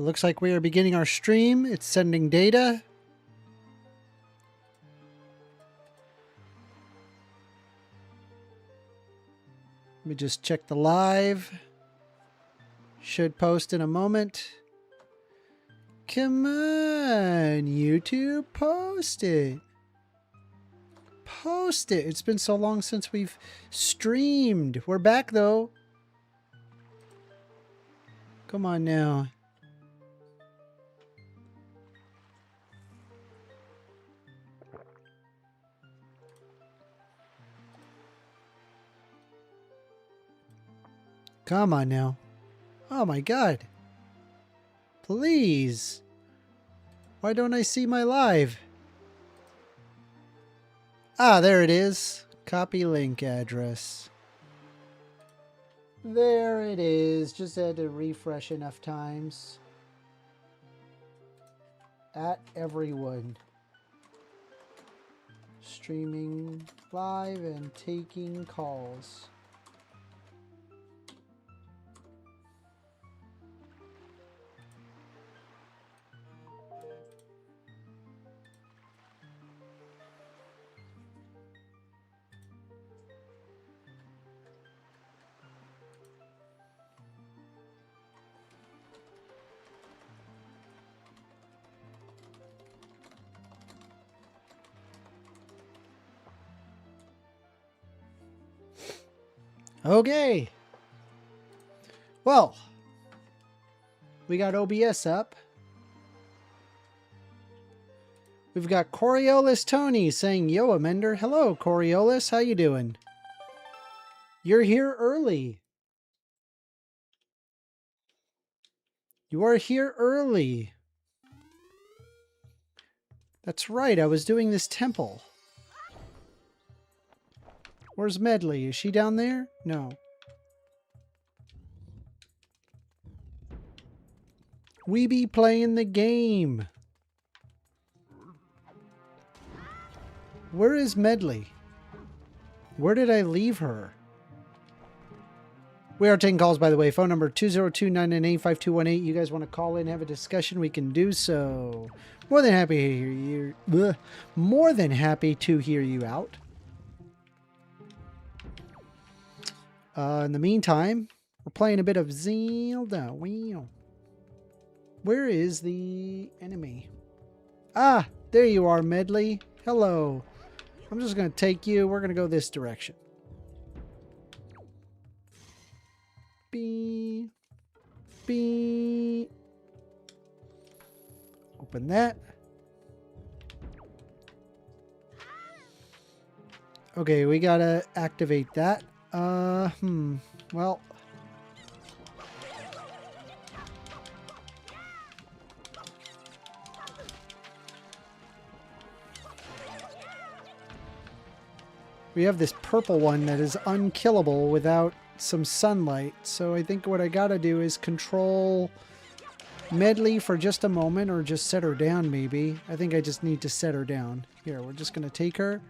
It looks like we are beginning our stream. It's sending data. Let me just check the live. Should post in a moment. Come on, YouTube, post it. Post it. It's been so long since we've streamed. We're back, though. Come on now. Come on now. Oh my God. Please. Why don't I see my live? Ah, there it is. Copy link address. There it is. Just had to refresh enough times. At everyone. Streaming live and taking calls. Okay. Well, we got OBS up. We've got Coriolis Tony saying, "Yo, Amender." Hello, Coriolis. How you doing? You're here early. You are here early. That's right. I was doing this temple. Where's Medley? Is she down there? No. We be playing the game. Where is Medley? Where did I leave her? We are taking calls, by the way. Phone number 202-998-5218. You guys want to call in, have a discussion, we can do so. More than happy to hear you. More than happy to hear you out. In the meantime, we're playing a bit of Zelda. Wow. Where is the enemy? Ah, there you are, Medley. Hello. I'm just going to take you. We're going to go this direction. Beep. Beep. Open that. Okay, we got to activate that. Well. We have this purple one that is unkillable without some sunlight. So I think what I gotta do is control Medley for just a moment, or just set her down maybe. I think I just need to set her down. Here, we're just gonna take her.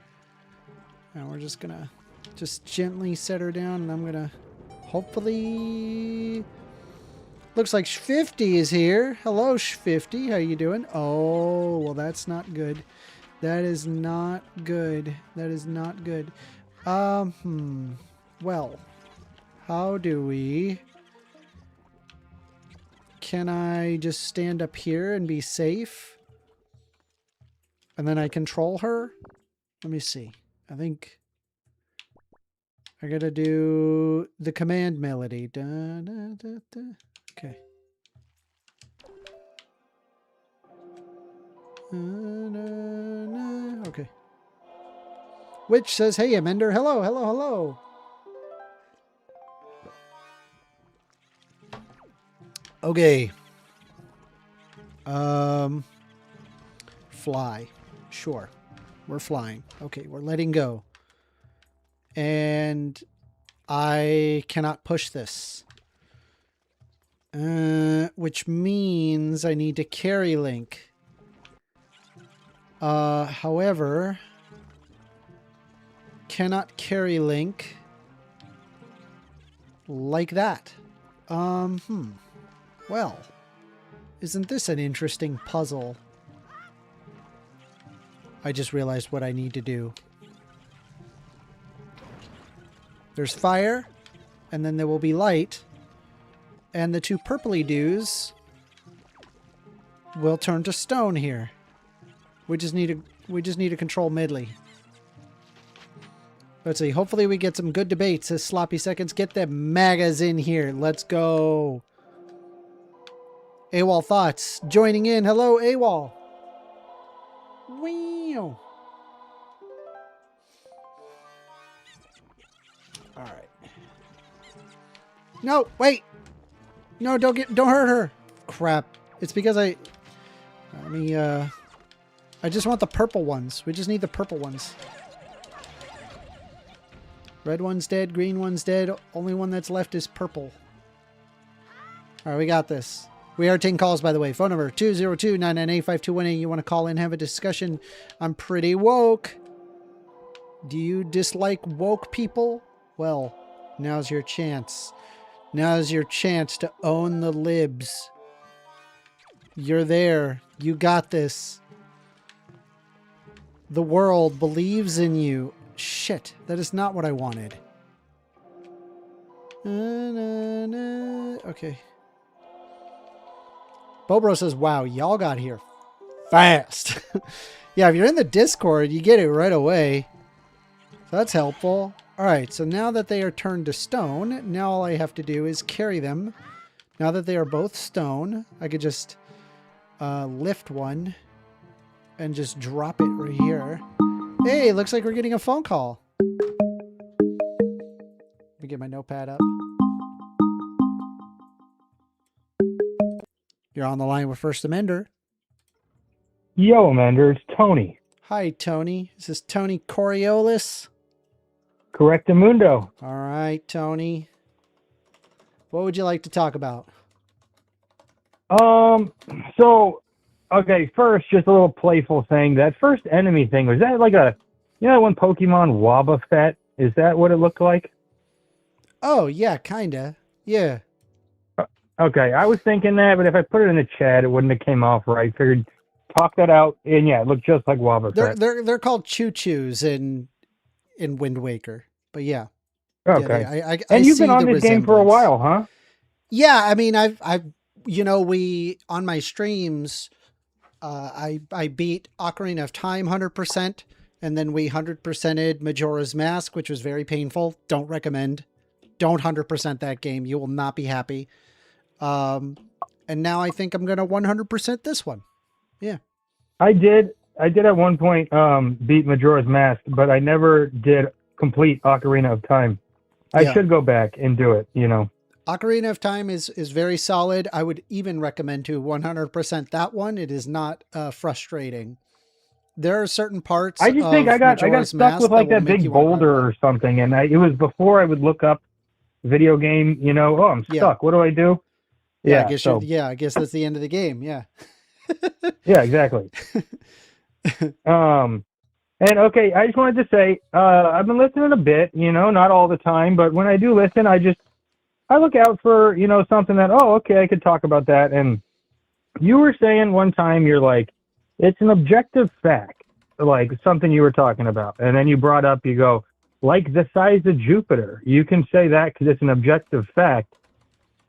And we're just gonna just gently set her down, and I'm gonna hopefully... Looks like Sh50 is here. Hello, Sh50. How you doing? Oh, well, that's not good. That is not good. That is not good. Well, how do we... Can I just stand up here and be safe? And then I control her? Let me see. I think I gotta do the command melody. Da, da, da, da. Okay. Okay. Which says, "Hey, Amender. Hello, hello, hello." Okay. Fly. Sure. We're flying. Okay, we're letting go. And I cannot push this. Which means I need to carry link. However, cannot carry link like that. Well, Isn't this an interesting puzzle? I just realized what I need to do. There's fire, and then there will be light, and the two purpley dews will turn to stone here. We just need to control medley. Let's see. Hopefully we get some good debates as Sloppy Seconds. Get the magas in here. Let's go. AWOL Thoughts joining in. Hello, AWOL. Wow. All right. No, wait. No, don't hurt her. Crap. It's because I just want the purple ones. We just need the purple ones. Red one's dead, green one's dead. Only one that's left is purple. All right, we got this. We are taking calls, by the way. Phone number 202-998-5218. You want to call in, have a discussion. I'm pretty woke. Do you dislike woke people? Well, now's your chance. Now's your chance to own the libs. You're there. You got this. The world believes in you. Shit, that is not what I wanted. Okay. Bobro says, wow, y'all got here fast. Yeah, if you're in the Discord, you get it right away. So that's helpful. All right, so now that they are turned to stone, now all I have to do is carry them. Now that they are both stone, I could just lift one and just drop it right here. Hey, looks like we're getting a phone call. Let me get my notepad up. You're on the line with 1stAmender. Yo, Amender, it's Tony. Hi, Tony. Is this Tony Coriolis? Correctamundo. All right, Tony. What would you like to talk about? Okay, first, just a little playful thing. That first enemy thing, was that like one Pokemon Wobbuffet? Is that what it looked like? Oh, yeah, kinda. Yeah. Okay, I was thinking that, but if I put it in the chat, it wouldn't have came off right. Figured, talk that out, and yeah, it looked just like Wobbuffet. They're called Choo-Choos in Wind Waker, but yeah. Okay. Yeah, and you've been on this game for a while, huh? Yeah, I mean, I've on my streams, I beat Ocarina of Time 100%, and then we 100%ed Majora's Mask, which was very painful. Don't recommend. Don't 100% that game. You will not be happy. And now I think I'm going to 100% this one. Yeah. I did at one point beat Majora's Mask, but I never did complete Ocarina of Time. I should go back and do it, Ocarina of Time is very solid. I would even recommend to 100% that one. It is not frustrating. There are certain parts. I just think I got stuck with like that big boulder or something, and it was before I would look up video game. Oh, I'm stuck. Yeah. What do I do? Yeah, I guess that's the end of the game. Yeah. Yeah, exactly. And okay, I just wanted to say I've been listening a bit. Not all the time, but when I do listen, I look out for, something that, I could talk about that. And you were saying one time, you're like, it's an objective fact, like something you were talking about. And then you brought up, you go, like the size of Jupiter. You can say that because it's an objective fact.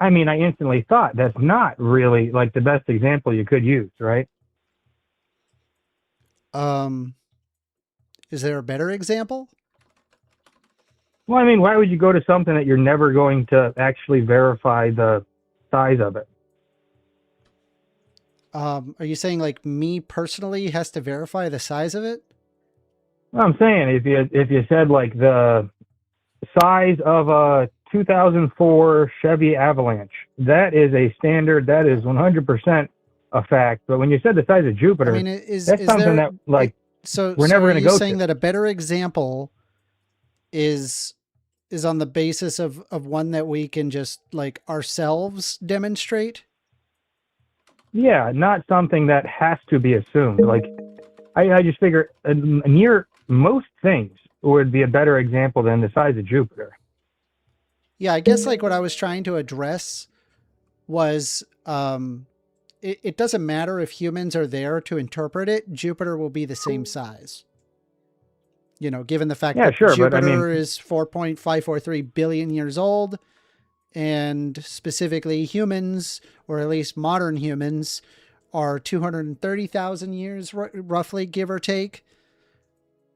I mean, I instantly thought that's not really like the best example you could use, right? Is there a better example? Well, I mean, why would you go to something that you're never going to actually verify the size of it? Are you saying like me personally has to verify the size of it? Well, I'm saying if you said like the size of a 2004 Chevy Avalanche, that is a standard. That is 100% a fact. But when you said the size of Jupiter, I mean, that's something that like we're never going to go to. Are you saying that a better example is on the basis of one that we can just like ourselves demonstrate? Yeah, not something that has to be assumed. Like I just figure near most things would be a better example than the size of Jupiter. Yeah, I guess like what I was trying to address was it doesn't matter if humans are there to interpret it. Jupiter will be the same size. Given the fact that sure, but I Jupiter mean, is 4.543 billion years old, and specifically humans, or at least modern humans, are 230,000 years, roughly, give or take.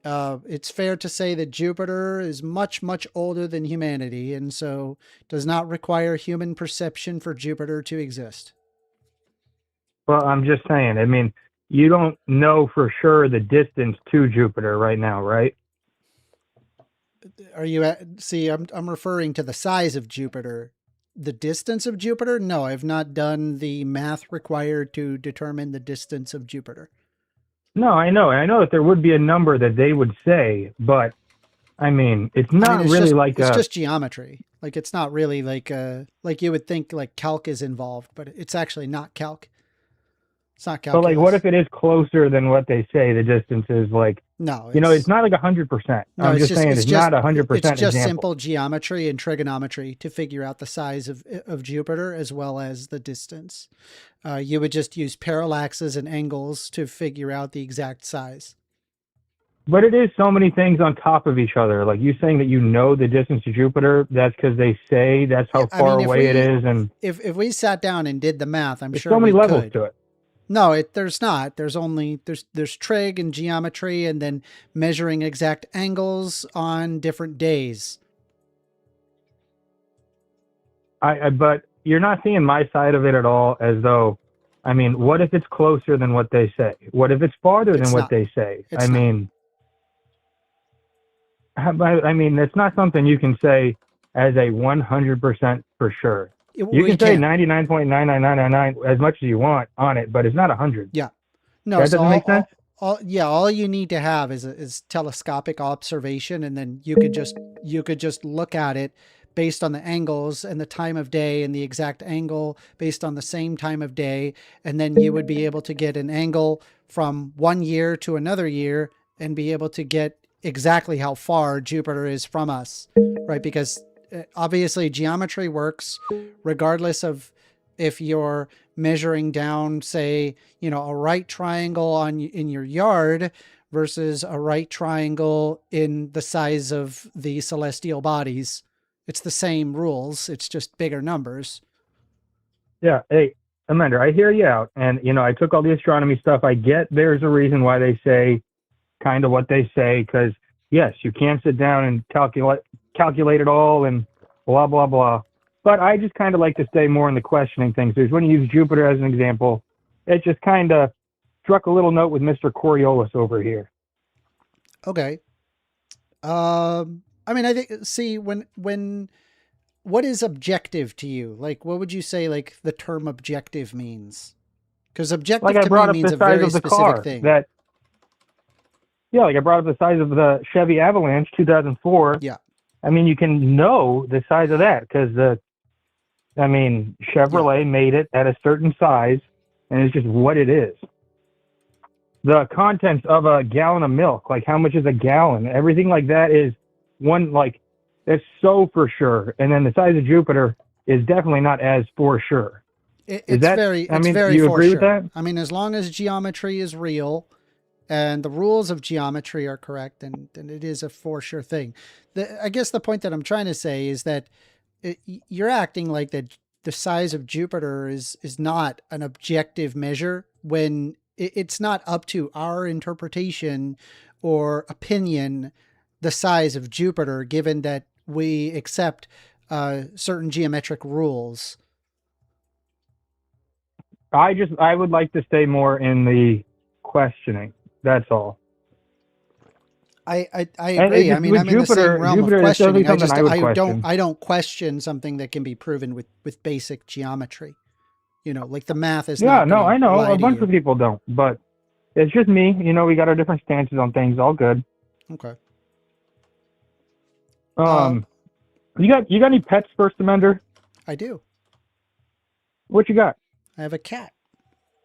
It's fair to say that Jupiter is much, much older than humanity, and so does not require human perception for Jupiter to exist. well, I'm just saying. I mean, you don't know for sure the distance to Jupiter right now, right? Are you see, I'm referring to the size of Jupiter. The distance of Jupiter? No, I've not done the math required to determine the distance of Jupiter. No, I know. And I know that there would be a number that they would say, but I mean, it's not really like it's just geometry. Like, it's not really like you would think like calc is involved, but it's actually not calc. It's not calculus. But like, what if it is closer than what they say? The distance is like, no, it's not like 100%. No, I'm just saying it's not 100%. It's just simple geometry and trigonometry to figure out the size of Jupiter as well as the distance. You would just use parallaxes and angles to figure out the exact size. But it is so many things on top of each other. Like, you saying that the distance to Jupiter, that's because they say that's how far away it is. And if we sat down and did the math, I'm sure there's so many levels could. to it. No, there's not. There's trig and geometry, and then measuring exact angles on different days. But you're not seeing my side of it at all, as though, I mean, what if it's closer than what they say? What if it's farther than what they say? I mean, it's not something you can say as a 100% for sure. You can say 99.99999 as much as you want on it, but it's not 100. Yeah. No, that doesn't make sense? All you need to have is telescopic observation, and then you could just look at it based on the angles and the time of day, and the exact angle based on the same time of day, and then you would be able to get an angle from one year to another year and be able to get exactly how far Jupiter is from us, right? Because obviously geometry works regardless of if you're measuring down, say, a right triangle in your yard versus a right triangle in the size of the celestial bodies. It's the same rules. It's just bigger numbers. Yeah. Hey, Amender, I hear you out. And, I took all the astronomy stuff. I get there's a reason why they say kind of what they say, because yes, you can't sit down and calculate it all and blah, blah, blah. But I just kind of like to stay more in the questioning things. There's when you use Jupiter as an example, it just kind of struck a little note with Mr. Coriolis over here. Okay. I think, what is objective to you? Like, what would you say, like, the term objective means? Because objective to me means a very specific thing. Like I brought up the size of the Chevy Avalanche 2004. Yeah. I mean, you can know the size of that because Chevrolet made it at a certain size, and it's just what it is. The contents of a gallon of milk, like how much is a gallon, everything like that is one, like, that's so for sure. And then the size of Jupiter is definitely not as for sure. It's very do you agree with that? I mean, as long as geometry is real and the rules of geometry are correct, then it is a for sure thing. I guess the point that I'm trying to say is that you're acting like that the size of Jupiter is not an objective measure when it's not up to our interpretation or opinion the size of Jupiter, given that we accept certain geometric rules. I would like to stay more in the questioning. That's all. I agree. I mean, I'm in the same realm of questioning. I don't question something that can be proven with basic geometry. Like the math is. Yeah, no, I know. A bunch of people don't, but it's just me. We got our different stances on things. All good. Okay. You got any pets, 1stAmender? I do. What you got? I have a cat.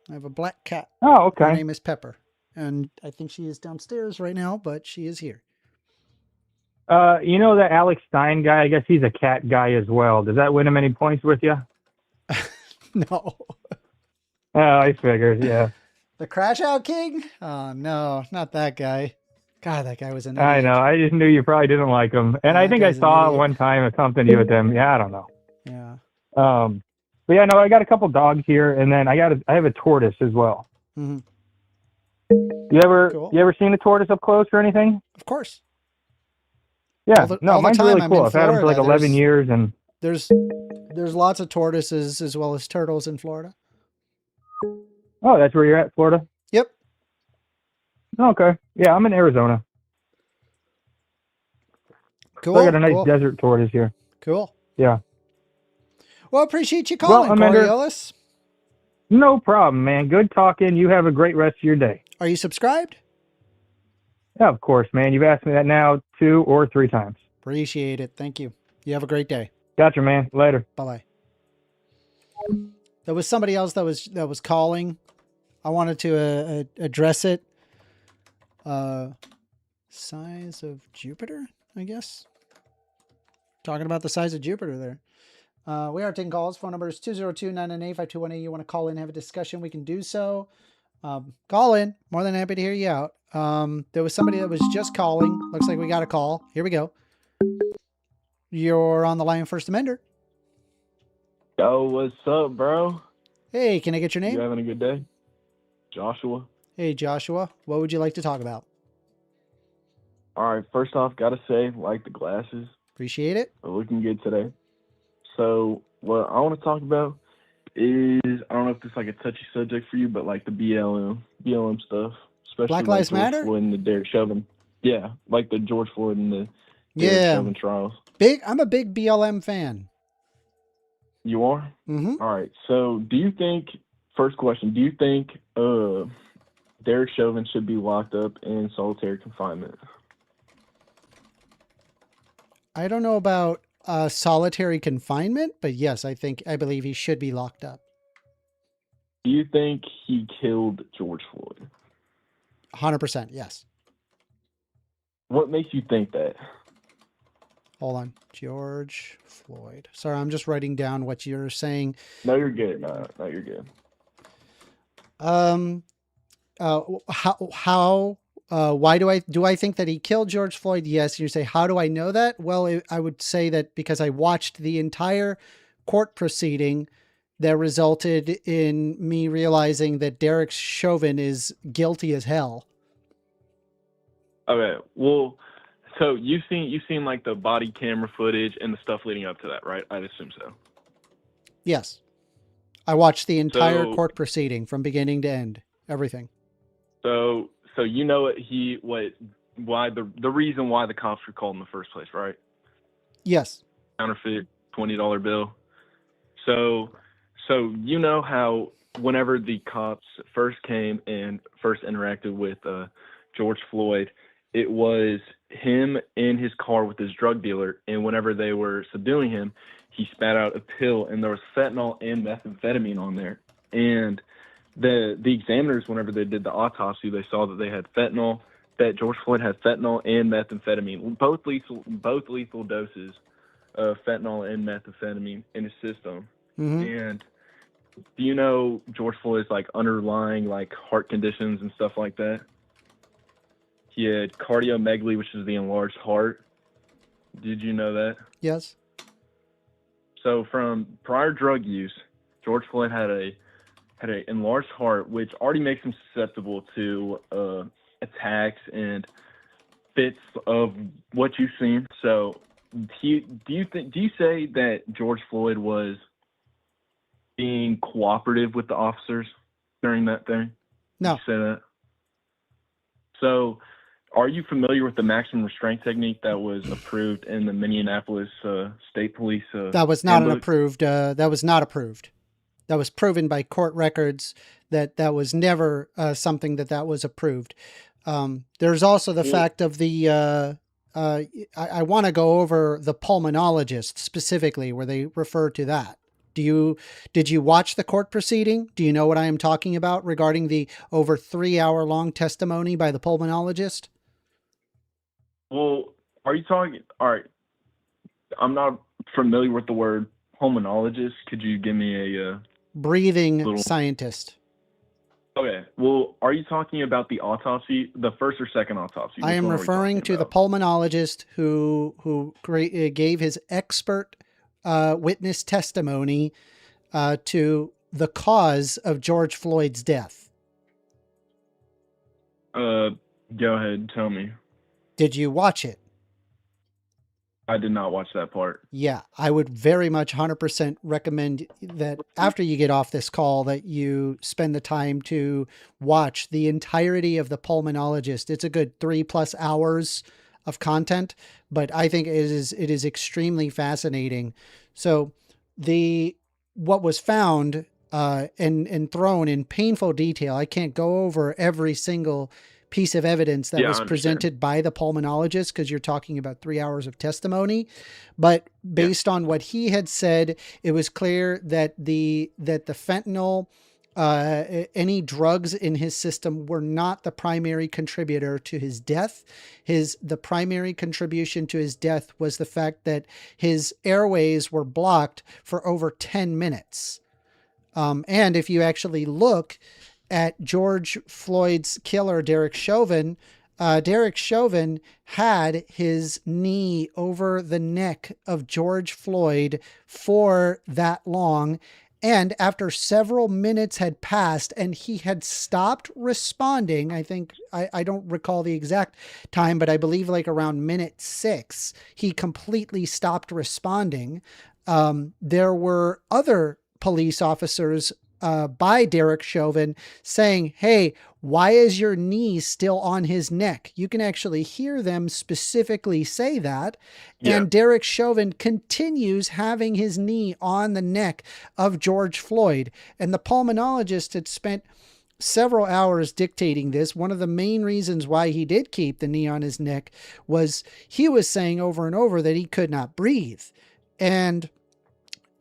I have a black cat. Oh, okay. Her name is Pepper. And I think she is downstairs right now, but she is here. The Alex Stein guy, I guess he's a cat guy as well. Does that win him any points with you? No. Oh, I figured, yeah. The Crash Out King? Oh, no, not that guy. God, that guy was an I know. idiot. I just knew you probably didn't like him. And I That think I guy's an saw idiot. one time something you with him. Yeah, I don't know. Yeah. Um, but yeah, no, I got a couple dogs here, and then I have a tortoise as well. Hmm. Cool. You ever seen a tortoise up close or anything? Of course. Yeah, no, All the mine's time really I'm cool. in I've had them for like Florida, 11 years, and there's lots of tortoises as well as turtles in Florida. oh, that's where you're at, Florida. Yep. Okay, yeah, I'm in Arizona. Cool. So I got a nice cool. desert tortoise here. Cool. Yeah. Well, appreciate you Well, calling, Amender, Coriolis. no problem, man. Good talking. You have a great rest of your day. Are you subscribed? Yeah, of course, man. You've asked me that now 2 or 3 times. Appreciate it. Thank you. You have a great day. Gotcha, man. Later. Bye-bye. There was somebody else that was calling. I wanted to address it. Size of Jupiter, I guess. Talking about the size of Jupiter there. We are taking calls. Phone number is 202-998-5218. You want to call in, have a discussion, we can do so. Call in. More than happy to hear you out. There was somebody that was just calling. Looks like we got a call. Here we go. You're on the line, 1stAmender. Yo, what's up, bro? Hey, can I get your name? You having a good day? Joshua. Hey, Joshua. What would you like to talk about? All right, first off, gotta say, like the glasses. Appreciate it. They're looking good today. So, what I want to talk about is, I don't know if this is like a touchy subject for you, but like the BLM stuff. Especially Black like Lives George Matter? Floyd and the Derek Chauvin. Yeah, like the George Floyd and the Derek Chauvin trials. I'm a big BLM fan. You are? Mm-hmm. All right, so do you think, first question, do you think Derek Chauvin should be locked up in solitary confinement? I don't know about solitary confinement, but yes, I believe he should be locked up. Do you think he killed George Floyd? 100%, yes. What makes you think that? Hold on. George Floyd. Sorry, I'm just writing down what you're saying. No, you're good. No, you're good. Why do I think that he killed George Floyd? Yes. You say, how do I know that? Well, I would say that because I watched the entire court proceeding that resulted in me realizing that Derek Chauvin is guilty as hell. Okay. Well, so you've seen like the body camera footage and the stuff leading up to that, right? I'd assume so. Yes. I watched the entire court proceeding from beginning to end. Everything. So you know why the reason why the cops were called in the first place, right? Yes. Counterfeit $20 bill. So you know how whenever the cops first came and first interacted with George Floyd, it was him in his car with his drug dealer, and whenever they were subduing him, he spat out a pill, and there was fentanyl and methamphetamine on there. And the examiners, whenever they did the autopsy, they saw that they had fentanyl, that George Floyd had fentanyl and methamphetamine, both lethal doses of fentanyl and methamphetamine in his system. Mm-hmm. And do you know George Floyd's like underlying like heart conditions and stuff like that? He had cardiomegaly, which is the enlarged heart. Did you know that? Yes. So from prior drug use, George Floyd had an enlarged heart, which already makes him susceptible to attacks and fits of what you've seen. So do you say that George Floyd was being cooperative with the officers during that thing? No. Did you say that? So are you familiar with the maximum restraint technique that was approved in the Minneapolis State Police That was not handbook? an approved. That was not approved. That was proven by court records that was never something that was approved. There's also the fact of the, I want to go over the pulmonologist specifically where they refer to that. Did you watch the court proceeding? Do you know what I am talking about regarding the over 3-hour long testimony by the pulmonologist? Well, are you talking, all right, I'm not familiar with the word pulmonologist. Could you give me a breathing scientist? Okay. Well, are you talking about the autopsy, the first or second autopsy? I Which am one are we referring talking to the about? pulmonologist who gave his expert witness testimony to the cause of George Floyd's death. Go ahead, tell me. Did you watch it? I did not watch that part. Yeah, I would very much 100% recommend that after you get off this call that you spend the time to watch the entirety of the pulmonologist. It's a good 3+ hours of content, but I think it is extremely fascinating. So what was found and thrown in painful detail, I can't go over every single piece of evidence that was presented by the pulmonologist because you're talking about 3 hours of testimony. But based on what he had said, it was clear that the fentanyl, any drugs in his system were not the primary contributor to his death. The primary contribution to his death was the fact that his airways were blocked for over 10 minutes. And if you actually look at George Floyd's killer, Derek Chauvin had his knee over the neck of George Floyd for that long. And after several minutes had passed and he had stopped responding, I think, I don't recall the exact time, but I believe like around minute 6, he completely stopped responding. There were other police officers by Derek Chauvin saying, "Hey, why is your knee still on his neck?" You can actually hear them specifically say that. Yeah. And Derek Chauvin continues having his knee on the neck of George Floyd. And the pulmonologist had spent several hours dictating this. One of the main reasons why he did keep the knee on his neck was he was saying over and over that he could not breathe. And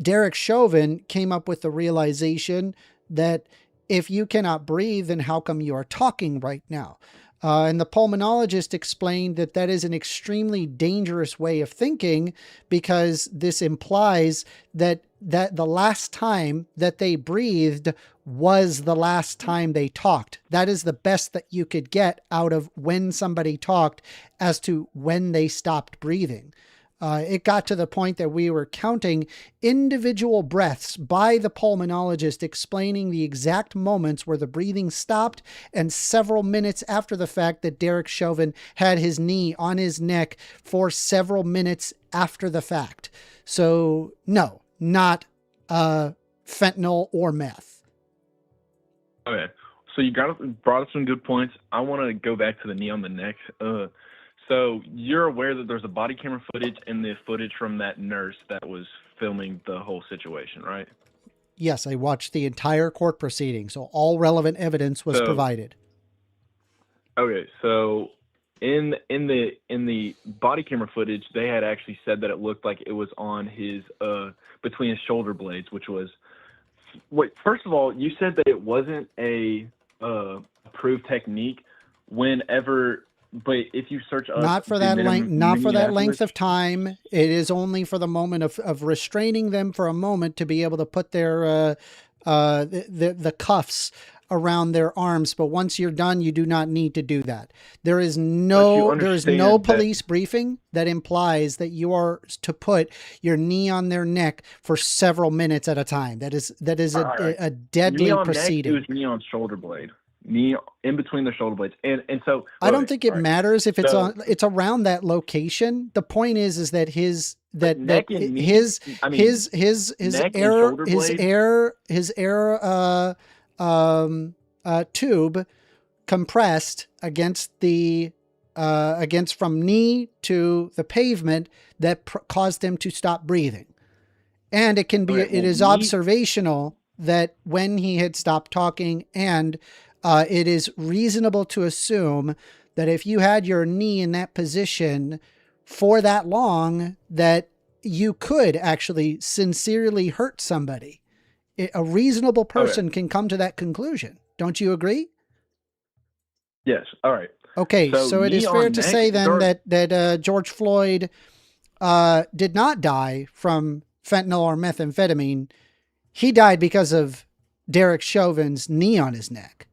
Derek Chauvin came up with the realization that if you cannot breathe, then how come you are talking right now? And the pulmonologist explained that that is an extremely dangerous way of thinking because this implies that the last time that they breathed was the last time they talked. That is the best that you could get out of when somebody talked as to when they stopped breathing. It got to the point that we were counting individual breaths by the pulmonologist, explaining the exact moments where the breathing stopped and several minutes after the fact that Derek Chauvin had his knee on his neck for several minutes after the fact. So no, not fentanyl or meth. Okay. So you brought up some good points. I want to go back to the knee on the neck. So you're aware that there's a body camera footage and the footage from that nurse that was filming the whole situation, right? Yes, I watched the entire court proceeding, so all relevant evidence was provided. Okay, so in the body camera footage, they had actually said that it looked like it was on his between his shoulder blades, which was wait. First of all, you said that it wasn't a approved technique. But if you search up not for that length of time, it is only for the moment of restraining them for a moment to be able to put their the cuffs around their arms. But once you're done, you do not need to do that. There is no police briefing that implies that you are to put your knee on their neck for several minutes at a time. That is a deadly knee on proceeding. Neck, it was knee on shoulder blade. Knee in between the shoulder blades, and so I don't think it matters if it's around that location. The point is that his air tube compressed against from knee to the pavement that caused him to stop breathing, and it is observational that when he had stopped talking and it is reasonable to assume that if you had your knee in that position for that long, that you could actually sincerely hurt somebody. A reasonable person can come to that conclusion. Don't you agree? Yes. All right. Okay. So it is fair to say then that George Floyd did not die from fentanyl or methamphetamine. He died because of Derek Chauvin's knee on his neck.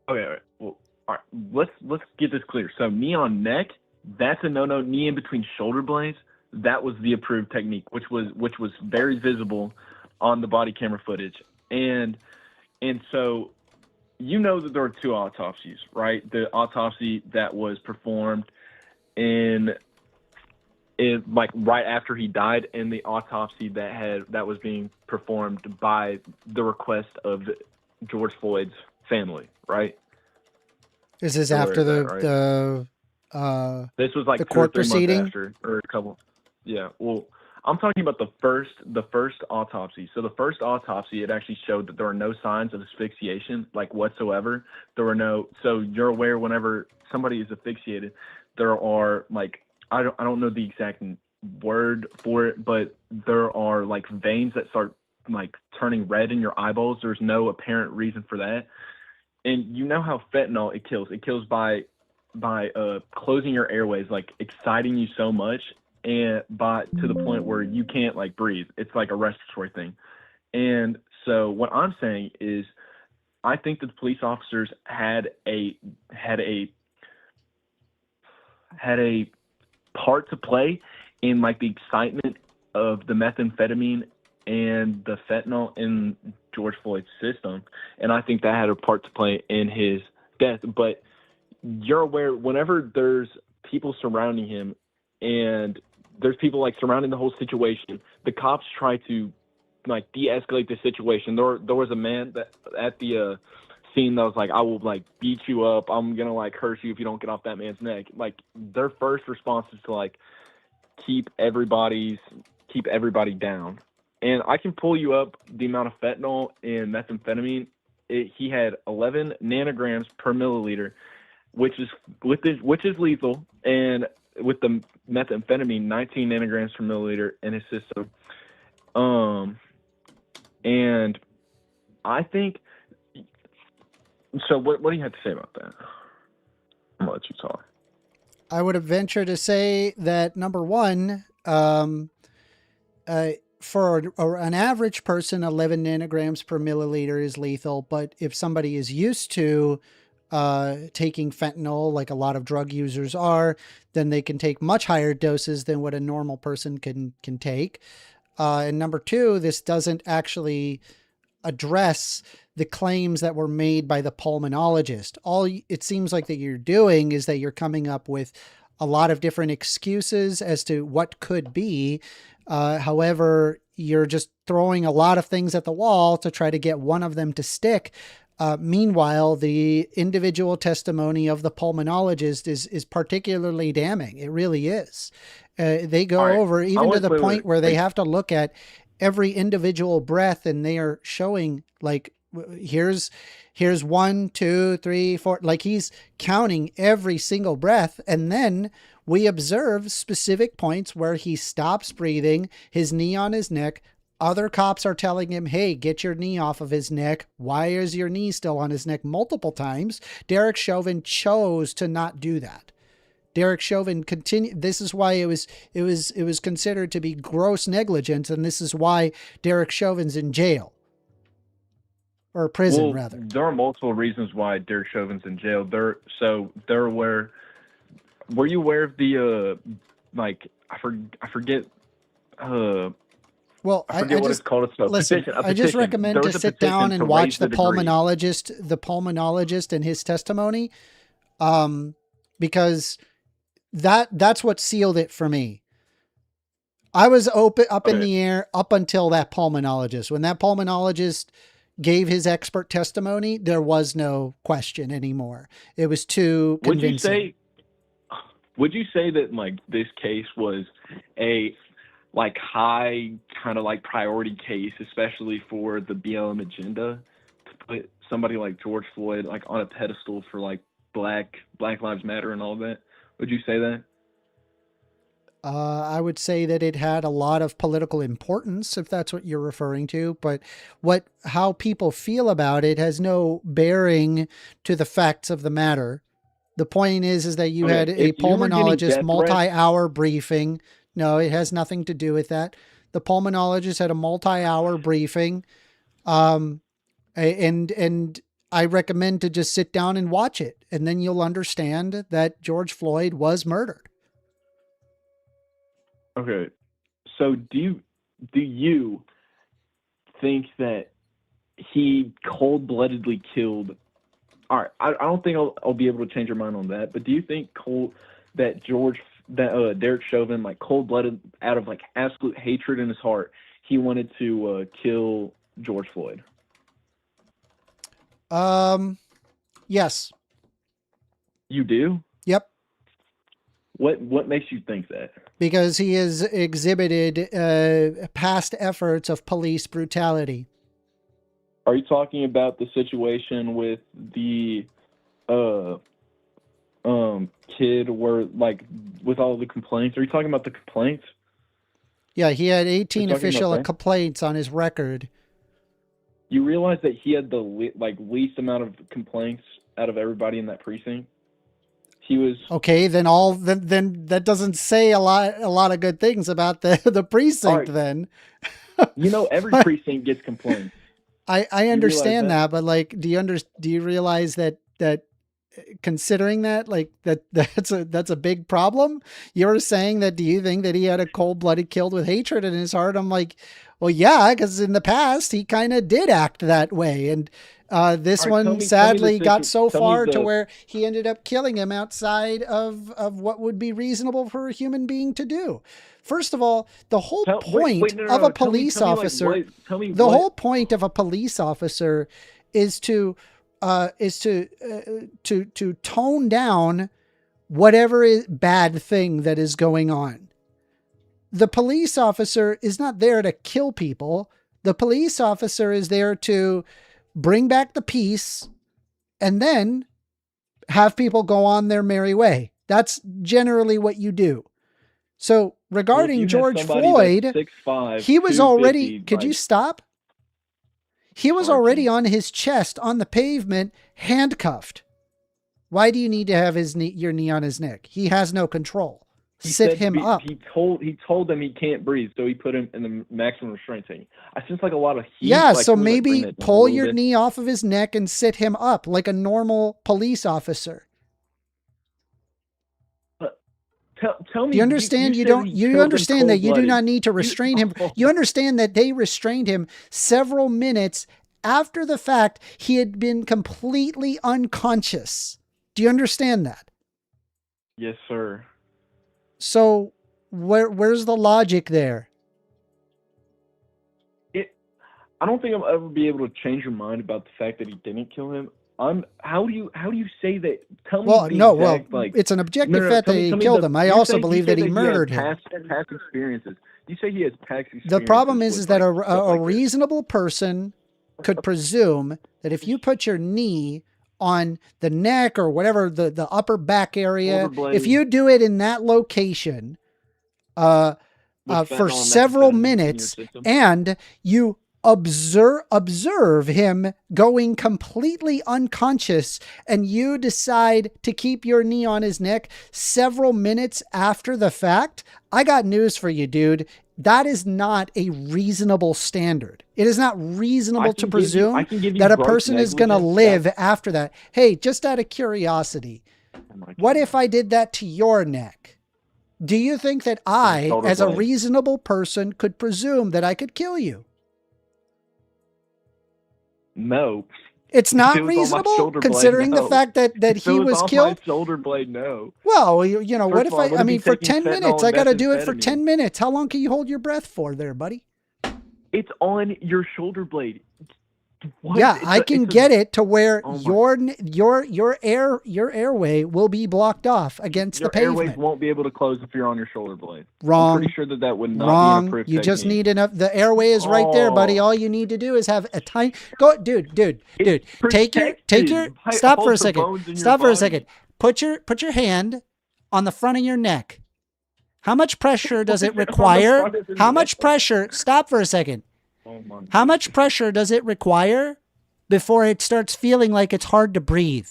Okay, all right. Well, all right. Let's get this clear. So knee on neck, that's a no-no. Knee in between shoulder blades, that was the approved technique, which was very visible on the body camera footage. And so you know that there were two autopsies, right? The autopsy that was performed in like right after he died, and the autopsy that was being performed by the request of George Floyd's family, right? This is You're after aware of that, right? This was like the 2 or court 3 months proceeding? after, or a couple. Yeah. Well, I'm talking about the first autopsy. So the first autopsy, it actually showed that there were no signs of asphyxiation, like whatsoever. There were no. So you're aware, whenever somebody is asphyxiated, there are like, I don't know the exact word for it, but there are like veins that start like turning red in your eyeballs. There's no apparent reason for that. And you know how fentanyl it kills. It kills by closing your airways, like exciting you so much, and to the point where you can't like breathe. It's like a respiratory thing. And so what I'm saying is, I think that the police officers had a part to play in like the excitement of the methamphetamine and the fentanyl in George Floyd's system. And I think that had a part to play in his death. But you're aware, whenever there's people surrounding him and there's people like surrounding the whole situation, the cops try to like de-escalate the situation. There was a man that at the scene that was like, I will like beat you up. I'm going to like hurt you if you don't get off that man's neck. Like their first response is to like keep everybody down. And I can pull you up the amount of fentanyl and methamphetamine. He had 11 nanograms per milliliter, which is lethal, and with the methamphetamine, 19 nanograms per milliliter in his system. And I think so. What do you have to say about that? I'm gonna let you talk. I would venture to say that number one, for an average person, 11 nanograms per milliliter is lethal. But if somebody is used to taking fentanyl, like a lot of drug users are, then they can take much higher doses than what a normal person can take. And number two, this doesn't actually address the claims that were made by the pulmonologist. All it seems like that you're doing is that you're coming up with a lot of different excuses as to what could be. However, you're just throwing a lot of things at the wall to try to get one of them to stick. Meanwhile, the individual testimony of the pulmonologist is particularly damning. It really is. They go over even to the point where they have to look at every individual breath, and they are showing like, here's 1, 2, 3, 4, like he's counting every single breath. And then we observe specific points where he stops breathing, his knee on his neck. Other cops are telling him, hey, get your knee off of his neck. Why is your knee still on his neck? Multiple times. Derek Chauvin chose to not do that. Derek Chauvin continued. This is why it was considered to be gross negligence. And this is why Derek Chauvin's in jail. Or prison, rather. There are multiple reasons why Derek Chauvin's in jail. They're aware. Were you aware of the like I forget well, I forget what it's called. It's listen, I just recommend to sit down and watch the pulmonologist and his testimony, because that's what sealed it for me. I was up in the air up until that pulmonologist. When that pulmonologist gave his expert testimony, there was no question anymore. It was too convincing. Would you say that like this case was a like high kind of like priority case, especially for the BLM agenda, to put somebody like George Floyd like on a pedestal for like Black Lives Matter and all that? Would you say that? I would say that it had a lot of political importance, if that's what you're referring to, but how people feel about it has no bearing to the facts of the matter. The point is that you had a pulmonologist multi-hour briefing. No, it has nothing to do with that. The pulmonologist had a multi-hour briefing. And I recommend to just sit down and watch it, and then you'll understand that George Floyd was murdered. Okay. So do you think that he cold-bloodedly killed? All right, I don't think I'll be able to change your mind on that. But do you think that Derek Chauvin, like cold-blooded, out of like absolute hatred in his heart, he wanted to kill George Floyd? Yes. You do? Yep. What makes you think that? Because he has exhibited past efforts of police brutality. Are you talking about the situation with the kid where, like, with all the complaints? Are you talking about the complaints? Yeah, he had 18 official complaints on his record. You realize that he had the least amount of complaints out of everybody in that precinct? He was okay. Then that doesn't say a lot of good things about the precinct. Right. Then, every precinct gets complaints. I understand that, but like, do you realize that considering that, like, that's a big problem? You're saying that, do you think that he had a cold-blooded kill with hatred in his heart? I'm like, well, yeah, because in the past he kind of did act that way. And this one sadly got so far to where he ended up killing him outside of what would be reasonable for a human being to do. First of all, the whole point of a police officer, the whole point of a police officer is to tone down whatever bad thing that is going on. The police officer is not there to kill people. The police officer is there to bring back the peace and then have people go on their merry way. That's generally what you do. So regarding George Floyd, 6'5", he was already, could you stop? He was already on his chest on the pavement, handcuffed. Why do you need to have your knee on his neck? He has no control. Sit him up. He told them he can't breathe, so he put him in the maximum restraint thing. I sense like a lot of heat. Yeah, so maybe pull your knee off of his neck and sit him up like a normal police officer. Tell me. Do you understand? You understand that you do not need to restrain him. You understand that they restrained him several minutes after the fact. He had been completely unconscious. Do you understand that? Yes, sir. So where's the logic there? I don't think I'll ever be able to change your mind about the fact that he didn't kill him. How do you say that? Tell me. It's an objective fact that he killed him. I also believe that he murdered him. Past experiences. You say he has past experiences. The problem is that a reasonable person could presume that if you put your knee on the neck or whatever, the upper back area, if you do it in that location for several minutes and you observe him going completely unconscious and you decide to keep your knee on his neck several minutes after the fact, I got news for you, dude. That is not a reasonable standard. It is not reasonable to presume that a person is going to live after that. Hey, just out of curiosity, what if I did that to your neck? Do you think that I, as a reasonable person, could presume that I could kill you? No. It's not reasonable, considering the fact that he was killed. My shoulder blade, no. Well, what if I mean, for 10 minutes, I got to do it for 10 minutes. How long can you hold your breath for there, buddy? It's on your shoulder blade. What? Yeah, I can get it to where your airway will be blocked off against the pavement. Your airways won't be able to close if you're on your shoulder blade. Wrong. I'm pretty sure that would not be an approved technique. You just need enough. The airway is right there, buddy. All you need to do is have a tiny. Dude. Take your. Stop for a second. Stop for a second. Put your hand on the front of your neck. How much pressure does it require? How much pressure? Stop for a second. How much pressure does it require before it starts feeling like it's hard to breathe?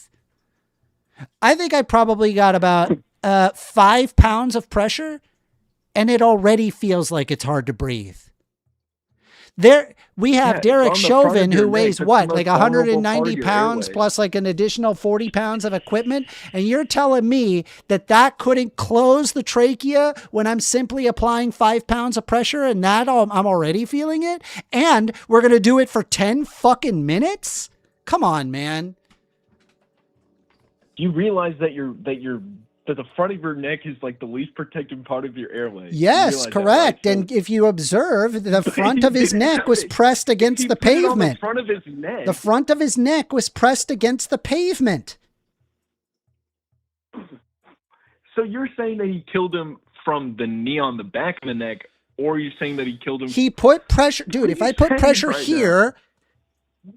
I think I probably got about 5 pounds of pressure, and it already feels like it's hard to breathe. There we have Yeah, it's Derek on the front of Chauvin, your who neck. weighs That's the what, most like vulnerable 190 part of your pounds airway. plus like an additional 40 pounds of equipment. And you're telling me that couldn't close the trachea when I'm simply applying 5 pounds of pressure and I'm already feeling it? And we're going to do it for 10 fucking minutes? Come on, man. You realize that that the front of your neck is like the least protected part of your airway. Yes, You correct. That, right? And if you observe, the front of his neck was pressed against the put it on pavement. the front of his neck. The front of his neck was pressed against the pavement. So you're saying that he killed him from the knee on the back of the neck, or are you saying that he killed him? He put pressure, dude. If I put pressure right here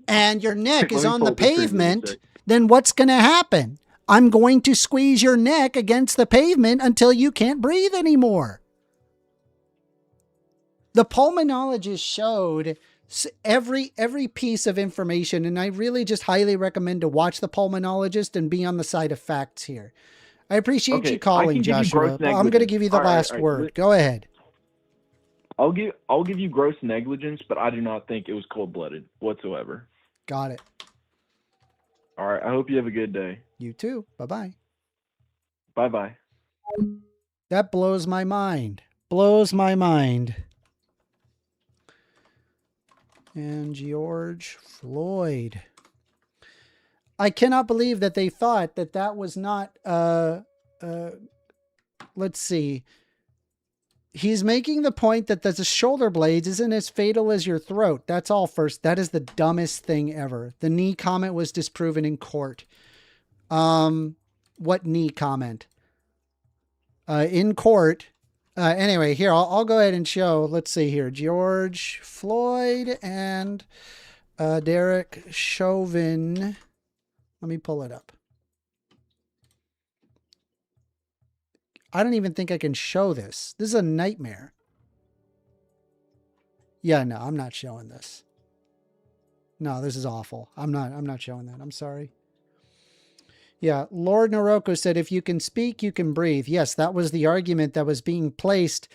and your neck is Let me on pull the up the trigger pavement, real then what's going to happen? I'm going to squeeze your neck against the pavement until you can't breathe anymore. The pulmonologist showed every piece of information, and I really just highly recommend to watch the pulmonologist and be on the side of facts here. I appreciate you calling, Joshua. I'm going to give you the last word. Go ahead. I'll give you gross negligence, but I do not think it was cold-blooded whatsoever. Got it. All right. I hope you have a good day. You too. Bye-bye. Bye-bye. That blows my mind. Blows my mind. And George Floyd. I cannot believe that they thought that was not, let's see. He's making the point that the shoulder blades isn't as fatal as your throat. That's all first. That is the dumbest thing ever. The knee comment was disproven in court. What knee comment? In court. Anyway, here, I'll go ahead and show. Let's see here. George Floyd and Derek Chauvin. Let me pull it up. I don't even think I can show this. This is a nightmare. Yeah, no, I'm not showing this. No, this is awful. I'm not showing that. I'm sorry. Yeah, Lord Noroko said, if you can speak, you can breathe. Yes, that was the argument that was being placed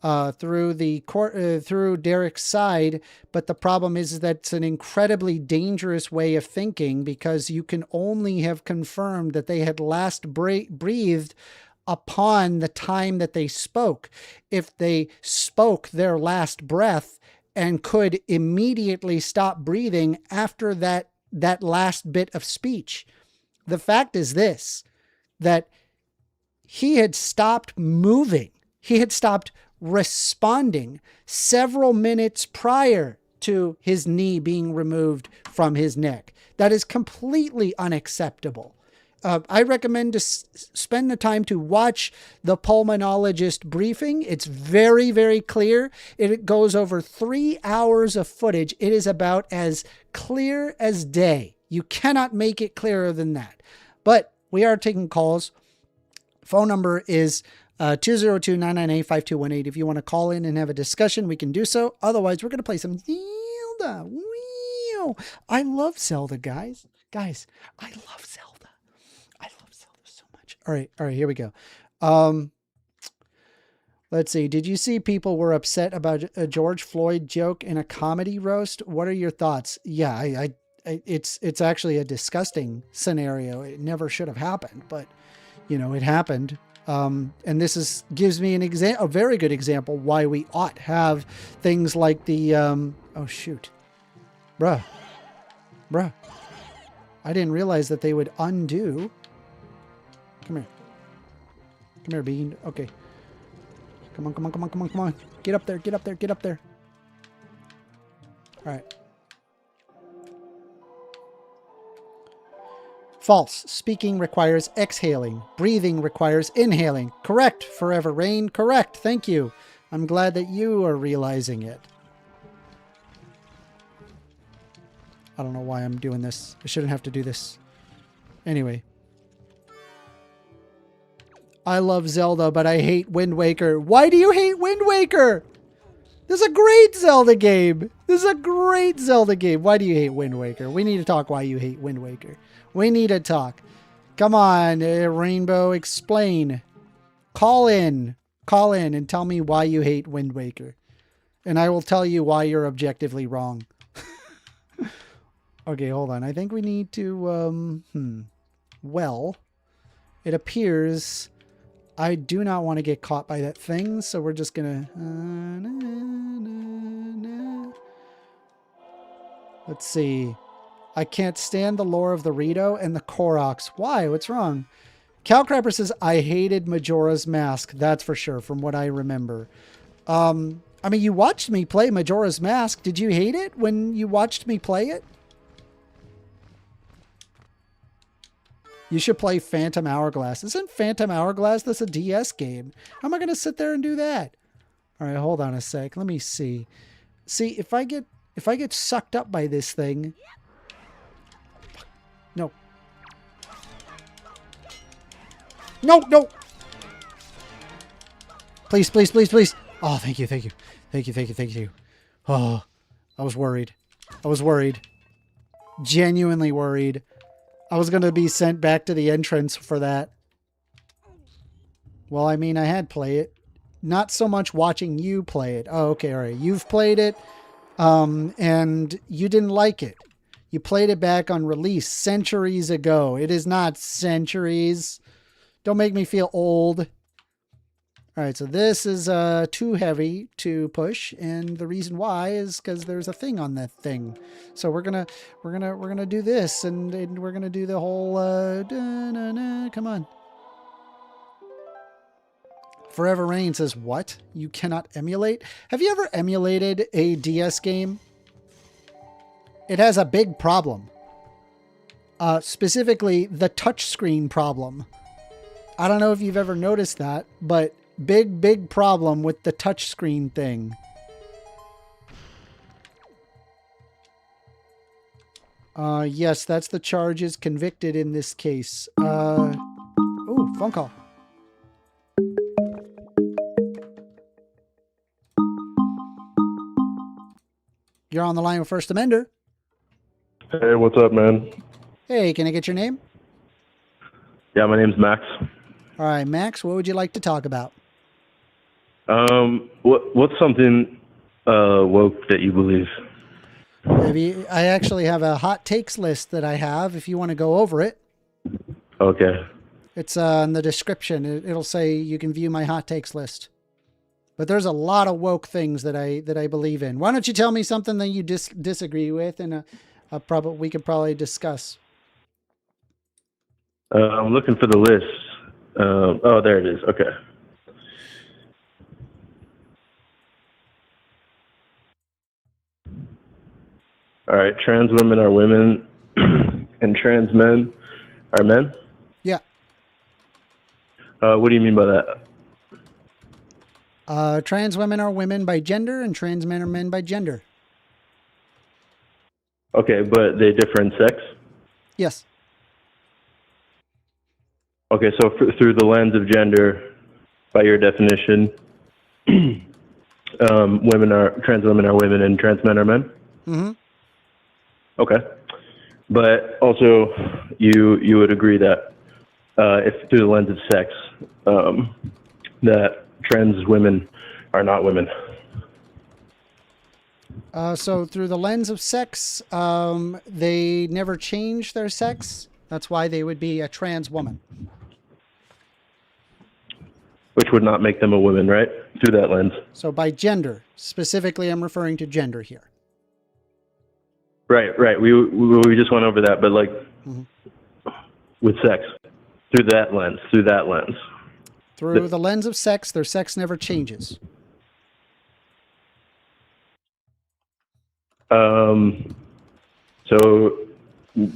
through the court, through Derek's side. But the problem is that it's an incredibly dangerous way of thinking, because you can only have confirmed that they had last breathed upon the time that they spoke. If they spoke their last breath and could immediately stop breathing after that last bit of speech. The fact is this, that he had stopped moving. He had stopped responding several minutes prior to his knee being removed from his neck. That is completely unacceptable. I recommend to spend the time to watch the pulmonologist briefing. It's very, very clear. It goes over 3 hours of footage. It is about as clear as day. You cannot make it clearer than that. But we are taking calls. Phone number is 202-998-5218. If you want to call in and have a discussion, we can do so. Otherwise, we're going to play some Zelda. I love Zelda, guys. Guys, I love Zelda. I love Zelda so much. All right, here we go. Let's see. Did you see people were upset about a George Floyd joke in a comedy roast? What are your thoughts? Yeah, it's actually a disgusting scenario. It never should have happened, but you know, it happened. And this gives me a very good example why we ought have things like the, oh shoot, bruh. I didn't realize that they would undo. Come here, Bean. Okay. Come on. Get up there. All right. False. Speaking requires exhaling. Breathing requires inhaling. Correct. Forever Rain. Correct. Thank you. I'm glad that you are realizing it. I don't know why I'm doing this. I shouldn't have to do this. Anyway. I love Zelda, but I hate Wind Waker. Why do you hate Wind Waker? This is a great Zelda game. Why do you hate Wind Waker? We need to talk why you hate Wind Waker. We need to talk. Come on, Rainbow, explain. Call in and tell me why you hate Wind Waker. And I will tell you why you're objectively wrong. Okay, hold on. I think we need to, well, it appears I do not want to get caught by that thing, so we're just gonna, let's see. I can't stand the lore of the Rito and the Koroks. Why? What's wrong? Calcrapper says, I hated Majora's Mask. That's for sure, from what I remember. I mean, you watched me play Majora's Mask. Did you hate it when you watched me play it? You should play Phantom Hourglass. Isn't Phantom Hourglass, that's a DS game? How am I going to sit there and do that? All right, hold on a sec. Let me see. See, if I get sucked up by this thing. No. No, no. Please, please, please, please. Oh, thank you, thank you. Thank you, thank you, thank you. Oh, I was worried. I was worried. Genuinely worried. I was going to be sent back to the entrance for that. Well, I mean, I had played it. Not so much watching you play it. Oh, okay, all right. You've played it, and you didn't like it. You played it back on release centuries ago. It is not centuries. Don't make me feel old. All right, so this is too heavy to push, and the reason why is because there's a thing on that thing. So we're gonna do this, and we're gonna do the whole come on. Forever Rain says, what? You cannot emulate? Have you ever emulated a DS game? It has a big problem. Specifically, the touchscreen problem. I don't know if you've ever noticed that, but big problem with the touchscreen thing. Yes, that's the charges convicted in this case. Ooh, phone call. You're on the line with 1stAmender. Hey, what's up, man? Hey, can I get your name? Yeah, my name's Max. All right, Max, what would you like to talk about? What's something woke that you believe? I actually have a hot takes list that I have if you want to go over it. Okay. It's in the description. It'll say you can view my hot takes list. But there's a lot of woke things that I believe in. Why don't you tell me something that you disagree with, and we could probably discuss. I'm looking for the list. Oh, there it is. Okay. All right. Trans women are women, and trans men are men? Yeah. What do you mean by that? Trans women are women by gender, and trans men are men by gender. Okay, but they differ in sex? Yes. Okay, so through the lens of gender, by your definition, trans women are women and trans men are men? Mm-hmm. Okay. But also, you would agree that if through the lens of sex, that trans women are not women. So through the lens of sex, they never change their sex. That's why they would be a trans woman. Which would not make them a woman, right? Through that lens. So by gender, specifically, I'm referring to gender here. Right. We just went over that, but like with sex, through that lens. Through the lens of sex, their sex never changes. So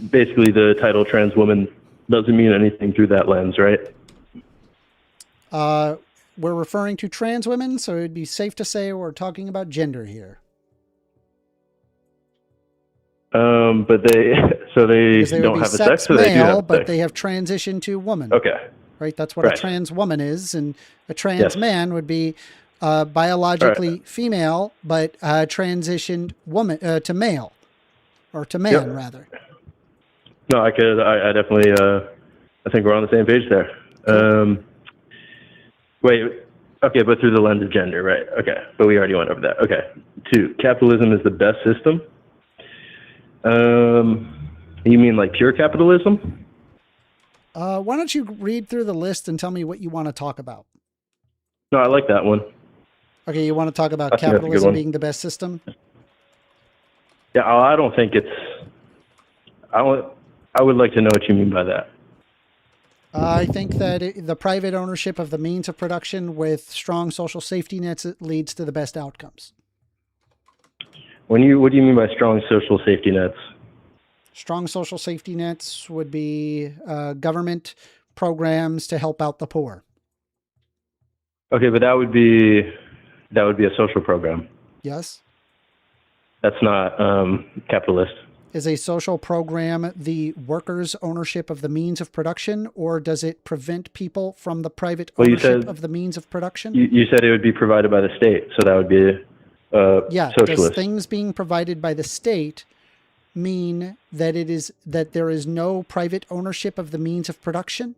basically the title trans woman doesn't mean anything through that lens, right? We're referring to trans women, so it'd be safe to say we're talking about gender here. But they don't have a sex, so male, they do have but sex. they have transitioned to woman. Okay. Right? That's what a trans woman is, and a trans man would be biologically female, but transitioned woman to male, or to man rather. No, I definitely, I think we're on the same page there. Wait, Okay, but through the lens of gender, right? Okay, but we already went over that. Okay. 2, capitalism is the best system. You mean like pure capitalism? Why don't you read through the list and tell me what you want to talk about? No, I like that one. Okay, you want to talk about I think that's a good capitalism one. being the best system? Yeah, I don't think it's. I would like to know what you mean by that. I think that the private ownership of the means of production with strong social safety nets leads to the best outcomes. What do you mean by strong social safety nets? Strong social safety nets would be government programs to help out the poor. Okay, but that would be a social program. Yes. That's not capitalist. Is a social program the workers' ownership of the means of production, or does it prevent people from the private ownership of the means of production? You said it would be provided by the state, so that would be yeah. socialist. Does things being provided by the state mean that there is no private ownership of the means of production?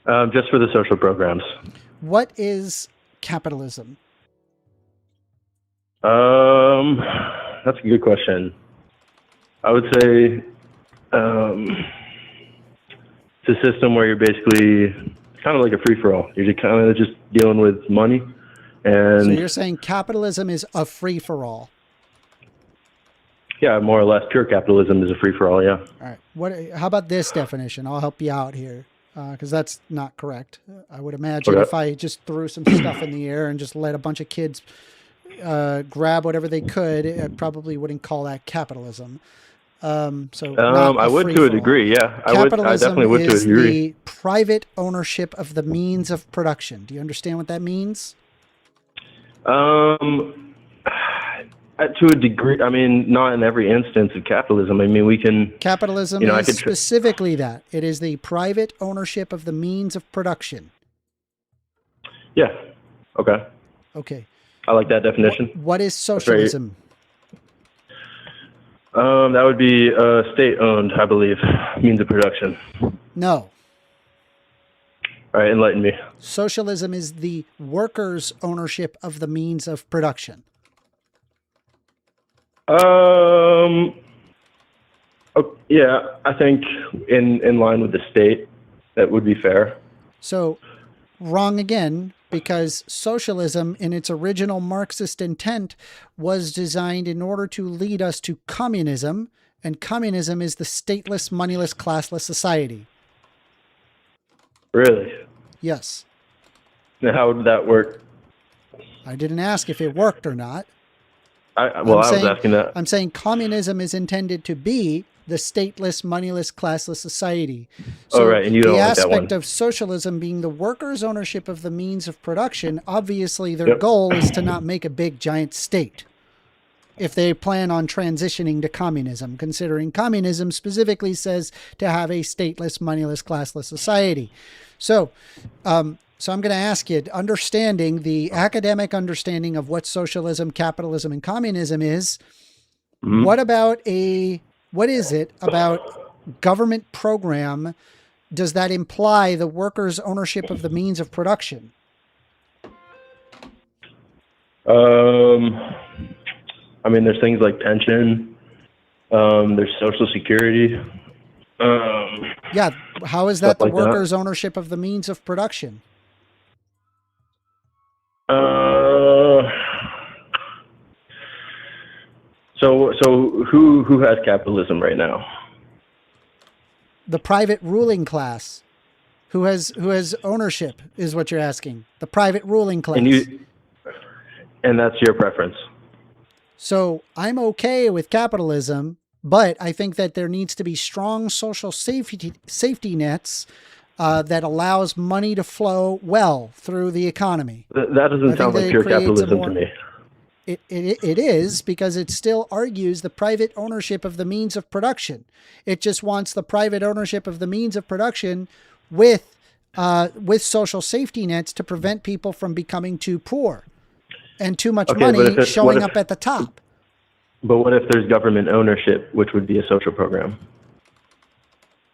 Just for the social programs. What is capitalism? That's a good question. I would say it's a system where you're basically kind of like a free-for-all. You're just kind of just dealing with money. And so you're saying capitalism is a free-for-all? Yeah, more or less. Pure capitalism is a free-for-all, yeah. All right. How about this definition? I'll help you out here, because that's not correct. I would imagine if I just threw some stuff in the air and just let a bunch of kids grab whatever they could, I probably wouldn't call that capitalism. I would to a degree, yeah. I definitely would to a degree. Capitalism is the private ownership of the means of production. Do you understand what that means? To a degree, I mean, not in every instance of capitalism. I mean, we can... Capitalism is specifically that. It is the private ownership of the means of production. Yeah. Okay. Okay. I like that definition. What is socialism? That would be state-owned, I believe, means of production. No. All right, enlighten me. Socialism is the workers' ownership of the means of production. Yeah, I think in line with the state, that would be fair. So, wrong again, because socialism in its original Marxist intent was designed in order to lead us to communism, and communism is the stateless, moneyless, classless society. Really? Yes. Now, how would that work? I didn't ask if it worked or not. I was asking that. I'm saying communism is intended to be the stateless, moneyless, classless society. So right, and you don't like that one. The aspect of socialism being the workers' ownership of the means of production, obviously their goal is to not make a big, giant state if they plan on transitioning to communism, considering communism specifically says to have a stateless, moneyless, classless society. So I'm going to ask you, understanding the academic understanding of what socialism, capitalism, and communism is, what is it about government program does that imply the workers' ownership of the means of production? I mean, there's things like pension, there's Social Security. Yeah, how is that the like workers' ownership of the means of production? So who has capitalism right now? The private ruling class. Who has ownership is what you're asking. The private ruling class. And that's your preference. So I'm okay with capitalism, but I think that there needs to be strong social safety nets that allows money to flow well through the economy. That doesn't sound like pure capitalism to me. It is, because it still argues the private ownership of the means of production. It just wants the private ownership of the means of production with social safety nets to prevent people from becoming too poor and too much money showing up at the top. But what if there's government ownership, which would be a social program?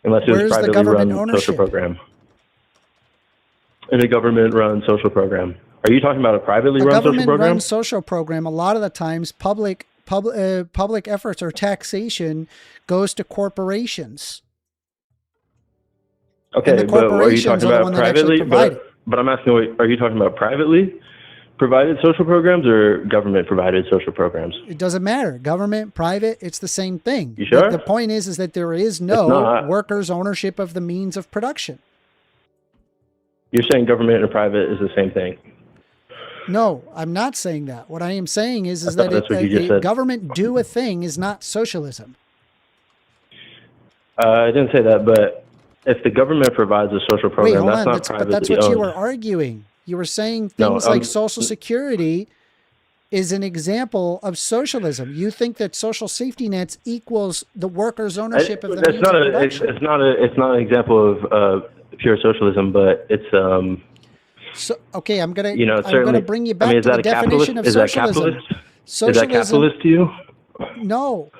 Unless it was privately run social program. in a government-run social program? Are you talking about a privately run social program? A government-run social program, a lot of the times, public efforts or taxation goes to corporations. Okay, but are you talking about privately? But I'm asking, are you talking about privately provided social programs or government provided social programs? It doesn't matter. Government, private, it's the same thing. You sure? The point is that there is no workers' ownership of the means of production. You're saying government and private is the same thing? No, I'm not saying that. What I am saying is that a government do a thing is not socialism. I didn't say that, but if the government provides a social program, that's not privately owned. But that's what you were arguing. You were saying things like Social Security is an example of socialism. You think that social safety nets equals the workers' ownership of the means of production. It's not an example of pure socialism, but it's So, okay, I'm gonna bring you back to the definition of socialism. Is that capitalist to you? No,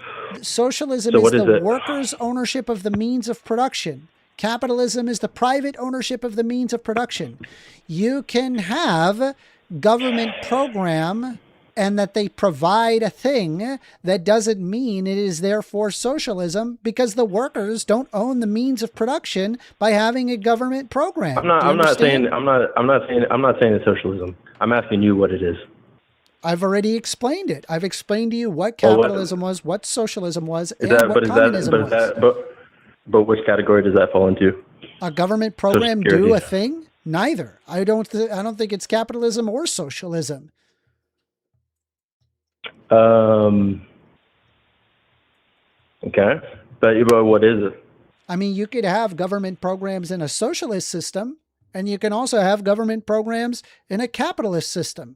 socialism is the workers' ownership of the means of production. Capitalism is the private ownership of the means of production. You can have government program and that they provide a thing. That doesn't mean it is therefore socialism, because the workers don't own the means of production by having a government program. I'm not saying it's socialism. I'm asking you what it is. I've already explained it. I've explained to you what capitalism was, what socialism was, and what communism was. But which category does that fall into? A government program do a thing? Neither. I don't think it's capitalism or socialism. Okay. But what is it? I mean, you could have government programs in a socialist system, and you can also have government programs in a capitalist system.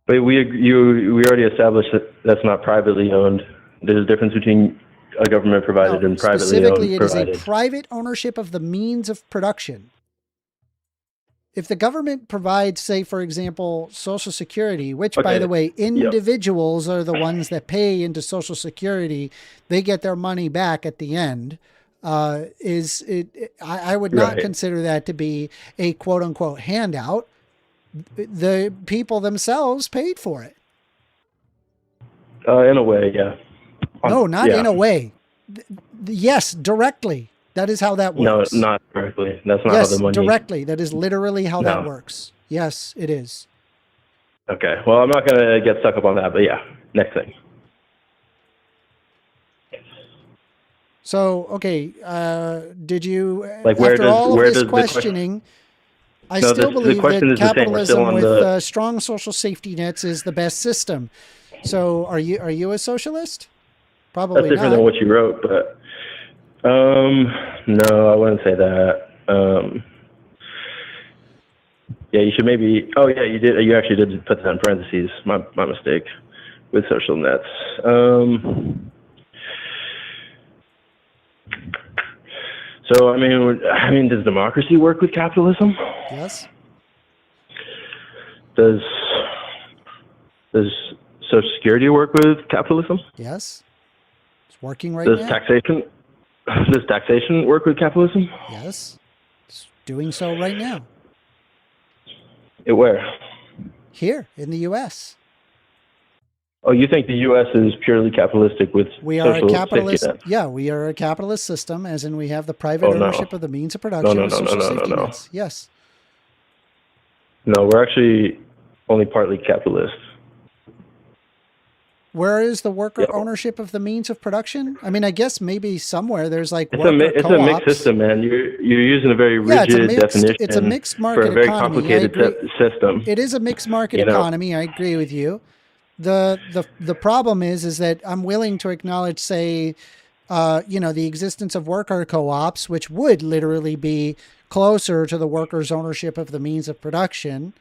But we already established that that's not privately owned. There's a difference between a government provided and privately owned. Specifically, it is a private ownership of the means of production. If the government provides, say, for example, Social Security, which, by the way, individuals are the ones that pay into Social Security, they get their money back at the end. I would not consider that to be a quote unquote handout. The people themselves paid for it. In a way, yeah. No, not in a way. Yes, directly. That is how that works. No, not directly. That's not how the money... Yes, directly. That is literally how that works. Yes, it is. Okay. Well, I'm not going to get stuck up on that, but yeah. Next thing. So, okay. Did you... after all of this questioning... I still believe that capitalism with strong social safety nets is the best system. So are you a socialist? Probably That's different than what you wrote, but no, I wouldn't say that. Yeah, you should maybe. Oh, yeah, you did. You actually did put that in parentheses. My mistake with social nets. So I mean, does democracy work with capitalism? Yes. Does Social Security work with capitalism? Yes. It's working right now. Does taxation work with capitalism? Yes. It's doing so right now. Where? Here in the U.S. Oh, you think the U.S. is purely capitalistic with we are a capitalist? Yeah, we are a capitalist system, as in we have the private ownership of the means of production. No. Yes. No, we're actually only partly capitalist. Where is the worker ownership of the means of production? I mean, I guess maybe somewhere there's like it's a mixed system, man. You're using a very rigid definition. It's a mixed market for a very economy. complicated system. It is a mixed market economy. I agree with you. The problem is that I'm willing to acknowledge, say, the existence of worker co-ops, which would literally be closer to the workers' ownership of the means of production.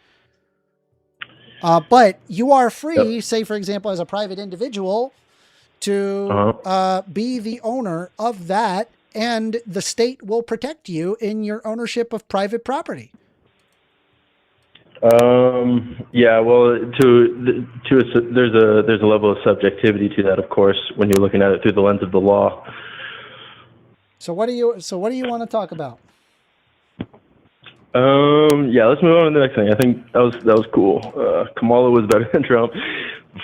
But you are free, say, for example, as a private individual, to be the owner of that, and the state will protect you in your ownership of private property. Yeah, well, there's a level of subjectivity to that, of course, when you're looking at it through the lens of the law. So what do you want to talk about? Yeah, let's move on to the next thing. I think that was cool. Kamala was better than Trump.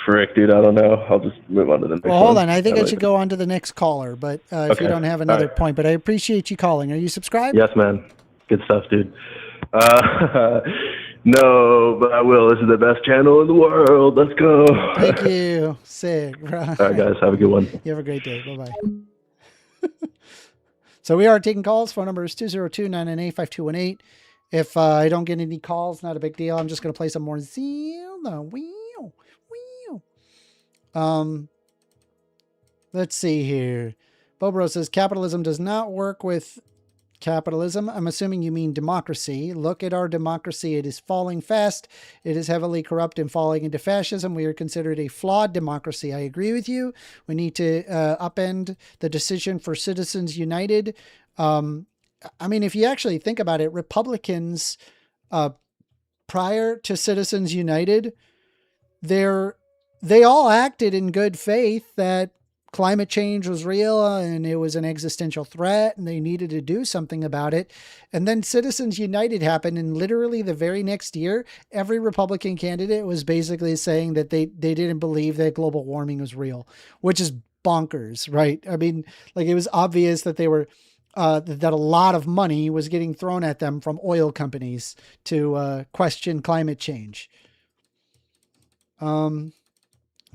Frick, dude, I don't know. I'll just move on to the next one. Well, hold on. I think I should go on to the next caller, but if you Okay. don't have another All right. point, but I appreciate you calling. Are you subscribed? Yes, man. Good stuff, dude. No, but I will. This is the best channel in the world. Let's go. Thank you. Sick. Right. All right, guys. Have a good one. You have a great day. Bye-bye. So we are taking calls. Phone number is 202-998-5218. If I don't get any calls, not a big deal. I'm just going to play some more Zelda. Let's see here. Bobro says, capitalism does not work with capitalism. I'm assuming you mean democracy. Look at our democracy. It is falling fast. It is heavily corrupt and falling into fascism. We are considered a flawed democracy. I agree with you. We need to upend the decision for Citizens United. I mean, if you actually think about it, Republicans, prior to Citizens United, they all acted in good faith that climate change was real and it was an existential threat and they needed to do something about it. And then Citizens United happened, and literally the very next year, every Republican candidate was basically saying that they didn't believe that global warming was real, which is bonkers, right? I mean, like, it was obvious that they were that a lot of money was getting thrown at them from oil companies to question climate change.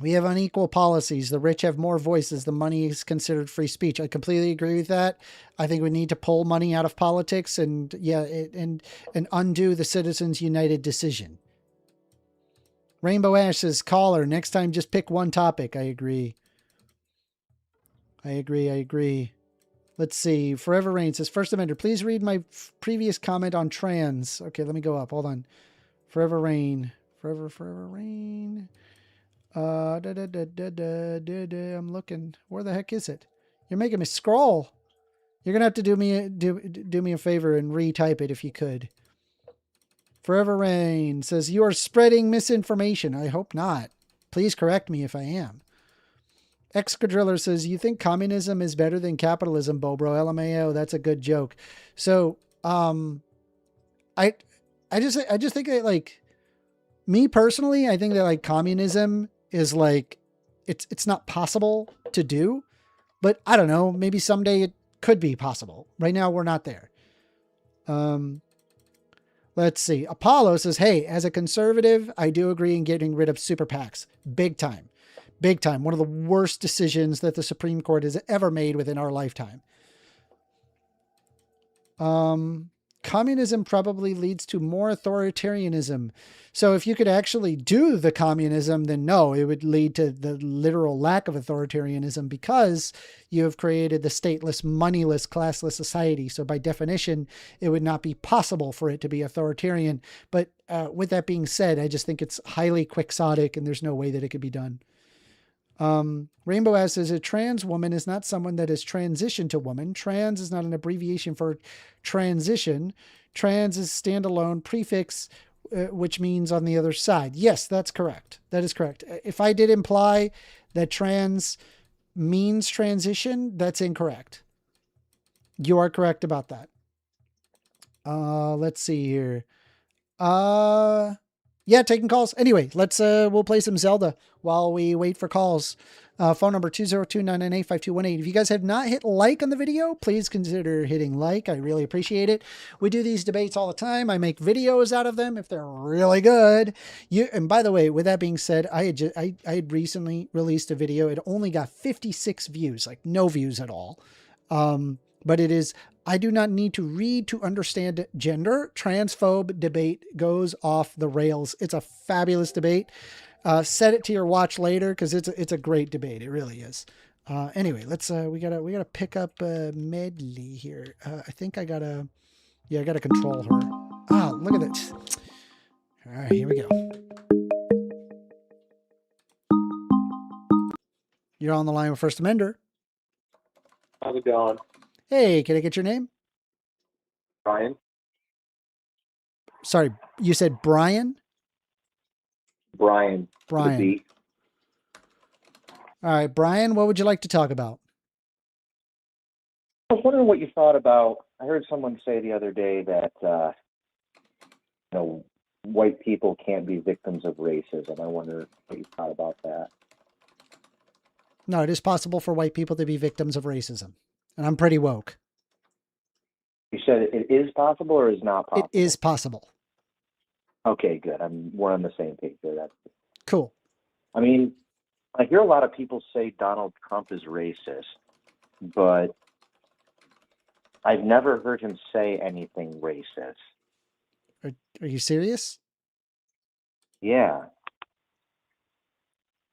We have unequal policies. The rich have more voices. The money is considered free speech. I completely agree with that. I think we need to pull money out of politics and and undo the Citizens United decision. Rainbow Ash says, caller, next time just pick one topic. I agree. I agree. Let's see. Forever Rain says, 1stAmender, please read my previous comment on trans. Okay, let me go up. Hold on. Forever Rain. Forever Rain. I'm looking. Where the heck is it? You're making me scroll. You're gonna have to do me a favor and retype it if you could. Forever Rain says, you are spreading misinformation. I hope not. Please correct me if I am. Excadriller says, you think communism is better than capitalism, Bobro? LMAO, that's a good joke. So, I just think that, like, me personally, I think that, like, communism is like, it's not possible to do, but I don't know, maybe someday it could be possible. Right now we're not there. Let's see. Apollo says, hey, as a conservative, I do agree in getting rid of super PACs. Big time. Big time. One of the worst decisions that the Supreme Court has ever made within our lifetime. Communism probably leads to more authoritarianism. So if you could actually do the communism, then no, it would lead to the literal lack of authoritarianism, because you have created the stateless, moneyless, classless society. So by definition, it would not be possible for it to be authoritarian. But with that being said, I just think it's highly quixotic and there's no way that it could be done. Rainbow Ass says, a trans woman is not someone that has transitioned to woman. Trans is not an abbreviation for transition. Trans is standalone prefix, which means on the other side. Yes, that's correct. That is correct. If I did imply that trans means transition, that's incorrect. You are correct about that. Let's see here. Yeah, taking calls. Anyway, let's we'll play some Zelda while we wait for calls. Phone number 202-998-5218. If you guys have not hit like on the video, please consider hitting like. I really appreciate it. We do these debates all the time. I make videos out of them if they're really good. And by the way, with that being said, I had recently released a video. It only got 56 views, like no views at all. But it is, I do not need to read to understand gender. Transphobe debate goes off the rails. It's a fabulous debate. Set it to your watch later, because it's a great debate. It really is. Anyway, let's we gotta pick up Medley here. I think I gotta control her. Ah, look at this. All right, here we go. You're on the line with 1stAmender. How's it going? Hey, can I get your name? Brian? Sorry, you said Brian? Brian. Brian. All right, Brian, what would you like to talk about? I was wondering what you thought about, I heard someone say the other day that white people can't be victims of racism. I wonder what you thought about that. No, it is possible for white people to be victims of racism. And I'm pretty woke. You said it is possible or is not possible? It is possible. Okay, good. We're on the same page there. That's Cool. I mean, I hear a lot of people say Donald Trump is racist, but I've never heard him say anything racist. Are you serious? Yeah.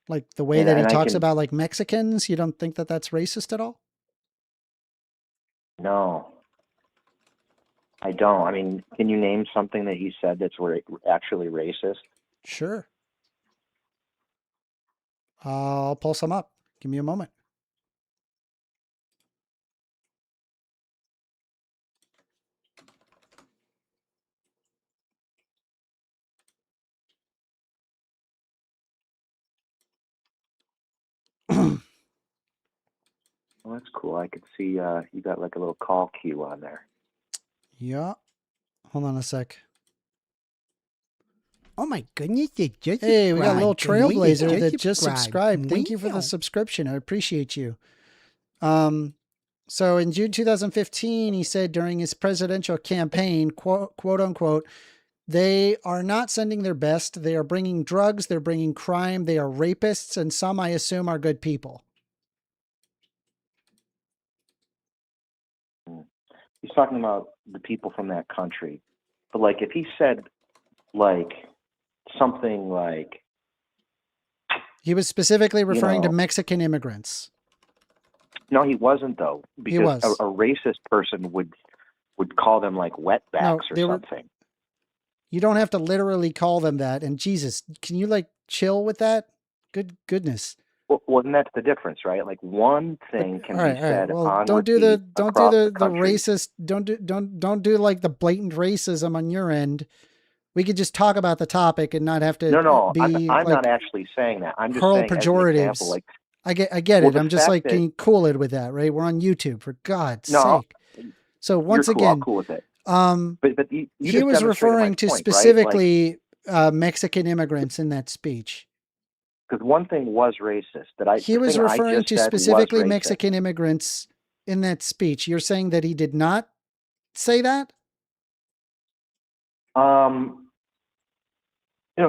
Like the way that he talks about like Mexicans, you don't think that that's racist at all? No, I don't. I mean, can you name something that he said that's actually racist? Sure. I'll pull some up. Give me a moment. Well, that's cool. I could see you got like a little call cue on there. Yeah. Hold on a sec. Oh my goodness, they just Hey, we got a little trailblazer that just subscribed. subscribed. Thank you for the subscription. I appreciate you. So in June 2015, he said during his presidential campaign, quote unquote, they are not sending their best. They are bringing drugs. They're bringing crime. They are rapists. And some, I assume, are good people. He's talking about the people from that country. But like if he said like something like, he was specifically referring to Mexican immigrants. No, he wasn't though, because he was. A racist person would call them like wetbacks or something. You don't have to literally call them that. And Jesus, can you like chill with that? Goodness. Well, and that's the difference, right? Like one thing can be said. Well, on don't do the country. racist. Don't do like the blatant racism on your end. We could just talk about the topic and not have to. No, be I'm like, not actually saying that. I'm just hurl saying pejoratives. As an example, like, I get it. I'm just like, can you cool it with that, right? We're on YouTube, for God's sake. So once you're cool, again, I'll cool with it. But you he was referring to point, specifically right? Mexican immigrants in that speech. Because one thing was racist he was referring to specifically Mexican immigrants in that speech. You're saying that he did not say that?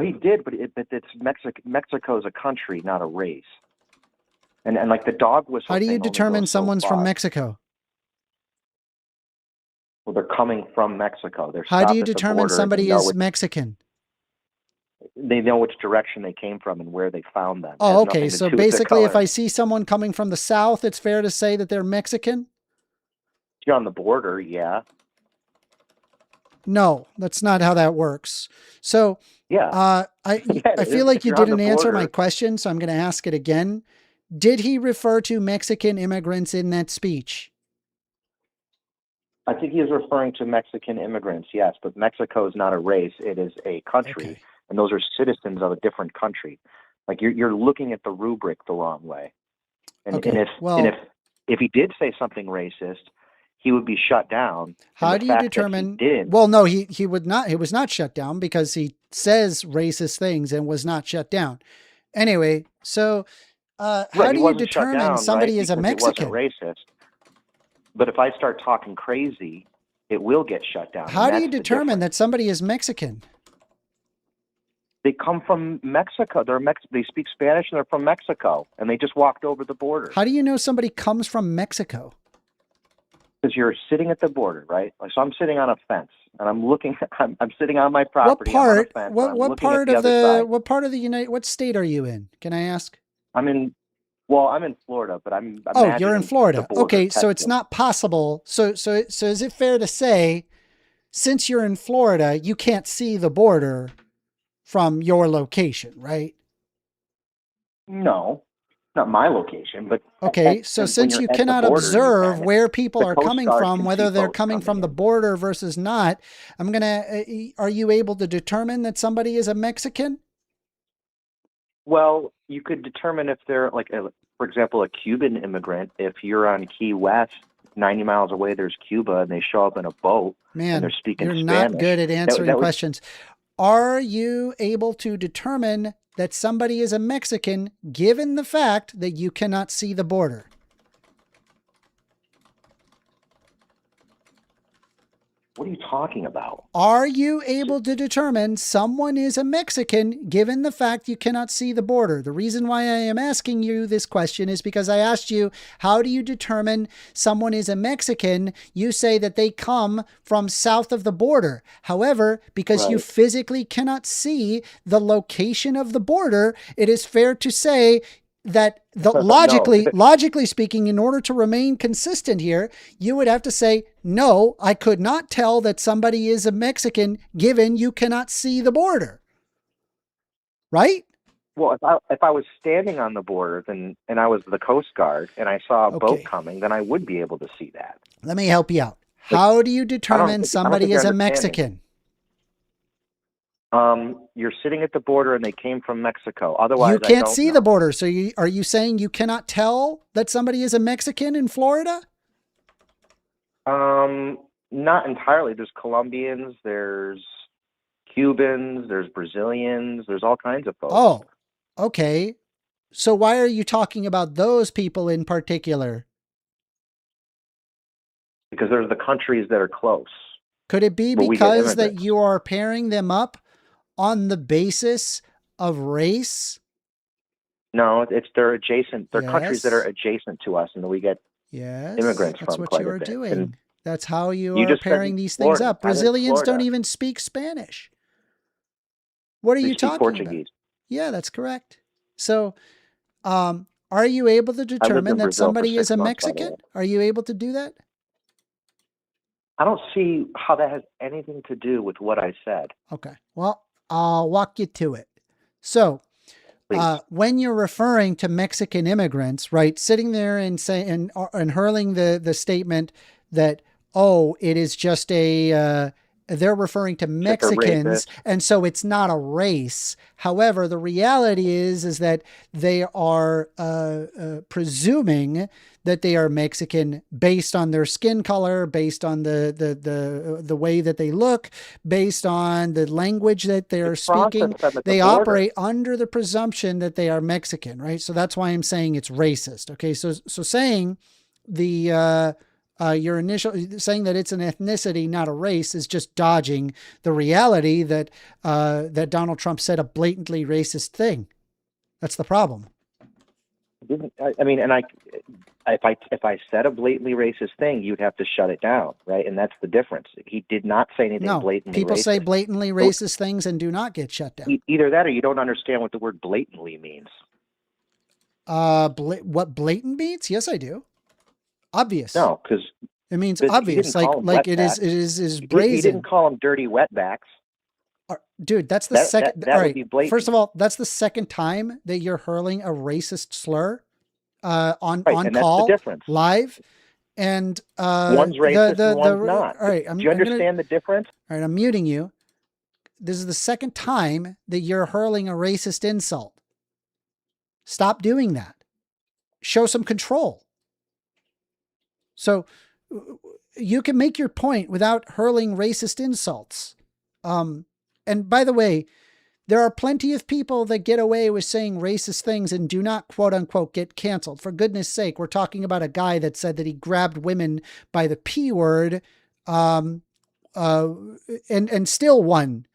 He did, but it's Mexico's a country, not a race. And like the dog whistle. How do you determine someone's from Mexico? Well, they're coming from Mexico. How do you determine somebody is Mexican? They know which direction they came from and where they found them. Oh, okay. So basically, if I see someone coming from the south, it's fair to say that they're Mexican? If you're on the border, yeah. No, that's not how that works. So yeah, I feel like you didn't answer my question, so I'm going to ask it again. Did he refer to Mexican immigrants in that speech? I think he is referring to Mexican immigrants, yes, but Mexico is not a race. It is a country. Okay. And those are citizens of a different country. Like you're looking at the rubric the wrong way. And, okay. and if he did say something racist, he would be shut down. How do you determine? Well, no, he would not. He was not shut down because he says racist things and was not shut down. Anyway, so how do you determine somebody is a Mexican? It wasn't racist. But if I start talking crazy, it will get shut down. How do you determine that somebody is Mexican? They come from Mexico. They speak Spanish and they're from Mexico, and they just walked over the border. How do you know somebody comes from Mexico? Because you're sitting at the border, right? So I'm sitting on a fence, and I'm looking. I'm sitting on my property. What part? What part of the what state are you in? Can I ask? I'm in Florida, but I'm you're in Florida. Okay, so it's not possible. So is it fair to say, since you're in Florida, you can't see the border from your location, right? No, not my location, but okay. So since you cannot observe where people are coming from, whether they're coming from the border versus not, are you able to determine that somebody is a Mexican? Well, you could determine if they're like, for example, a Cuban immigrant. If you're on Key West 90 miles away there's Cuba, and they show up in a boat Man, and they're speaking you're Spanish. not good at answering was- questions. Are you able to determine that somebody is a Mexican given the fact that you cannot see the border? What are you talking about? Are you able to determine someone is a Mexican given the fact you cannot see the border? The reason why I am asking you this question is because I asked you, how do you determine someone is a Mexican? You say that they come from south of the border. However, because you Right. physically cannot see the location of the border, it is fair to say that logically speaking, in order to remain consistent here, you would have to say, no, I could not tell that somebody is a Mexican given you cannot see the border. Right? Well, if I was standing on the border and I was the Coast Guard and I saw a Okay. boat coming, then I would be able to see that. Let me help you out. How do you determine think somebody you're is a understanding. Mexican? You're sitting at the border and they came from Mexico. Otherwise, You can't I don't see know. the border. So are you saying you cannot tell that somebody is a Mexican in Florida? Not entirely. There's Colombians, there's Cubans, there's Brazilians, there's all kinds of folks. Oh, okay. So why are you talking about those people in particular? Because there's the countries that are close. Could it be Well, we get because that immigrants. you are pairing them up on the basis of race? No, they're adjacent. They're countries that Yes. are adjacent to us, and we get Yes, immigrants that's from what quite you a are bit. doing. And That's how you you are just said pairing these things Florida. up. I'm in Brazilians don't Florida. even speak Spanish. What are they you speak talking Portuguese. about? Yeah, that's correct. So, are you able to determine in that Brazil for somebody is 6 a months, by the Mexican? way. Are you able to do that? I don't see how that has anything to do with what I said. Okay. Well, I'll walk you to it. So, Please. when you're referring to Mexican immigrants, right, sitting there and saying and hurling the statement that, oh, it is just they're referring to Mexicans, racist. and so it's not a race. However, the reality is that they are presuming that they are Mexican based on their skin color, based on the way that they look, based on the language that they are speaking. Process them at the They border. operate under the presumption that they are Mexican, right? So that's why I'm saying it's racist. Okay, so saying your initial saying that it's an ethnicity, not a race, is just dodging the reality that that Donald Trump said a blatantly racist thing. That's the problem. I mean, and if I said a blatantly racist thing, you'd have to shut it down, right? And that's the difference. He did not say anything No, blatantly people racist. say blatantly racist things and do not get shut down. Either that or you don't understand what the word blatantly means. What blatant means? Yes, I do. Obvious. No, because it means he obvious. didn't call them Like it is. wetbacks. It is he brazen. didn't call them dirty wetbacks. Dude, that's the That- second. that all would right. be blatant. First of all, that's the second time that you're hurling a racist slur on Right, and call that's the difference. live, and One's racist and one's not. All right, Do you understand the difference? All right, I'm muting you. This is the second time that you're hurling a racist insult. Stop doing that. Show some control. So you can make your point without hurling racist insults. And by the way, there are plenty of people that get away with saying racist things and do not, quote unquote, get canceled. For goodness sake, we're talking about a guy that said that he grabbed women by the P word, and still won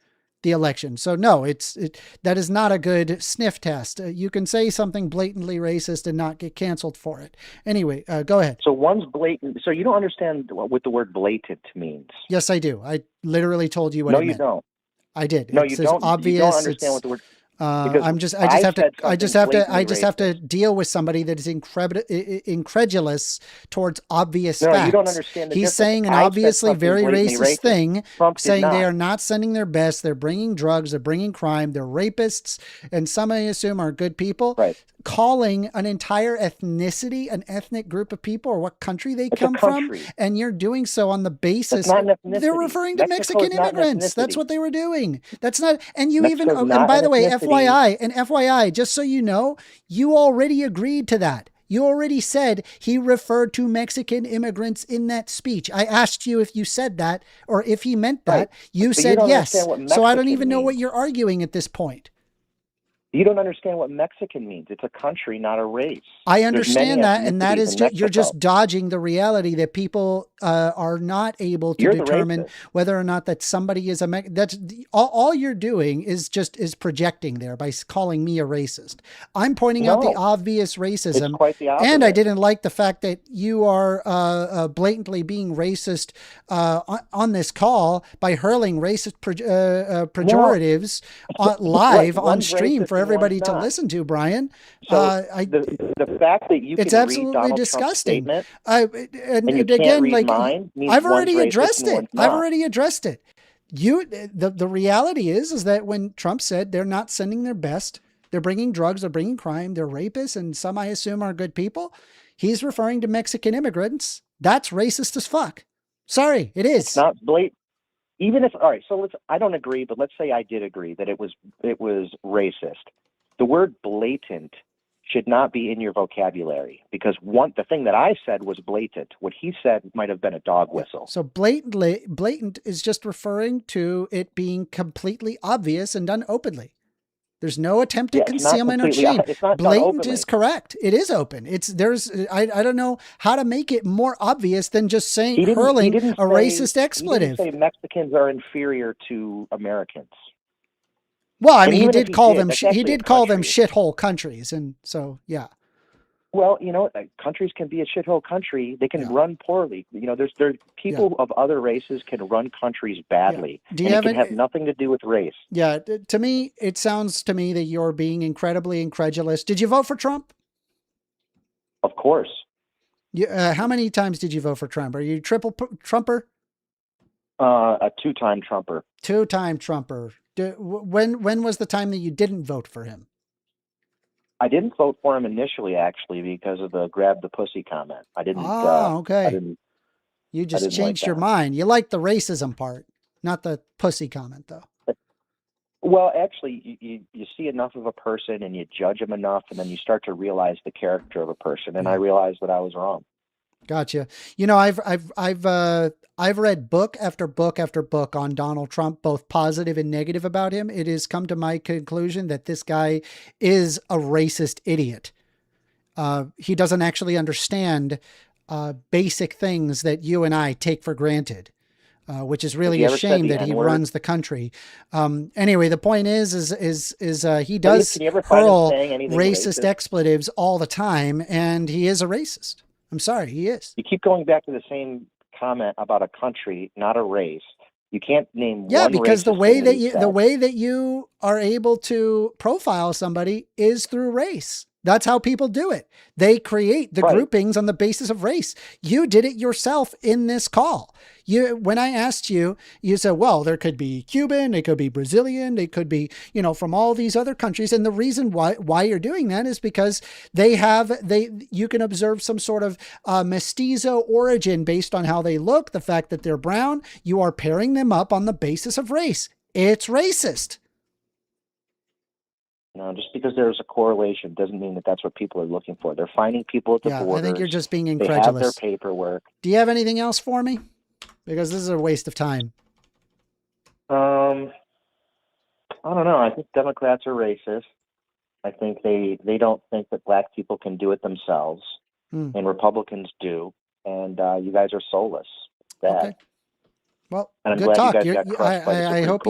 the election. So no, that is not a good sniff test. You can say something blatantly racist and not get canceled for it. Anyway, go ahead. So one's blatant. So you don't understand what the word blatant means. Yes, I do. I literally told you what No, it you meant. don't. I did. No, It's you as don't. obvious. You don't understand it's- what the word. I Because just I have to, said I just something have to blatantly deal with somebody that is incredulous towards obvious No, facts. you don't understand the He's difference. saying an I said obviously something very blatantly racist thing, Trump did saying they not. are not sending their best. They're bringing drugs. They're bringing crime. They're rapists. And some I assume are good people. Right. Calling an entire ethnicity, an ethnic group of people, or what country they It's a come from. country. And you're doing so on the basis. That's not an They're ethnicity. referring to Mexico is Mexican not an immigrants. That's ethnicity. what they were doing. That's not, and you Mexico's even, not and by an the way, ethnicity. FYI, just so you know, you already agreed to that. You already said he referred to Mexican immigrants in that speech. I asked you if you said that or if he meant that. Right. You But said don't yes. understand what So I don't Mexican even know what means. you're arguing at this point. You don't understand what Mexican means. It's a country, not a race. I There's understand many that, and that ethnicities is in you're just Mexico. dodging the reality that people are not able to You're the determine racist. whether or not that somebody is that's all you're doing is projecting there by calling me a racist. I'm pointing out the No, obvious it's racism, quite the and I opposite. didn't like the fact that you are blatantly being racist on this call by hurling racist pejoratives live on One's stream racist for and everybody one's to not. listen to, Brian. So the fact that you It's can read absolutely Donald Trump's disgusting. statement And and you can't again, read like mine means I've one's already racist addressed and it. one's I've not. already addressed it. The reality is that when Trump said they're not sending their best, they're bringing drugs, they're bringing crime, they're rapists, and some I assume are good people. He's referring to Mexican immigrants. That's racist as fuck. Sorry, it is. It's not blatant. Even if, all right, so I don't agree, but let's say I did agree that it was racist. The word blatant should not be in your vocabulary because the thing that I said was blatant. What he said might have been a dog whistle. So blatant is just referring to it being completely obvious and done openly. There's no attempt at concealment or shame. It's not Blatant is correct. It is open. I don't know how to make it more obvious than just saying hurling a racist expletive. He didn't say Mexicans are inferior to Americans. Well, I mean, he did call them country. shithole countries, and so yeah. Well, countries can be a shithole country. They can run poorly. There's people of other races can run countries badly, and it can have nothing to do with race. Yeah, to me, it sounds to me that you're being incredibly incredulous. Did you vote for Trump? Of course. How many times did you vote for Trump? Are you triple Trumper? A two-time Trumper. Two-time Trumper. When was the time that you didn't vote for him? I didn't vote for him initially, actually, because of the grab the pussy comment. I didn't. Okay. You just changed your mind. You like the racism part, not the pussy comment, though. Well, actually, you see enough of a person and you judge him enough, and then you start to realize the character of a person. And I realized that I was wrong. Gotcha. I've read book after book after book on Donald Trump, both positive and negative about him. It has come to my conclusion that this guy is a racist idiot. He doesn't actually understand basic things that you and I take for granted, which is really a shame that he runs the country. Anyway, the point is he does hurl racist expletives all the time, and he is a racist. I'm sorry, he is. You keep going back to the same comment about a country, not a race. You can't name one because the way that you are able to profile somebody is through race. That's how people do it. They create the groupings on the basis of race. You did it yourself in this call. When I asked you, you said, well, there could be Cuban, it could be Brazilian, they could be, from all these other countries. And the reason why you're doing that is because you can observe some sort of mestizo origin based on how they look, the fact that they're brown. You are pairing them up on the basis of race. It's racist. Just because there's a correlation doesn't mean that that's what people are looking for. They're finding people at the borders. I think you're just being incredulous. They have their paperwork. Do you have anything else for me? Because this is a waste of time. I don't know. I think Democrats are racist. I think they don't think that black people can do it themselves, and Republicans do. And you guys are soulless. Okay. Well, good talk. I hope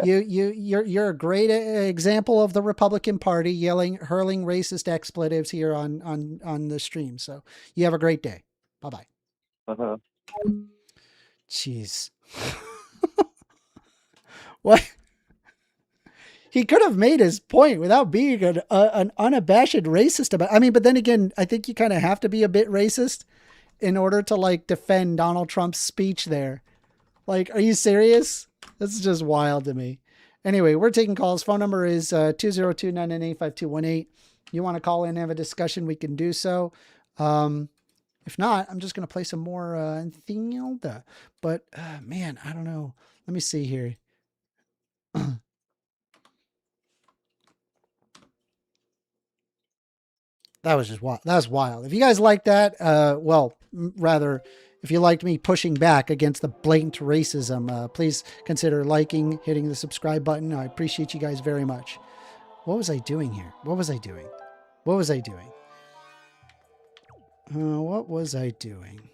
you're a great example of the Republican Party hurling racist expletives here on the stream. So you have a great day. Bye-bye. Uh-huh. Jeez. What? He could have made his point without being an unabashed racist about. I mean, but then again, I think you kind of have to be a bit racist in order to defend Donald Trump's speech there. Are you serious? That's just wild to me. Anyway, we're taking calls. Phone number is 202-998-5218. You want to call in and have a discussion, we can do so. If not, I'm just going to play some more Untitled. But man, I don't know. Let me see here. That was just wild. That was wild. If you guys like that, rather, if you liked me pushing back against the blatant racism, please consider liking, hitting the subscribe button. I appreciate you guys very much. What was I doing here? What was I doing? What was I doing? What was I doing?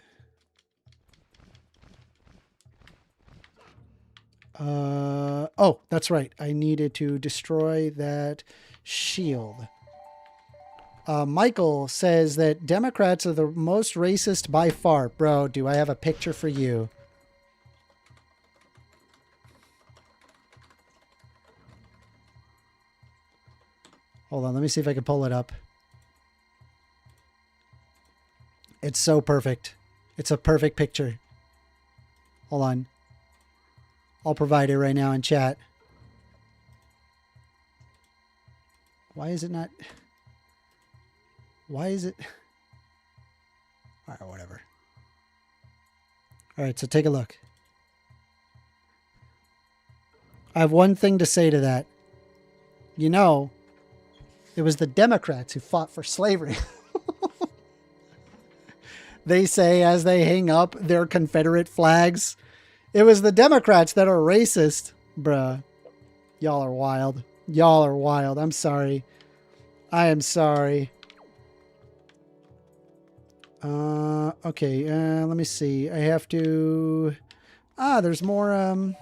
Oh, that's right. I needed to destroy that shield. Michael says that Democrats are the most racist by far. Bro, do I have a picture for you? Hold on, let me see if I can pull it up. It's so perfect. It's a perfect picture. Hold on. I'll provide it right now in chat. Why is it not... Why is it... All right, whatever. All right, so take a look. I have one thing to say to that. You know, it was the Democrats who fought for slavery. They say as they hang up their Confederate flags, it was the Democrats that are racist. Bruh. Y'all are wild. Y'all are wild. I'm sorry. I am sorry. Okay, let me see. I have to... there's more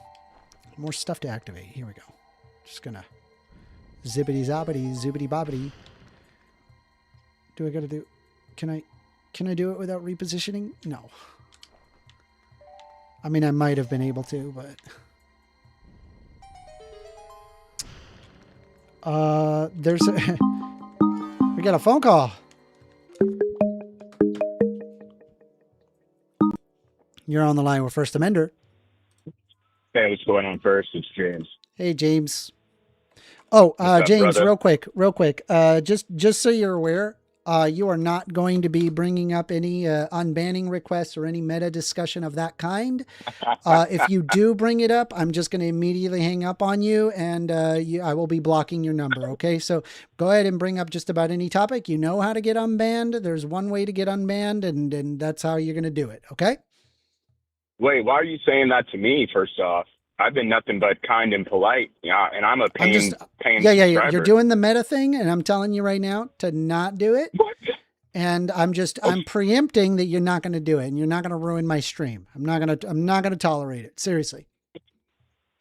stuff to activate. Here we go. Just gonna zippity-zoppity, zoopity-boppity. Do I gotta do... Can I do it without repositioning? No. I mean, I might have been able to, but... there's a... We got a phone call. You're on the line with 1stAmender. Hey, what's going on first? It's James. Hey, James. Oh, up, James, brother? real quick. Just so you're aware, you are not going to be bringing up any unbanning requests or any meta discussion of that kind. If you do bring it up, I'm just going to immediately hang up on you, and I will be blocking your number. Okay, so go ahead and bring up just about any topic. You know how to get unbanned. There's one way to get unbanned, and that's how you're going to do it. Okay. Wait, why are you saying that to me, first off? I've been nothing but kind and polite, yeah, and I'm a paying subscriber. You're doing the meta thing, and I'm telling you right now to not do it. What? And I'm preempting that you're not going to do it, and you're not going to ruin my stream. I'm not going to tolerate it. Seriously.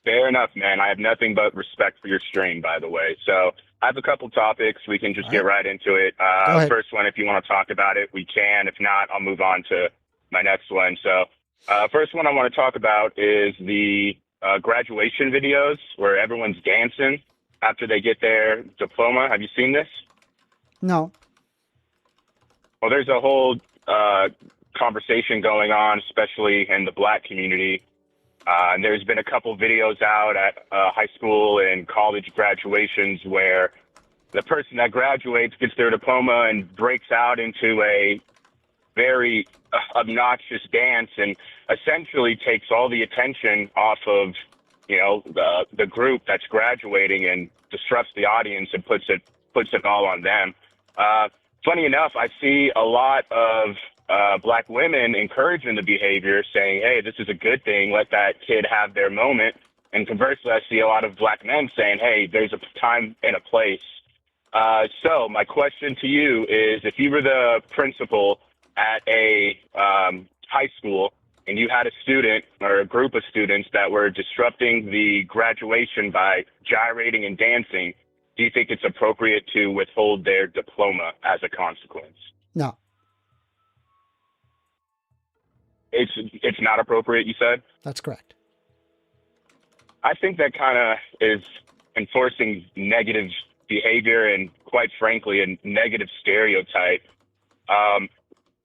Fair enough, man. I have nothing but respect for your stream, by the way. So I have a couple topics. We can just get right into it. Go ahead. First one, if you want to talk about it, we can. If not, I'll move on to my next one. So first one I want to talk about is the graduation videos where everyone's dancing after they get their diploma. Have you seen this? No. Well, there's a whole conversation going on, especially in the Black community. And there's been a couple videos out at high school and college graduations where the person that graduates gets their diploma and breaks out into a very obnoxious dance and essentially takes all the attention off of, the group that's graduating and disrupts the audience and puts it all on them. Funny enough, I see a lot of Black women encouraging the behavior, saying, hey, this is a good thing. Let that kid have their moment. And conversely, I see a lot of Black men saying, hey, there's a time and a place. So my question to you is, if you were the principal at a high school and you had a student or a group of students that were disrupting the graduation by gyrating and dancing, do you think it's appropriate to withhold their diploma as a consequence? No. It's not appropriate, you said? That's correct. I think that kind of is enforcing negative behavior and, quite frankly, a negative stereotype.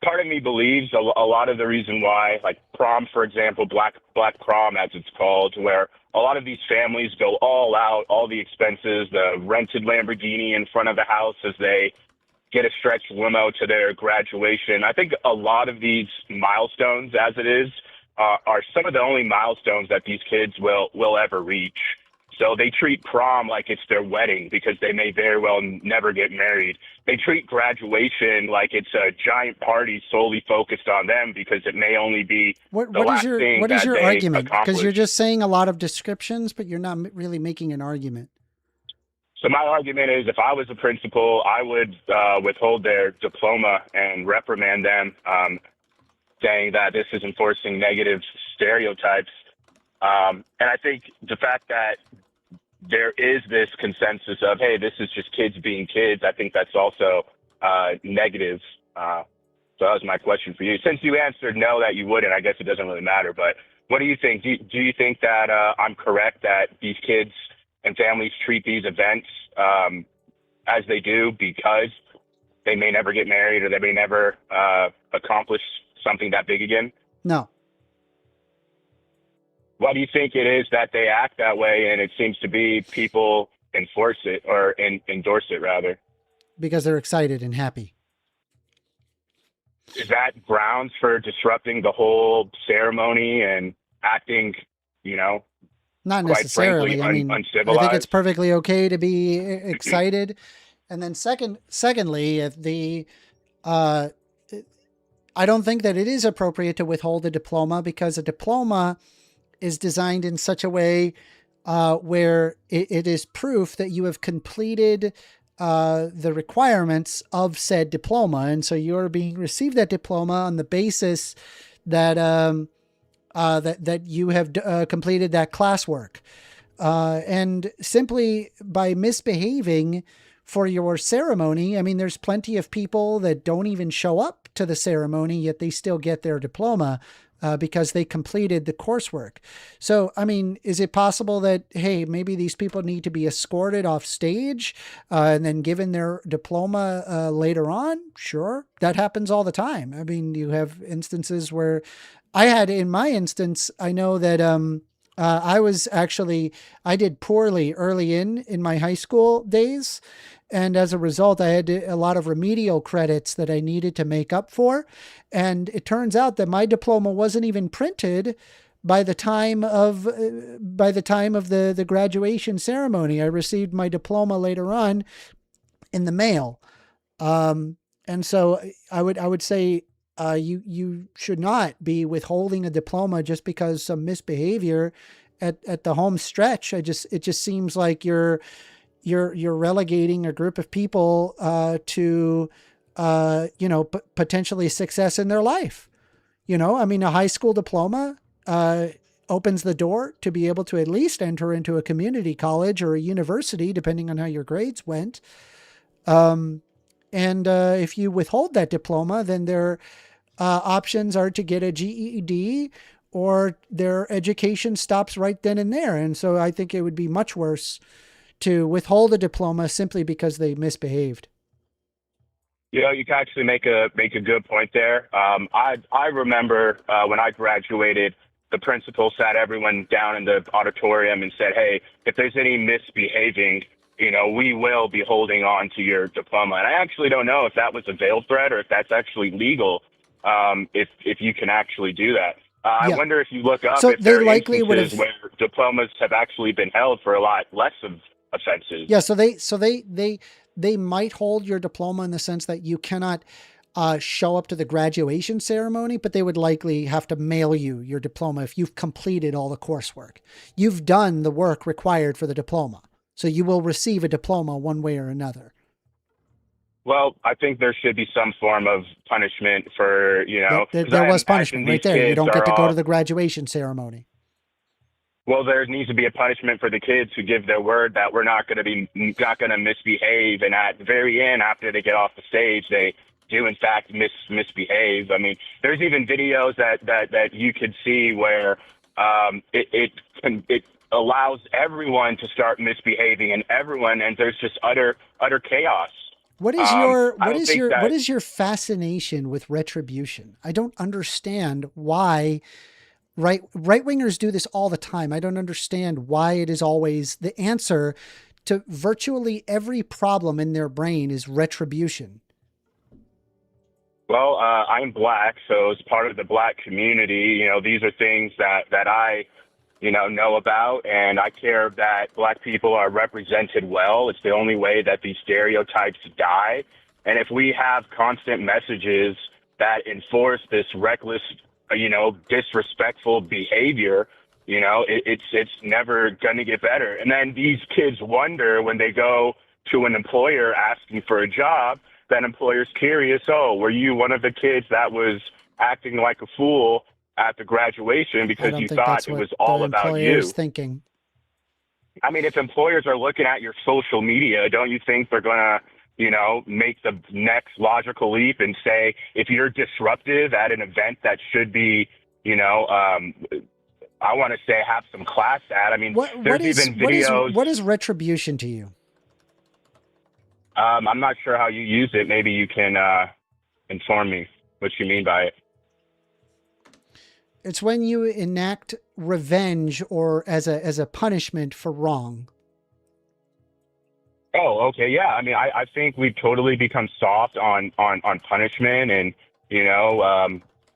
Part of me believes a lot of the reason why, like prom, for example, black prom, as it's called, where a lot of these families go all out, all the expenses, the rented Lamborghini in front of the house as they get a stretch limo to their graduation. I think a lot of these milestones, as it is, are some of the only milestones that these kids will ever reach. So they treat prom like it's their wedding because they may very well never get married. They treat graduation like it's a giant party solely focused on them because it may only be the last thing what is that your they argument? Because accomplish. you're just saying a lot of descriptions, but you're not really making an argument. So my argument is, if I was a principal, I would withhold their diploma and reprimand them, saying that this is enforcing negative stereotypes. And I think the fact that there is this consensus of, hey, this is just kids being kids, I think that's also negative. So that was my question for you. Since you answered no, that you wouldn't, I guess it doesn't really matter. But what do you think? Do you think that I'm correct that these kids and families treat these events as they do because they may never get married or they may never accomplish something that big again? No. Why do you think it is that they act that way, and it seems to be people enforce it or endorse it rather? Because they're excited and happy. Is that grounds for disrupting the whole ceremony and acting, Not quite necessarily. frankly, I uncivilized? think it's perfectly okay to be excited. And then secondly, if I don't think that it is appropriate to withhold a diploma, because a diploma is designed in such a way where it is proof that you have completed the requirements of said diploma. And so you're being received that diploma on the basis that that you have completed that classwork. And simply by misbehaving for your ceremony, I mean, there's plenty of people that don't even show up to the ceremony, yet they still get their diploma because they completed the coursework. So, I mean, is it possible that, hey, maybe these people need to be escorted off stage and then given their diploma later on? Sure. That happens all the time. I mean, you have instances where in my instance, I know that I did poorly early in my high school days. And as a result, I had a lot of remedial credits that I needed to make up for. And it turns out that my diploma wasn't even printed by the time of the graduation ceremony. I received my diploma later on in the mail. And so I would say you should not be withholding a diploma just because some misbehavior at the home stretch. It just seems like you're relegating a group of people to potentially success in their life. I mean, a high school diploma opens the door to be able to at least enter into a community college or a university, depending on how your grades went. And if you withhold that diploma, then their options are to get a GED, or their education stops right then and there. And so I think it would be much worse to withhold a diploma simply because they misbehaved. You can actually make a good point there. I remember when I graduated, the principal sat everyone down in the auditorium and said, hey, if there's any misbehaving, we will be holding on to your diploma. And I actually don't know if that was a veiled threat or if that's actually legal, if you can actually do that. I wonder if you look up if there are instances where diplomas have actually been held for a lot less of offenses. Yeah, so they might hold your diploma in the sense that you cannot show up to the graduation ceremony, but they would likely have to mail you your diploma if you've completed all the coursework. You've done the work required for the diploma, so you will receive a diploma one way or another. Well, I think there should be some form of punishment for, There was punishment right there. You don't get to go to the graduation ceremony. Well, there needs to be a punishment for the kids who give their word that we're not going to misbehave. And at the very end, after they get off the stage, they do in fact misbehave. I mean, there's even videos that you could see where it allows everyone to start misbehaving and there's just utter chaos. What is your fascination with retribution? I don't understand why right-wingers do this all the time. I don't understand why it is always the answer to virtually every problem in their brain is retribution. Well, I'm black, so as part of the black community, these are things that I, know about, and I care that Black people are represented well. It's the only way that these stereotypes die. And if we have constant messages that enforce this reckless, disrespectful behavior, it's never going to get better. And then these kids wonder when they go to an employer asking for a job, that employer's curious, oh, were you one of the kids that was acting like a fool at the graduation because you thought it was all about you? Thinking. I mean, if employers are looking at your social media, don't you think they're going to, make the next logical leap and say, if you're disruptive at an event that should be, I want to say have some class at. I mean, there's even videos. What is retribution to you? I'm not sure how you use it. Maybe you can inform me what you mean by it. It's when you enact revenge or as a punishment for wrong. Oh, okay. Yeah. I mean, I think we've totally become soft on punishment, and,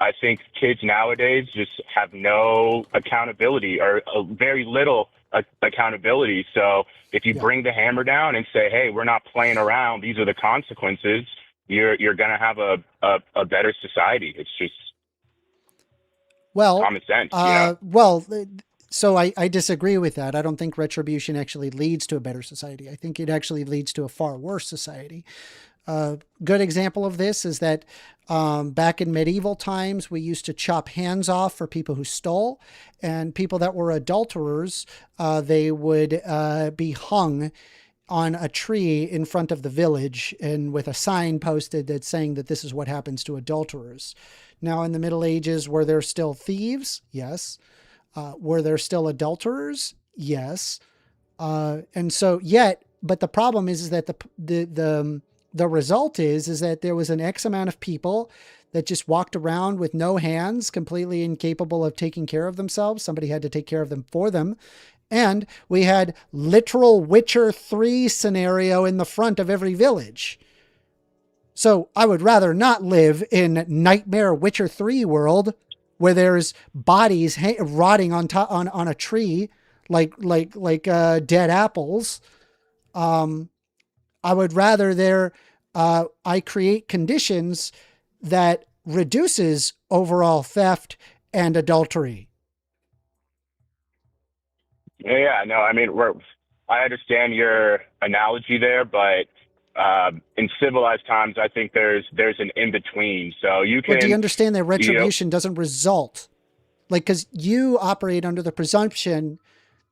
I think kids nowadays just have no accountability or very little accountability. So if you bring the hammer down and say, hey, we're not playing around, these are the consequences, you're going to have a better society. It's just common sense. So I disagree with that. I don't think retribution actually leads to a better society. I think it actually leads to a far worse society. Good example of this is that back in medieval times, we used to chop hands off for people who stole, and people that were adulterers, they would be hung on a tree in front of the village and with a sign posted that saying that this is what happens to adulterers. Now, in the Middle Ages, were there still thieves? Yes. Were there still adulterers? Yes. And so but the problem is that the result is that there was an X amount of people that just walked around with no hands, completely incapable of taking care of themselves. Somebody had to take care of them for them. And we had literal Witcher 3 scenario in the front of every village. So I would rather not live in nightmare Witcher 3 world where there's bodies rotting on a tree like dead apples. I would rather I create conditions that reduces overall theft and adultery. Yeah, no, I mean, I understand your analogy there, but in civilized times, I think there's an in-between. So you can... But do you understand that retribution doesn't result? Because you operate under the presumption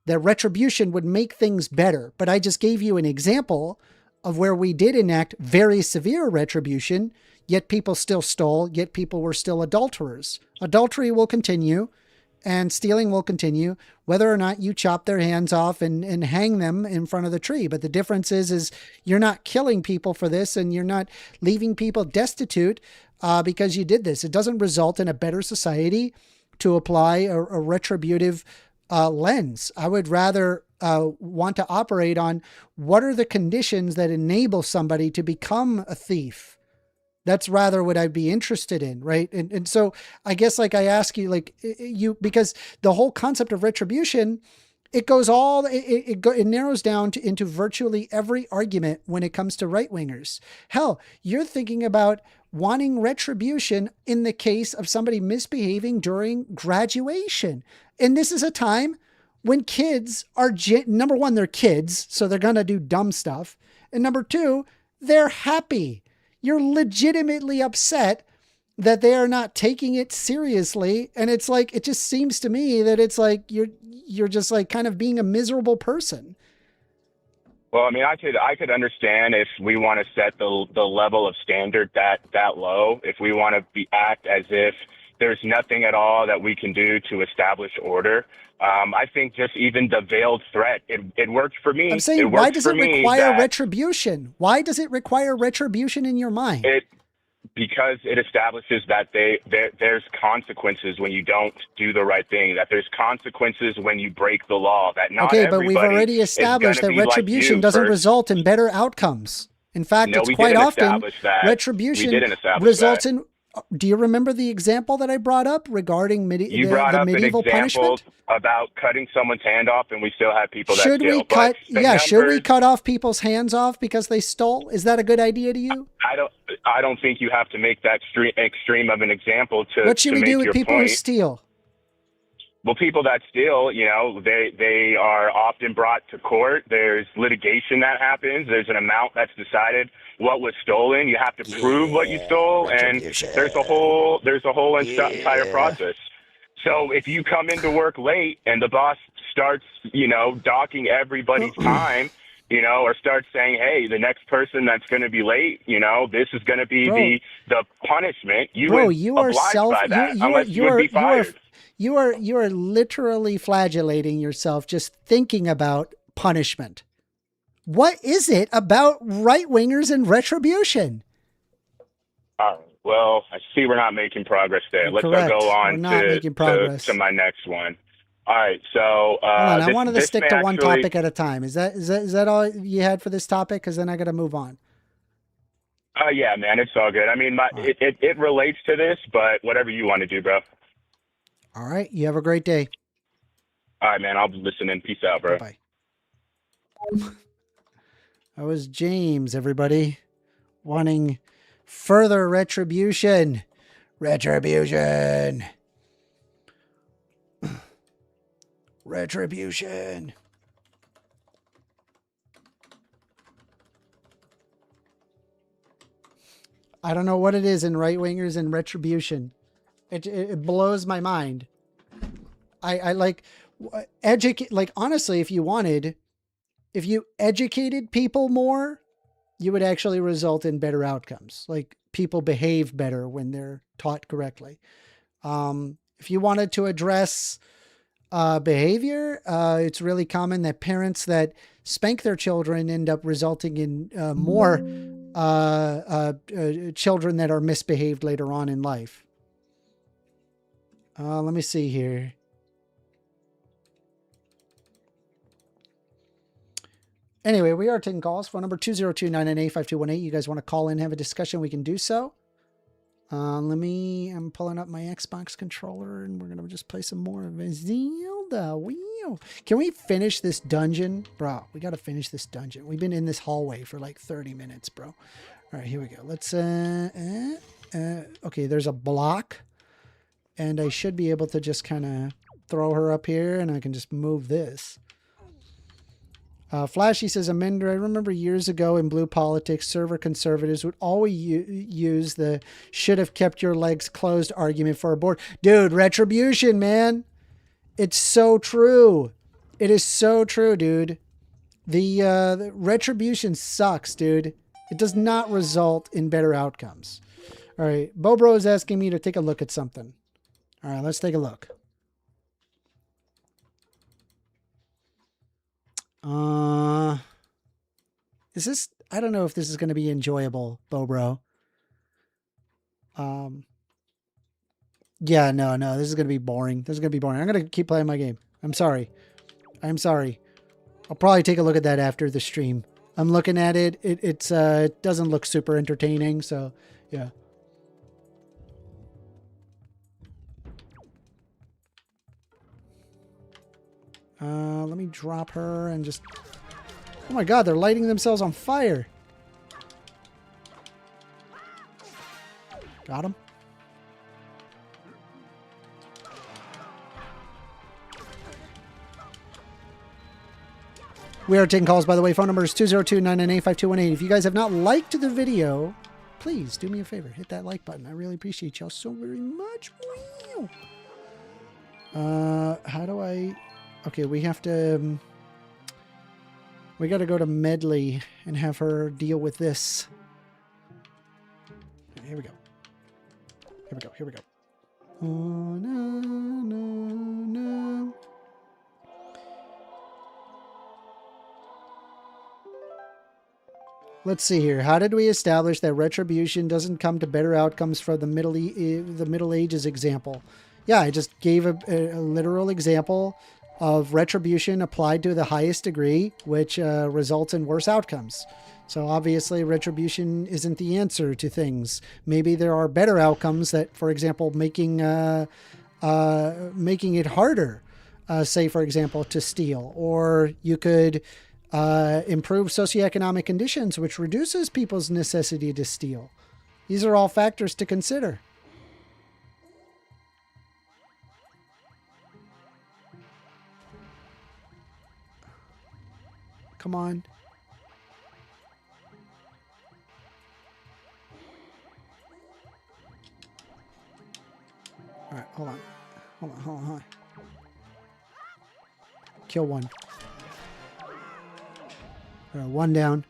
that retribution would make things better. But I just gave you an example of where we did enact very severe retribution, yet people still stole, yet people were still adulterers. Adultery will continue, and stealing will continue, whether or not you chop their hands off and hang them in front of the tree. But the difference is you're not killing people for this, and you're not leaving people destitute because you did this. It doesn't result in a better society to apply a retributive lens. I would rather want to operate on what are the conditions that enable somebody to become a thief. That's rather what I'd be interested in, right? And so I guess I ask you, because the whole concept of retribution, it narrows down into virtually every argument when it comes to right-wingers. Hell, you're thinking about wanting retribution in the case of somebody misbehaving during graduation. And this is a time when kids are, number one, they're kids, so they're going to do dumb stuff. And number two, they're happy. You're legitimately upset that they are not taking it seriously. And it's it just seems to me that it's you're just kind of being a miserable person. Well, I mean, I could understand if we want to set the level of standard that low, if we want to act as if there's nothing at all that we can do to establish order. I think just even the veiled threat, it worked for me. I'm saying, why does it require retribution? Why does it require retribution in your mind? Because it establishes that there's consequences when you don't do the right thing, that there's consequences when you break the law, that not but we've already established that retribution doesn't result in better outcomes. In fact, it's quite often retribution results in... Do you remember the example that I brought up regarding You brought the up medieval an example punishment? about cutting someone's hand off, and we still have people that Should steal. we cut? But Yeah, should we numbers, cut off people's hands off because they stole? Is that a good idea to you? I don't think you have to make that extreme of an example to. What should to we make do with your people point. who steal? Well, people that steal, they are often brought to court. There's litigation that happens. There's an amount that's decided what was stolen. You have to prove what you stole, and there's a whole entire process. So if you come into work late and the boss starts, docking everybody's time, or starts saying, hey, the next person that's going to be late, this is going to be the punishment. You are fired. You are literally flagellating yourself just thinking about punishment. What is it about right-wingers and retribution? Well, I see we're not making progress there. Let's Correct. go on We're not making progress. to my next one. All right, so hold on. I wanted to stick to one topic at a time. Is that all you had for this topic? Because then I got to move on. Yeah, man, it's all good. I mean, it relates to this, but whatever you want to do, bro. All right. You have a great day. All right, man. I'll be listening. Peace out, bro. Bye. That was James, everybody, wanting further retribution. Retribution. Retribution. I don't know what it is in right-wingers and retribution. It blows my mind. I like educate, like, honestly, if you educated people more, you would actually result in better outcomes. Like, people behave better when they're taught correctly. If you wanted to address behavior, it's really common that parents that spank their children end up resulting in more children that are misbehaved later on in life. Let me see here. Anyway, we are taking calls. Phone number 202-998-5218. You guys want to call in, have a discussion, we can do so. I'm pulling up my Xbox controller and we're going to just play some more of Zelda. Can we finish this dungeon? Bro, we got to finish this dungeon. We've been in this hallway for like 30 minutes, bro. All right, here we go. Let's, okay, there's a block. And I should be able to just kind of throw her up here and I can just move this. Flashy says, Amender, I remember years ago in blue politics, server conservatives would always use the should have kept your legs closed argument for a board. Dude, retribution, man. It's so true. It is so true, dude. The retribution sucks, dude. It does not result in better outcomes. All right. Bobro is asking me to take a look at something. All right, let's take a look. Is this, I don't know if this is going to be enjoyable, Bobro. Yeah, no, this is going to be boring. This is going to be boring. I'm going to keep playing my game. I'm sorry. I'll probably take a look at that after the stream. I'm looking at it. It doesn't look super entertaining. So yeah. Let me drop her and just... Oh my god, they're lighting themselves on fire. Got him. We are taking calls, by the way. Phone number is 202-998-5218. If you guys have not liked the video, please do me a favor. Hit that like button. I really appreciate y'all so very much. How do I... Okay, we have to... we got to go to Medley and have her deal with this. Okay, here we go. Here we go. Oh, no. Let's see here. How did we establish that retribution doesn't come to better outcomes for the Middle Ages example? Yeah, I just gave a literal example of retribution applied to the highest degree, which results in worse outcomes. So obviously retribution isn't the answer to things. Maybe there are better outcomes that, for example, making it harder, say, for example, to steal, or you could improve socioeconomic conditions, which reduces people's necessity to steal. These are all factors to consider. Come on. All right, hold on. Hold on. Kill one. All right, one down.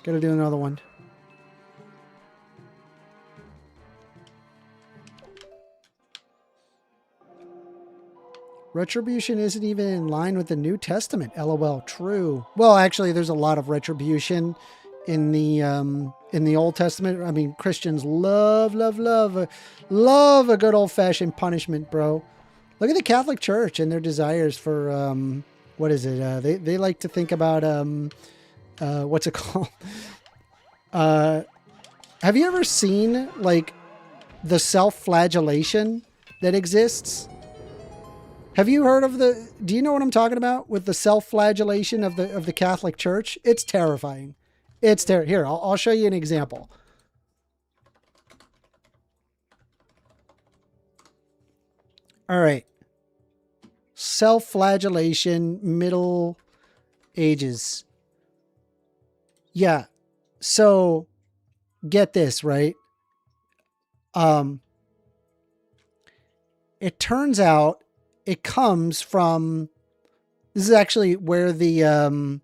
Gotta do another one. Retribution isn't even in line with the New Testament. LOL. True. Well, actually, there's a lot of retribution in the Old Testament. I mean, Christians love a good old-fashioned punishment, bro. Look at the Catholic Church and their desires for what is it? They like to think about what's it called? Have you ever seen like the self-flagellation that exists? Have you heard of do you know what I'm talking about with the self-flagellation of the Catholic Church? It's terrifying. Here, I'll show you an example. All right. Self-flagellation, Middle Ages. Yeah. So get this, right? It turns out it comes from, this is actually where the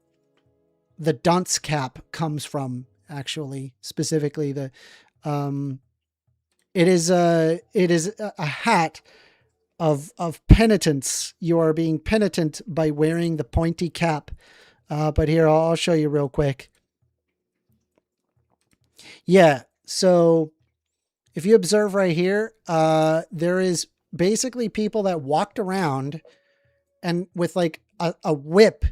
dunce cap comes from, actually, specifically it is a hat of penitence. You are being penitent by wearing the pointy cap. But here, I'll show you real quick. Yeah. So if you observe right here, there is basically people that walked around and with like a whip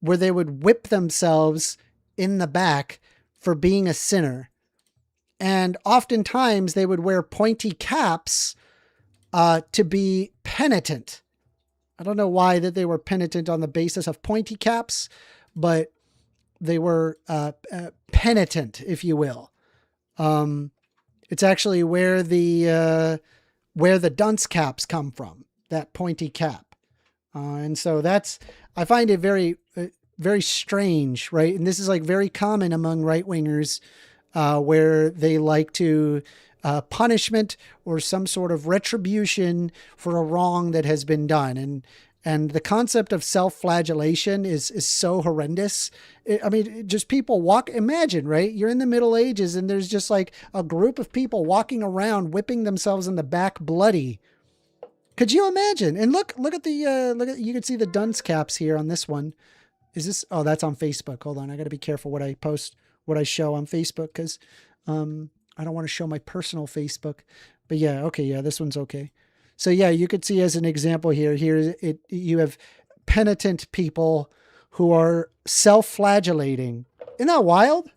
where they would whip themselves in the back for being a sinner. And oftentimes they would wear pointy caps to be penitent. I don't know why that they were penitent on the basis of pointy caps, but they were penitent, if you will. It's actually where the dunce caps come from, that pointy cap. And so I find it very, very strange, right? And this is like very common among right-wingers, where they like to punishment or some sort of retribution for a wrong that has been done. And the concept of self-flagellation is so horrendous. Just people imagine, right? You're in the Middle Ages and there's just like a group of people walking around, whipping themselves in the back bloody. Could you imagine? And look at you can see the dunce caps here on this one. Is this, oh, that's on Facebook. Hold on. I got to be careful what I post, what I show on Facebook. Cause, I don't want to show my personal Facebook, but yeah. Okay. Yeah. This one's okay. So yeah, you could see as an example here, you have penitent people who are self-flagellating. Isn't that wild?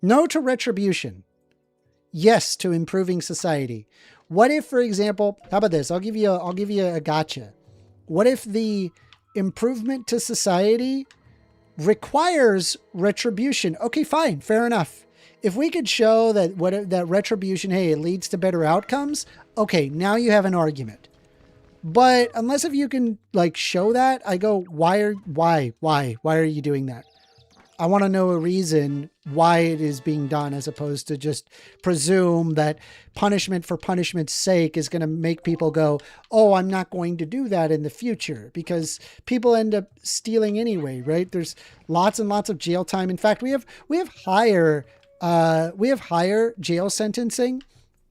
No to retribution. Yes to improving society. What if, for example, how about this? I'll give you a gotcha. What if the improvement to society requires retribution? Okay, fine, fair enough. If we could show that retribution, hey, it leads to better outcomes, okay, now you have an argument. But unless if you can like show that, I go, why are you doing that? I want to know a reason why it is being done, as opposed to just presume that punishment for punishment's sake is going to make people go, oh, I'm not going to do that in the future, because people end up stealing anyway, right? There's lots and lots of jail time. In fact, we have higher jail sentencing,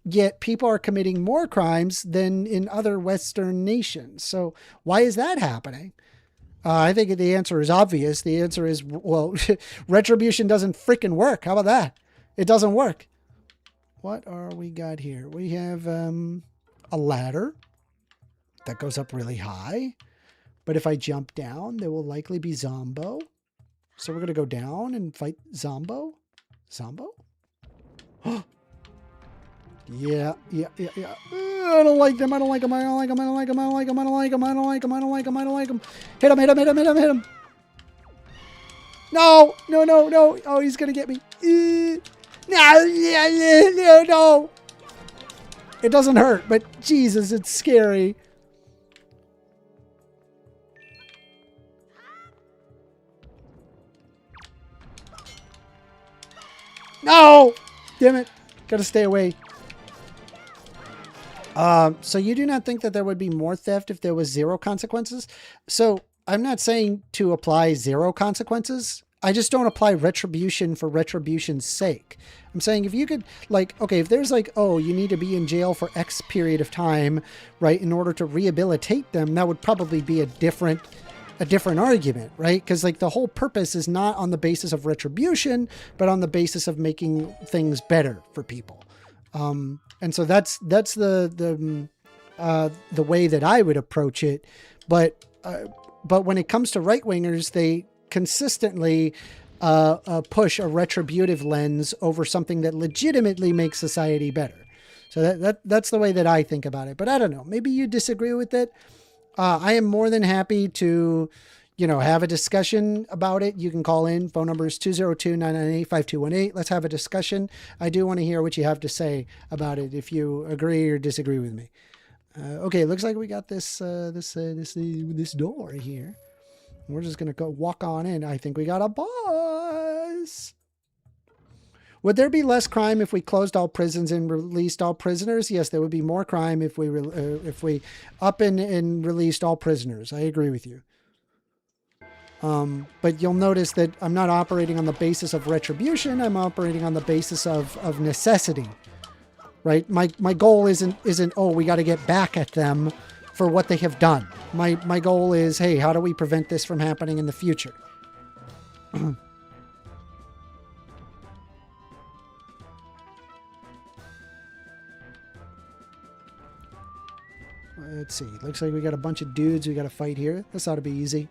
yet people are committing more crimes than in other Western nations. So why is that happening? I think the answer is obvious. The answer is, well, retribution doesn't freaking work. How about that? It doesn't work. What are we got here? We have a ladder that goes up really high. But if I jump down, there will likely be Zombo. So we're going to go down and fight Zombo? Zombo? Yeah. I don't like them. I don't like them. I don't like them. I don't like them. I don't like them. I don't like them. I don't like them. I don't like them. I don't like them. Hit him, hit him, hit him, hit him, hit him. No. Oh, he's going to get me. No. It doesn't hurt, but Jesus, it's scary. No! Damn it. Gotta stay away. So you do not think that there would be more theft if there was 0 consequences? So I'm not saying to apply 0 consequences. I just don't apply retribution for retribution's sake. I'm saying if you could, like, okay, if there's like, oh, you need to be in jail for X period of time, right, in order to rehabilitate them, that would probably be a different argument, right? Because like the whole purpose is not on the basis of retribution, but on the basis of making things better for people. And so that's the way that I would approach it. But when it comes to right wingers, they consistently push a retributive lens over something that legitimately makes society better. So that's the way that I think about it. But I don't know. Maybe you disagree with it. I am more than happy to, have a discussion about it. You can call in. Phone number is 202-998-5218. Let's have a discussion. I do want to hear what you have to say about it, if you agree or disagree with me. Okay, it looks like we got this door here. We're just going to go walk on in. I think we got a boss. Would there be less crime if we closed all prisons and released all prisoners? Yes, there would be more crime if we up and released all prisoners. I agree with you. But you'll notice that I'm not operating on the basis of retribution. I'm operating on the basis of necessity, right? My goal isn't, oh, we got to get back at them for what they have done. My goal is, hey, how do we prevent this from happening in the future? Let's see. Looks like we got a bunch of dudes we got to fight here. This ought to be easy.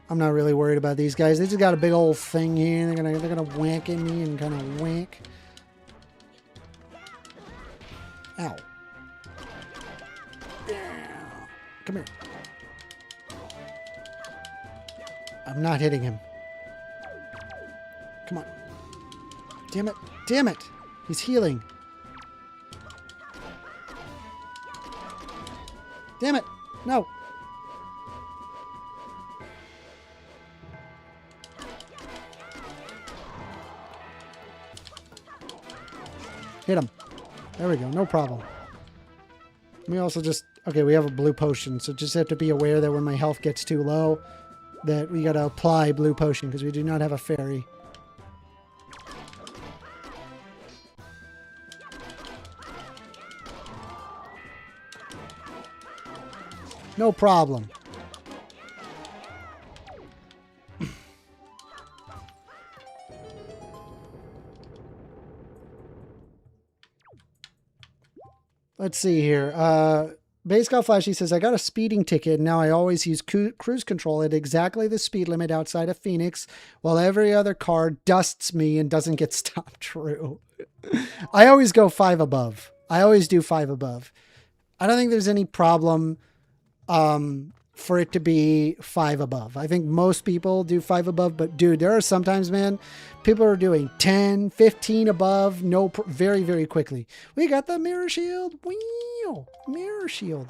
I'm not really worried about these guys. They just got a big old thing here. They're gonna whack at me and kind of whack. Ow. Come here. I'm not hitting him. Come on. Damn it. Damn it. He's healing. Damn it. No. Hit him. There we go. No problem. We also just... Okay, we have a blue potion, so just have to be aware that when my health gets too low, that we gotta apply blue potion, because we do not have a fairy. No problem. Let's see here. Baseball Flashy says, I got a speeding ticket, and now I always use cruise control at exactly the speed limit outside of Phoenix, while every other car dusts me and doesn't get stopped. True. I always go 5 above. I always do 5 above. I don't think there's any problem for it to be 5 above. I think most people do 5 above, but dude, there are sometimes, man, people are doing 10, 15 above, very, very quickly. We got the mirror shield. Wheel. Mirror shield.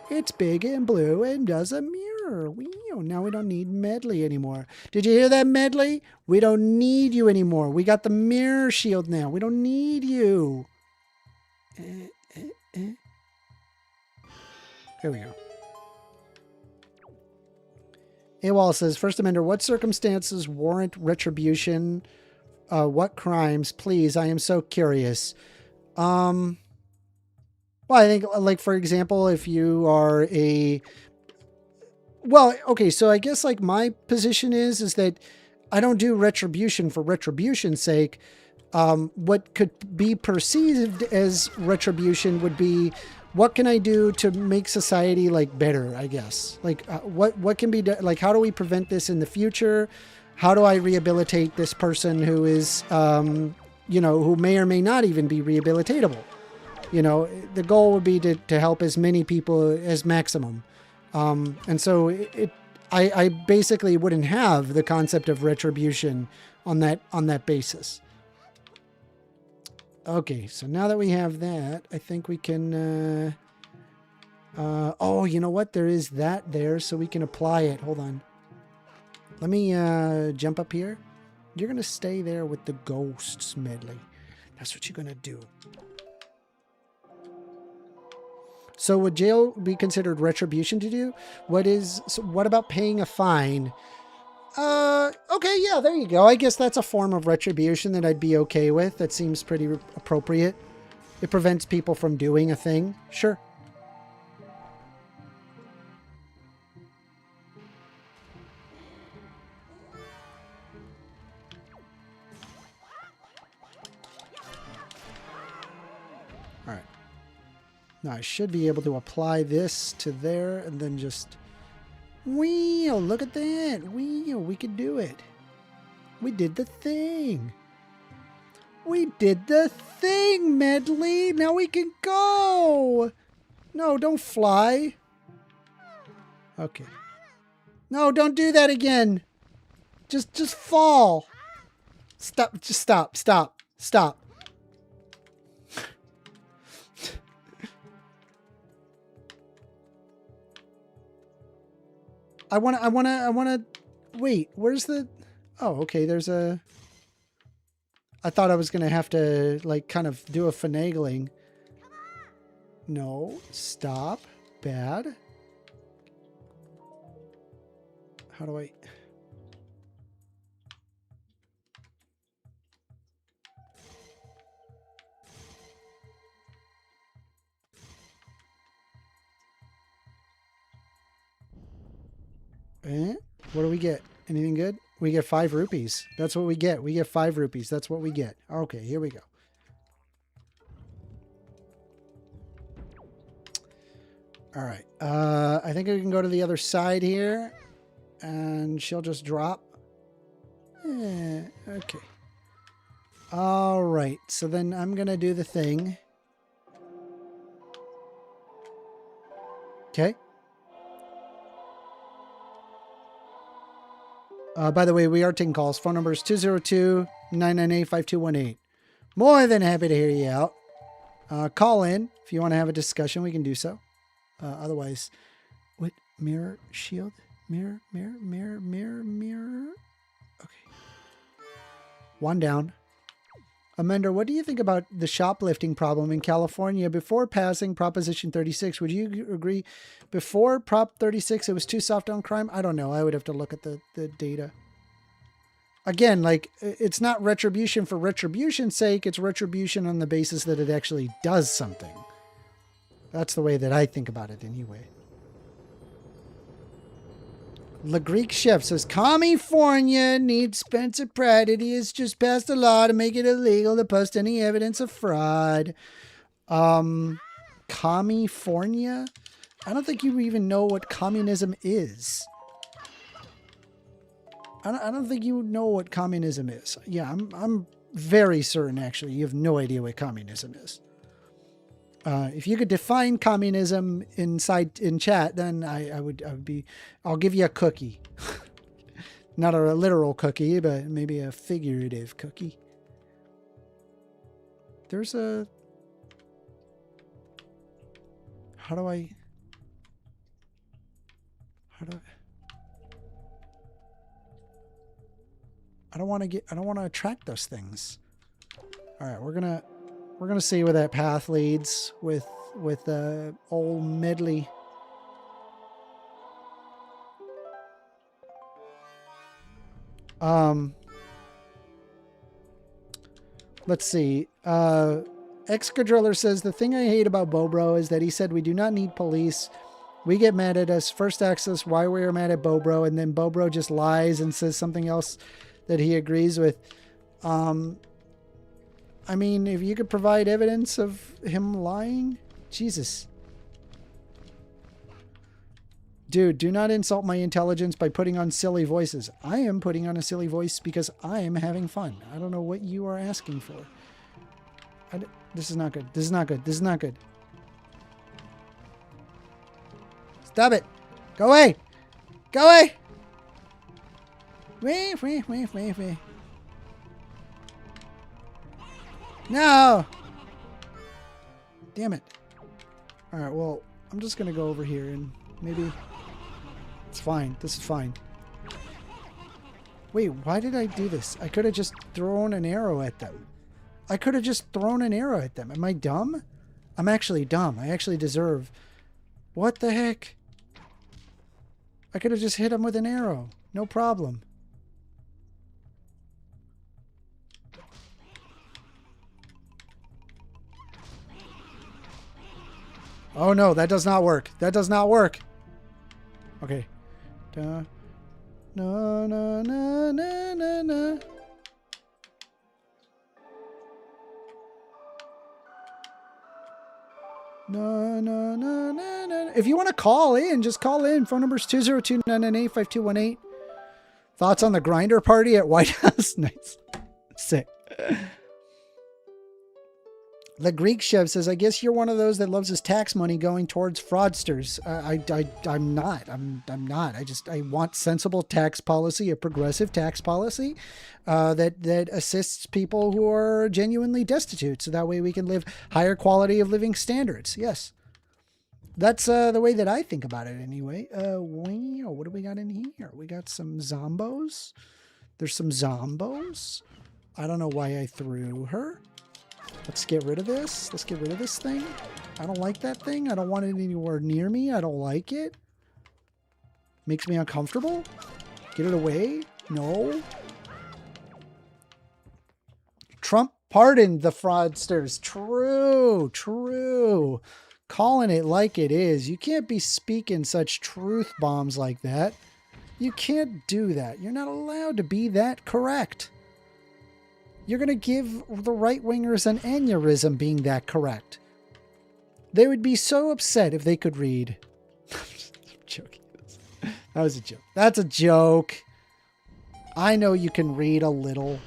It's big and blue and does a mirror. Wheel. Now we don't need Medley anymore. Did you hear that, Medley? We don't need you anymore. We got the mirror shield now. We don't need you. Here we go. AWOL says, 1stAmender, what circumstances warrant retribution? What crimes? Please, I am so curious. Well, I think, like, for example, if you are well, okay, so I guess, like, my position is that I don't do retribution for retribution's sake. What could be perceived as retribution would be, what can I do to make society like better, I guess? Like what can be done? Like, how do we prevent this in the future? How do I rehabilitate this person who is, who may or may not even be rehabilitatable? The goal would be to help as many people as maximum. And so I basically wouldn't have the concept of retribution on that basis. Okay, so now that we have that, I think we can, oh, you know what? There is that there, so we can apply it. Hold on. Let me jump up here. You're going to stay there with the ghosts, Medley. That's what you're going to do. So would jail be considered retribution to do? What about paying a fine? Okay, yeah, there you go. I guess that's a form of retribution that I'd be okay with. That seems pretty appropriate. It prevents people from doing a thing. Sure. All right. Now I should be able to apply this to there and then just... Wow, look at that. Wow, we could do it. We did the thing. We did the thing, Medley. Now we can go. No, don't fly. Okay. No, don't do that again. Just fall. Stop. Just stop. Stop. Stop. I want to, wait, where's the, oh, okay, there's a, I thought I was going to have to, like, kind of do a finagling. No, stop, bad. How do I, what do we get? Anything good? We get 5 rupees. That's what we get. We get 5 rupees. That's what we get. Okay, here we go. All right. I think we can go to the other side here. And she'll just drop. Okay. All right. So then I'm going to do the thing. Okay. By the way, we are taking calls. Phone number is 202-998-5218. More than happy to hear you out. Call in if you want to have a discussion. We can do so. Otherwise, what? Mirror, shield, mirror. Okay. One down. Amender, what do you think about the shoplifting problem in California before passing Proposition 36? Would you agree before Prop 36 it was too soft on crime? I don't know. I would have to look at the data. Again, like, it's not retribution for retribution's sake. It's retribution on the basis that it actually does something. That's the way that I think about it anyway. The Greek chef says, California needs Spencer Pratt. It has just passed a law to make it illegal to post any evidence of fraud. California? I don't think you even know what communism is. I don't think you know what communism is. Yeah, I'm very certain, actually, you have no idea what communism is. If you could define communism in chat, then I would be, I'll give you a cookie. Not a literal cookie, but maybe a figurative cookie. There's a, how do I I don't want to attract those things. All right, we're going to see where that path leads with old Medley. Let's see. Excadriller says, the thing I hate about Bobro is that he said we do not need police. We get mad at us. First asks us why we are mad at Bobro, and then Bobro just lies and says something else that he agrees with. I mean, if you could provide evidence of him lying, Jesus. Dude, do not insult my intelligence by putting on silly voices. I am putting on a silly voice because I am having fun. I don't know what you are asking for. This is not good. This is not good. This is not good. Stop it. Go away. Go away. Wait. No. Damn it. All right, well, I'm just going to go over here and maybe... It's fine. This is fine. Wait, why did I do this? I could have just thrown an arrow at them. I could have just thrown an arrow at them. Am I dumb? I'm actually dumb. I actually deserve... What the heck? I could have just hit them with an arrow. No problem. Oh no, that does not work. That does not work. Okay. No. No. If you want to call in, just call in. Phone number is 202-998-5218. Thoughts on the grinder party at White House? Nice. Sick. The Greek chef says, I guess you're one of those that loves his tax money going towards fraudsters. I'm not. I'm not. I want sensible tax policy, a progressive tax policy that assists people who are genuinely destitute. So that way we can live higher quality of living standards. Yes. That's the way that I think about it anyway. What do we got in here? We got some zombos. There's some zombos. I don't know why I threw her. Let's get rid of this. Let's get rid of this thing. I don't like that thing. I don't want it anywhere near me. I don't like it. Makes me uncomfortable. Get it away. No. Trump pardoned the fraudsters. True. True. Calling it like it is. You can't be speaking such truth bombs like that. You can't do that. You're not allowed to be that correct. You're going to give the right-wingers an aneurysm being that correct. They would be so upset if they could read. I'm joking. That was a joke. That's a joke. I know you can read a little.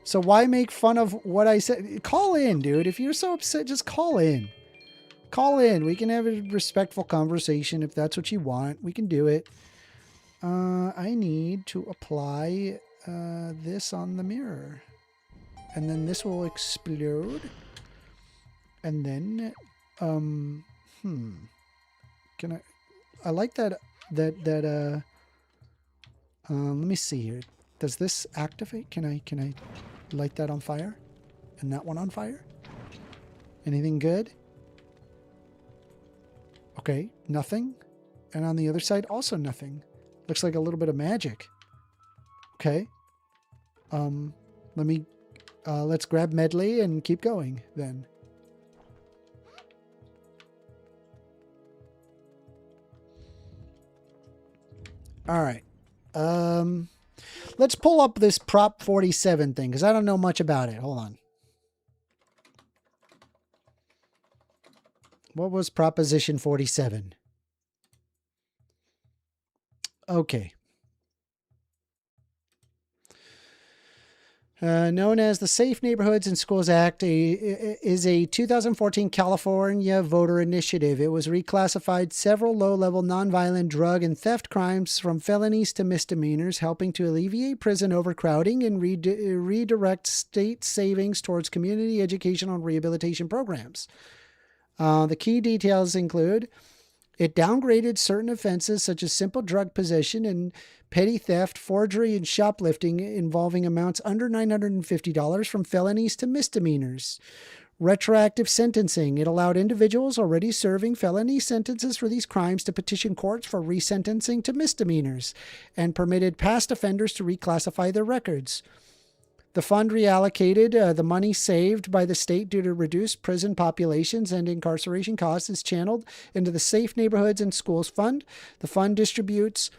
So why make fun of what I said? Call in, dude. If you're so upset, just call in. Call in. We can have a respectful conversation if that's what you want. We can do it. I need to apply this on the mirror. And then this will explode. And then, can I like that, let me see here. Does this activate? Can I light that on fire? And that one on fire? Anything good? Okay, nothing. And on the other side, also nothing. Looks like a little bit of magic. Okay. Let's grab Medley and keep going then. All right. Let's pull up this Prop 47 thing because I don't know much about it. Hold on. What was Proposition 47? Okay. Known as the Safe Neighborhoods and Schools Act, is a 2014 California voter initiative. It was reclassified several low-level nonviolent drug and theft crimes from felonies to misdemeanors, helping to alleviate prison overcrowding and redirect state savings towards community educational and rehabilitation programs. The key details include: it downgraded certain offenses such as simple drug possession and petty theft, forgery, and shoplifting involving amounts under $950 from felonies to misdemeanors. Retroactive sentencing. It allowed individuals already serving felony sentences for these crimes to petition courts for resentencing to misdemeanors and permitted past offenders to reclassify their records. The fund reallocated the money saved by the state due to reduced prison populations and incarceration costs is channeled into the Safe Neighborhoods and Schools Fund. The fund distributes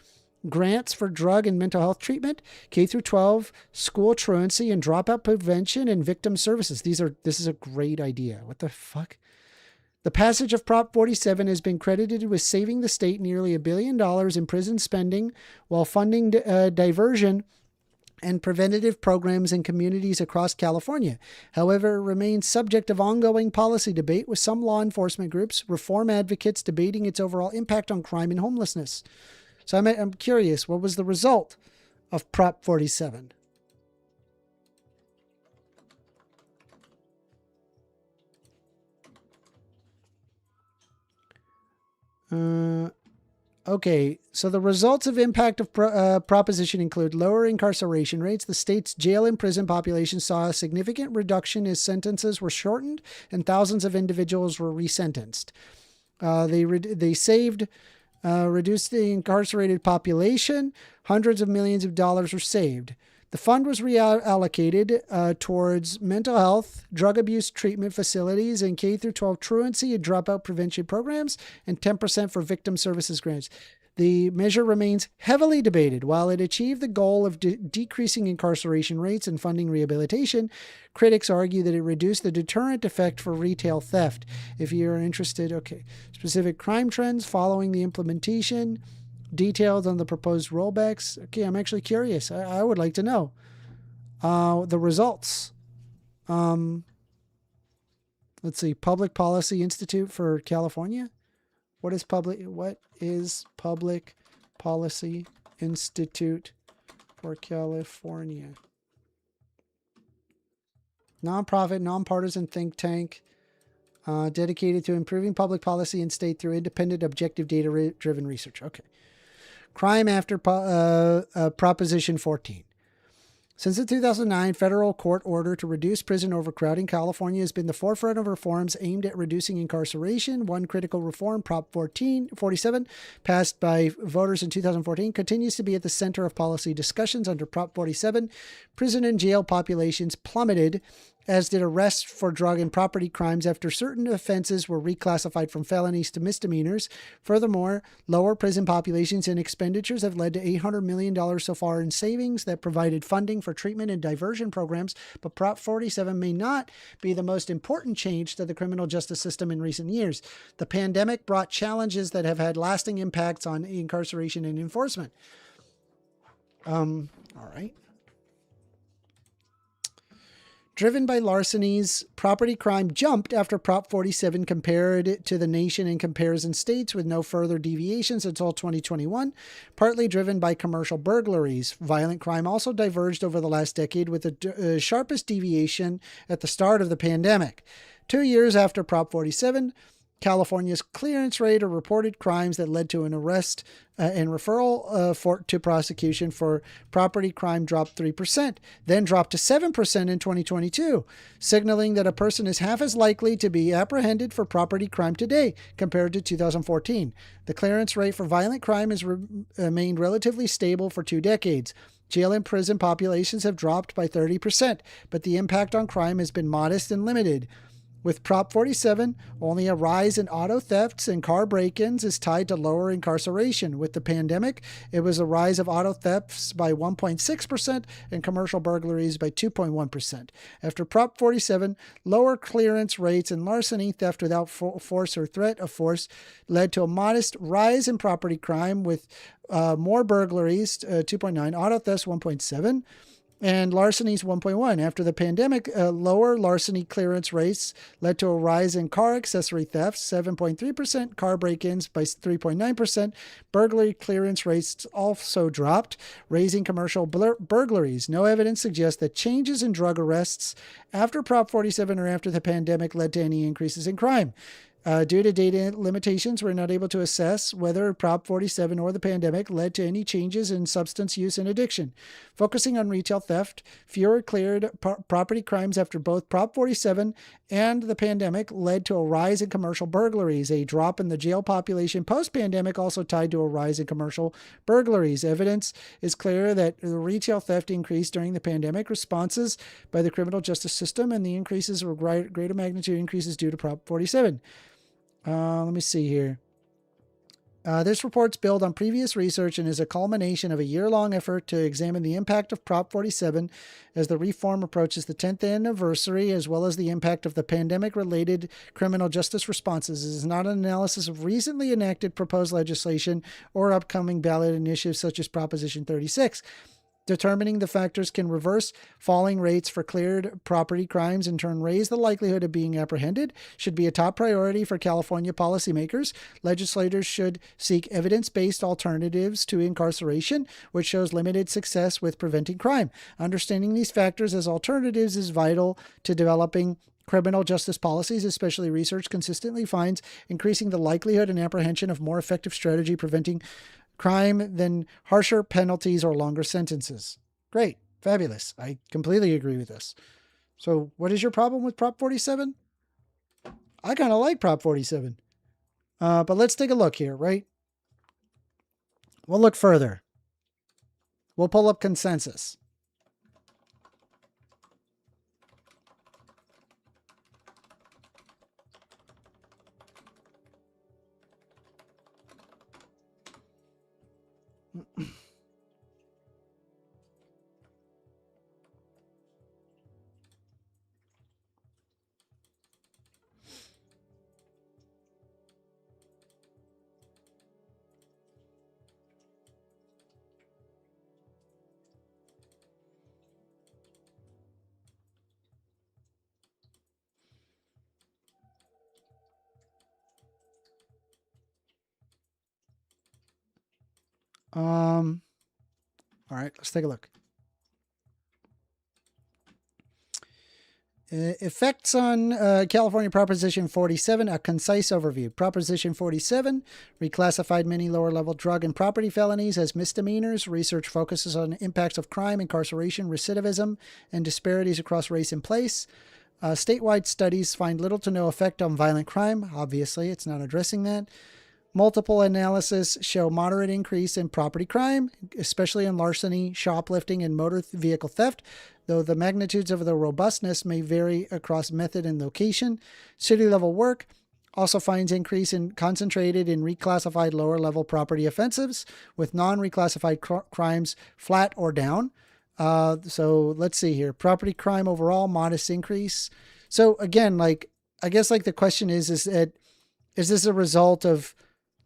grants for drug and mental health treatment, K through 12 school truancy and dropout prevention, and victim services. This is a great idea. What the fuck? The passage of Prop 47 has been credited with saving the state nearly $1 billion in prison spending while funding diversion and preventative programs in communities across California. However, it remains subject of ongoing policy debate, with some law enforcement groups, reform advocates debating its overall impact on crime and homelessness. So I'm curious, what was the result of Prop 47? Okay, so the results of impact of proposition include lower incarceration rates. The state's jail and prison population saw a significant reduction as sentences were shortened and thousands of individuals were resentenced. They reduced the incarcerated population. Hundreds of millions of dollars were saved. The fund was reallocated towards mental health, drug abuse treatment facilities, and K through 12 truancy and dropout prevention programs, and 10% for victim services grants. The measure remains heavily debated. While it achieved the goal of decreasing incarceration rates and funding rehabilitation, critics argue that it reduced the deterrent effect for retail theft. If you're interested, okay. Specific crime trends following the implementation, details on the proposed rollbacks. Okay, I'm actually curious. I would like to know the results. Let's see. Public Policy Institute for California. What is Public Policy Institute for California? Nonprofit, nonpartisan think tank dedicated to improving public policy in state through independent, objective, data-driven research. Okay. Crime after Proposition 14. Since the 2009 federal court order to reduce prison overcrowding, California has been the forefront of reforms aimed at reducing incarceration. One critical reform, Prop 47, passed by voters in 2014, continues to be at the center of policy discussions. Under Prop 47, prison and jail populations plummeted, as did arrests for drug and property crimes after certain offenses were reclassified from felonies to misdemeanors. Furthermore, lower prison populations and expenditures have led to $800 million so far in savings that provided funding for treatment and diversion programs. But Prop 47 may not be the most important change to the criminal justice system in recent years. The pandemic brought challenges that have had lasting impacts on incarceration and enforcement. All right. Driven by larcenies, property crime jumped after Prop 47 compared it to the nation in comparison states with no further deviations until 2021, partly driven by commercial burglaries. Violent crime also diverged over the last decade, with the sharpest deviation at the start of the pandemic. 2 years after Prop 47, California's clearance rate of reported crimes that led to an arrest and referral to prosecution for property crime dropped 3%, then dropped to 7% in 2022, signaling that a person is half as likely to be apprehended for property crime today compared to 2014. The clearance rate for violent crime has remained relatively stable for 2 decades. Jail and prison populations have dropped by 30%, but the impact on crime has been modest and limited. With Prop 47, only a rise in auto thefts and car break-ins is tied to lower incarceration. With the pandemic, it was a rise of auto thefts by 1.6% and commercial burglaries by 2.1%. After Prop 47, lower clearance rates and larceny, theft without force or threat of force, led to a modest rise in property crime, with more burglaries, 2.9, auto thefts, 1.7%. And larcenies 1.1. After the pandemic, lower larceny clearance rates led to a rise in car accessory thefts, 7.3%, car break-ins by 3.9%. Burglary clearance rates also dropped, raising commercial burglaries. No evidence suggests that changes in drug arrests after Prop 47 or after the pandemic led to any increases in crime. Due to data limitations, we're not able to assess whether Prop 47 or the pandemic led to any changes in substance use and addiction. Focusing on retail theft, fewer cleared property crimes after both Prop 47 and the pandemic led to a rise in commercial burglaries. A drop in the jail population post-pandemic also tied to a rise in commercial burglaries. Evidence is clear that the retail theft increased during the pandemic responses by the criminal justice system, and the increases were greater magnitude increases due to Prop 47. Let me see here. This report's built on previous research and is a culmination of a year-long effort to examine the impact of Prop 47 as the reform approaches the 10th anniversary, as well as the impact of the pandemic-related criminal justice responses. It is not an analysis of recently enacted proposed legislation or upcoming ballot initiatives such as Proposition 36. Determining the factors can reverse falling rates for cleared property crimes, in turn raise the likelihood of being apprehended, should be a top priority for California policymakers. Legislators should seek evidence-based alternatives to incarceration, which shows limited success with preventing crime. Understanding these factors as alternatives is vital to developing criminal justice policies, especially research consistently finds increasing the likelihood and apprehension of more effective strategy preventing crime than harsher penalties or longer sentences. Great. Fabulous. I completely agree with this. So what is your problem with Prop 47? I kind of like Prop 47. But let's take a look here, right? We'll look further. We'll pull up consensus. All right, let's take a look. Effects on California Proposition 47, a concise overview. Proposition 47 reclassified many lower-level drug and property felonies as misdemeanors. Research focuses on impacts of crime, incarceration, recidivism, and disparities across race and place. Statewide studies find little to no effect on violent crime. Obviously, it's not addressing that. Multiple analysis show moderate increase in property crime, especially in larceny, shoplifting, and motor vehicle theft, though the magnitudes of the robustness may vary across method and location. City-level work also finds increase in concentrated in reclassified lower-level property offenses, with non-reclassified crimes flat or down. So let's see here. Property crime overall, modest increase. So again, like, I guess like the question is this a result of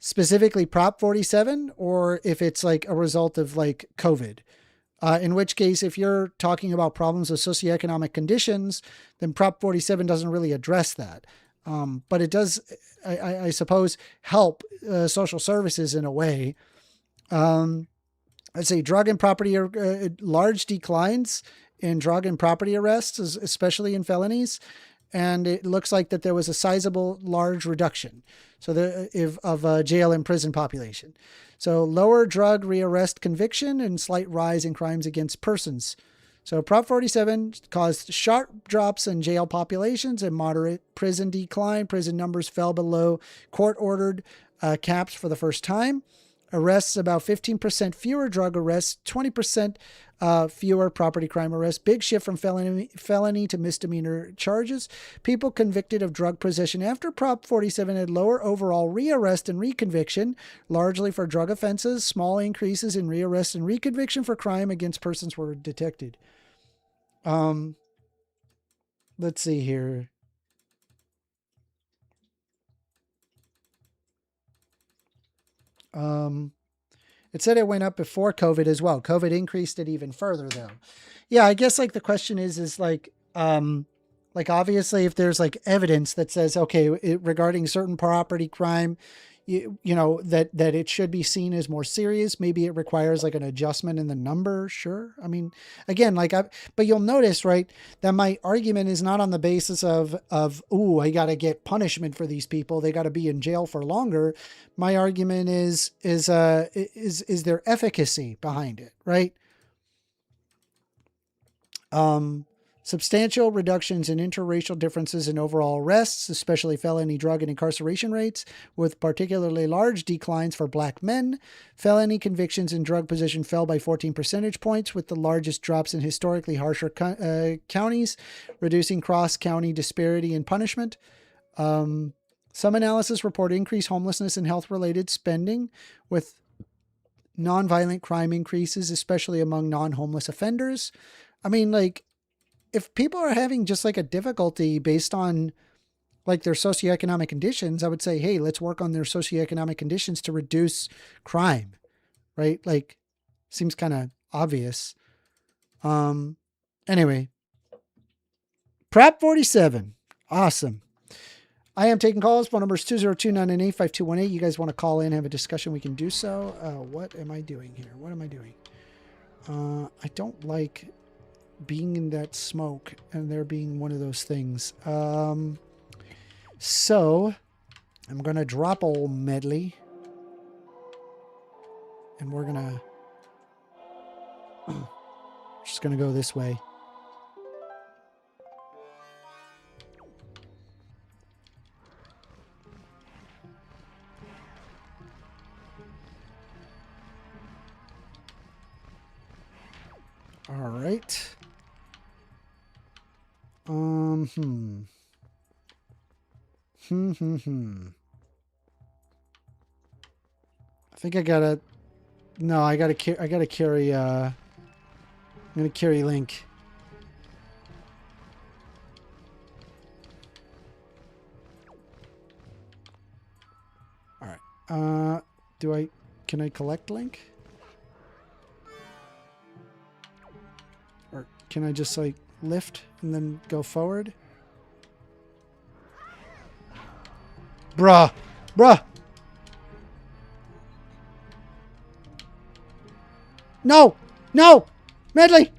specifically Prop 47, or if it's like a result of like COVID, in which case, if you're talking about problems of socioeconomic conditions, then Prop 47 doesn't really address that. But it does, I suppose, help social services in a way. I'd say drug and property, large declines in drug and property arrests, especially in felonies. And it looks like that there was a sizable, large reduction of jail and prison population. So lower drug rearrest conviction and slight rise in crimes against persons. So Prop 47 caused sharp drops in jail populations and moderate prison decline. Prison numbers fell below court-ordered caps for the first time. Arrests, about 15% fewer drug arrests, 20% fewer property crime arrests. Big shift from felony to misdemeanor charges. People convicted of drug possession after Prop 47 had lower overall rearrest and reconviction, largely for drug offenses. Small increases in rearrest and reconviction for crime against persons were detected. Let's see here. It said it went up before COVID as well. COVID increased it even further though. Yeah, I guess like the question is like obviously if there's like evidence that says, okay, regarding certain property crime, you know, that it should be seen as more serious. Maybe it requires like an adjustment in the number. Sure. I mean, again, but you'll notice, right, that my argument is not on the basis of, ooh, I got to get punishment for these people. They got to be in jail for longer. My argument is there efficacy behind it, right? Substantial reductions in interracial differences in overall arrests, especially felony drug and incarceration rates, with particularly large declines for Black men. Felony convictions in drug possession fell by 14 percentage points, with the largest drops in historically harsher counties, reducing cross-county disparity in punishment. Some analysis report increased homelessness and health-related spending with nonviolent crime increases, especially among non-homeless offenders. I mean, like, if people are having just like a difficulty based on like their socioeconomic conditions, I would say, hey, let's work on their socioeconomic conditions to reduce crime, right? Like, seems kind of obvious. Anyway, Prop 47. Awesome. I am taking calls. Phone number is 202-998-5218. You guys want to call in, have a discussion, we can do so. What am I doing here? What am I doing? I don't like being in that smoke and there being one of those things. So I'm going to drop old Medley. And we're going to... just going to go this way. All right. I think I gotta. No, I gotta carry. I'm gonna carry Link. All right. Can I collect Link? Or can I just like lift and then go forward? Bruh. No! Medley!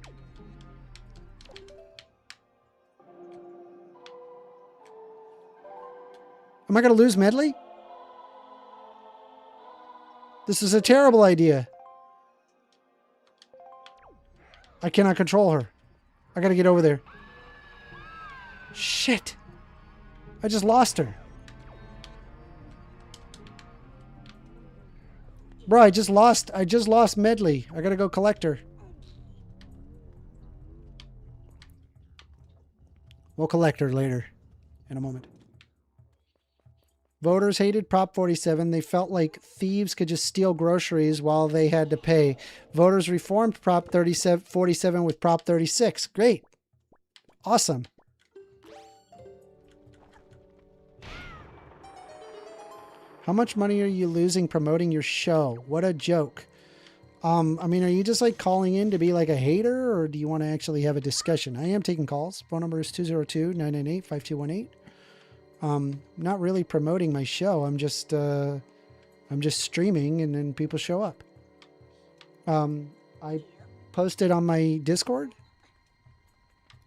Am I going to lose Medley? This is a terrible idea. I cannot control her. I got to get over there. Shit. I just lost her. Bro, I just lost Medley. I got to go collect her. We'll collect her later in a moment. Voters hated Prop 47. They felt like thieves could just steal groceries while they had to pay. Voters reformed Prop 47 with Prop 36. Great. Awesome. How much money are you losing promoting your show? What a joke. I mean, are you just like calling in to be like a hater, or do you want to actually have a discussion? I am taking calls. Phone number is 202-998-5218. Not really promoting my show. I'm just streaming and then people show up. I posted on my Discord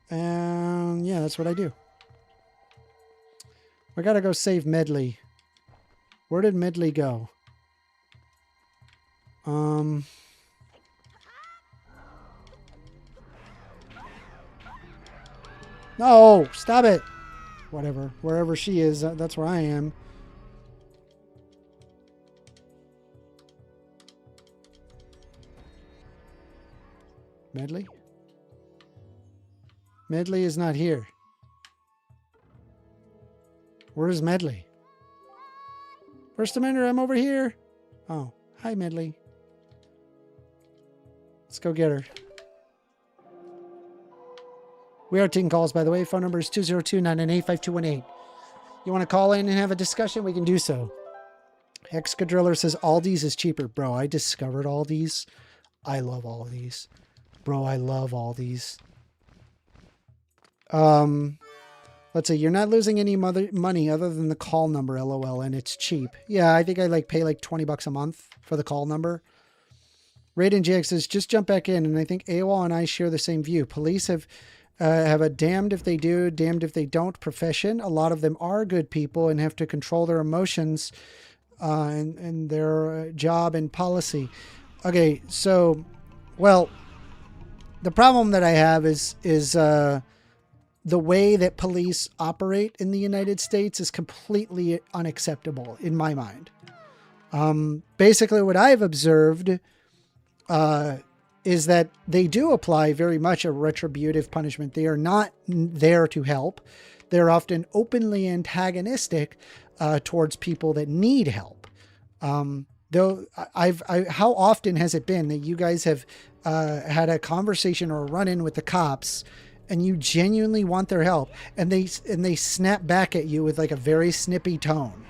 and yeah, that's what I do. I gotta go save Medley. Where did Medley go? No, stop it. Whatever. Wherever she is, that's where I am. Medley? Medley is not here. Where's Medley? 1stAmender, I'm over here. Oh, hi Medley. Let's go get her. We are taking calls, by the way. Phone number is 202-998-5218. You want to call in and have a discussion? We can do so. Excadriller says Aldi's is cheaper. Bro, I discovered Aldi's. I love Aldi's. Bro, I love Aldi's. Let's see. You're not losing any money other than the call number, LOL, and it's cheap. Yeah, I think I pay like $20 a month for the call number. Raiden JX says, just jump back in, and I think AWOL and I share the same view. Police have a damned if they do, damned if they don't profession. A lot of them are good people and have to control their emotions and their job and policy. Okay, so, well, the problem that I have is the way that police operate in the United States is completely unacceptable in my mind. Basically, what I've observed is that they do apply very much a retributive punishment. They are not there to help. They're often openly antagonistic towards people that need help. Though how often has it been that you guys have had a conversation or a run-in with the cops, and you genuinely want their help, and they snap back at you with like a very snippy tone?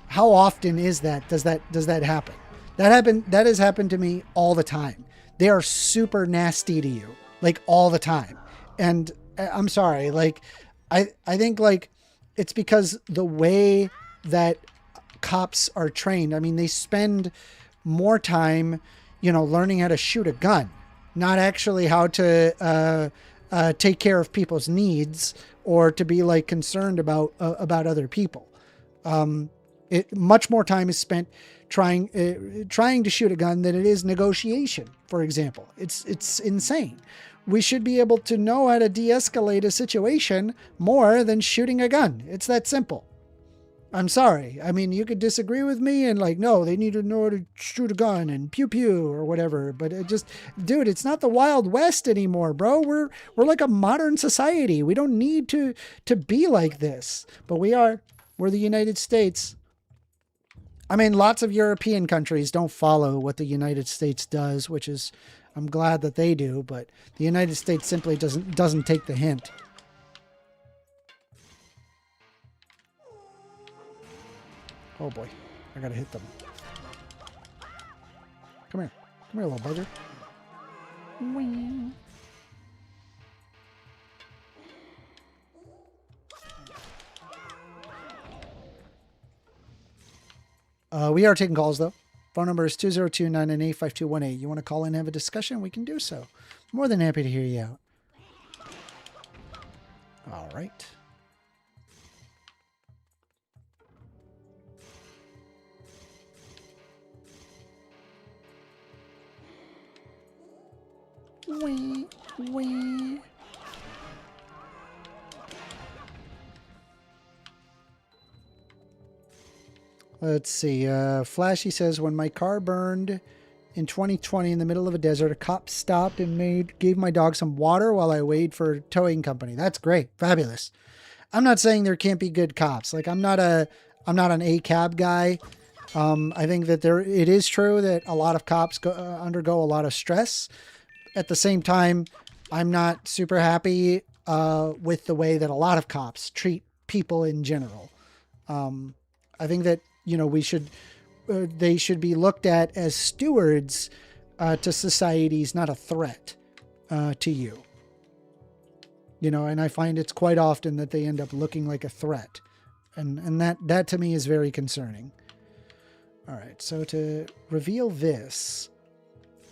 How often is that? Does that happen? That has happened to me all the time. They are super nasty to you, like all the time. And I'm sorry, like I think like it's because the way that cops are trained. I mean, they spend more time, learning how to shoot a gun, not actually how to take care of people's needs or to be like concerned about other people. Much more time is spent trying to shoot a gun than it is negotiation, for example. It's insane. We should be able to know how to de-escalate a situation more than shooting a gun. It's that simple. I'm sorry. I mean, you could disagree with me and like, no, they need to know how to shoot a gun and pew pew or whatever. But dude, it's not the Wild West anymore, bro. We're like a modern society. We don't need to be like this, but we are. We're the United States. I mean, lots of European countries don't follow what the United States does, which is, I'm glad that they do, but the United States simply doesn't take the hint. Oh boy, I gotta hit them. Come here, little bugger. Whee. We are taking calls, though. Phone number is 202-998-5218. You want to call in and have a discussion? We can do so. More than happy to hear you out. All right. Wee, wee. Let's see. Flashy says, when my car burned in 2020 in the middle of a desert, a cop stopped and gave my dog some water while I waited for a towing company. That's great. Fabulous. I'm not saying there can't be good cops. Like, I'm not an ACAB guy. I think that it is true that a lot of cops undergo a lot of stress. At the same time, I'm not super happy with the way that a lot of cops treat people in general. I think that, they should be looked at as stewards to societies, not a threat to you. And I find it's quite often that they end up looking like a threat. And that to me is very concerning. All right, so to reveal this,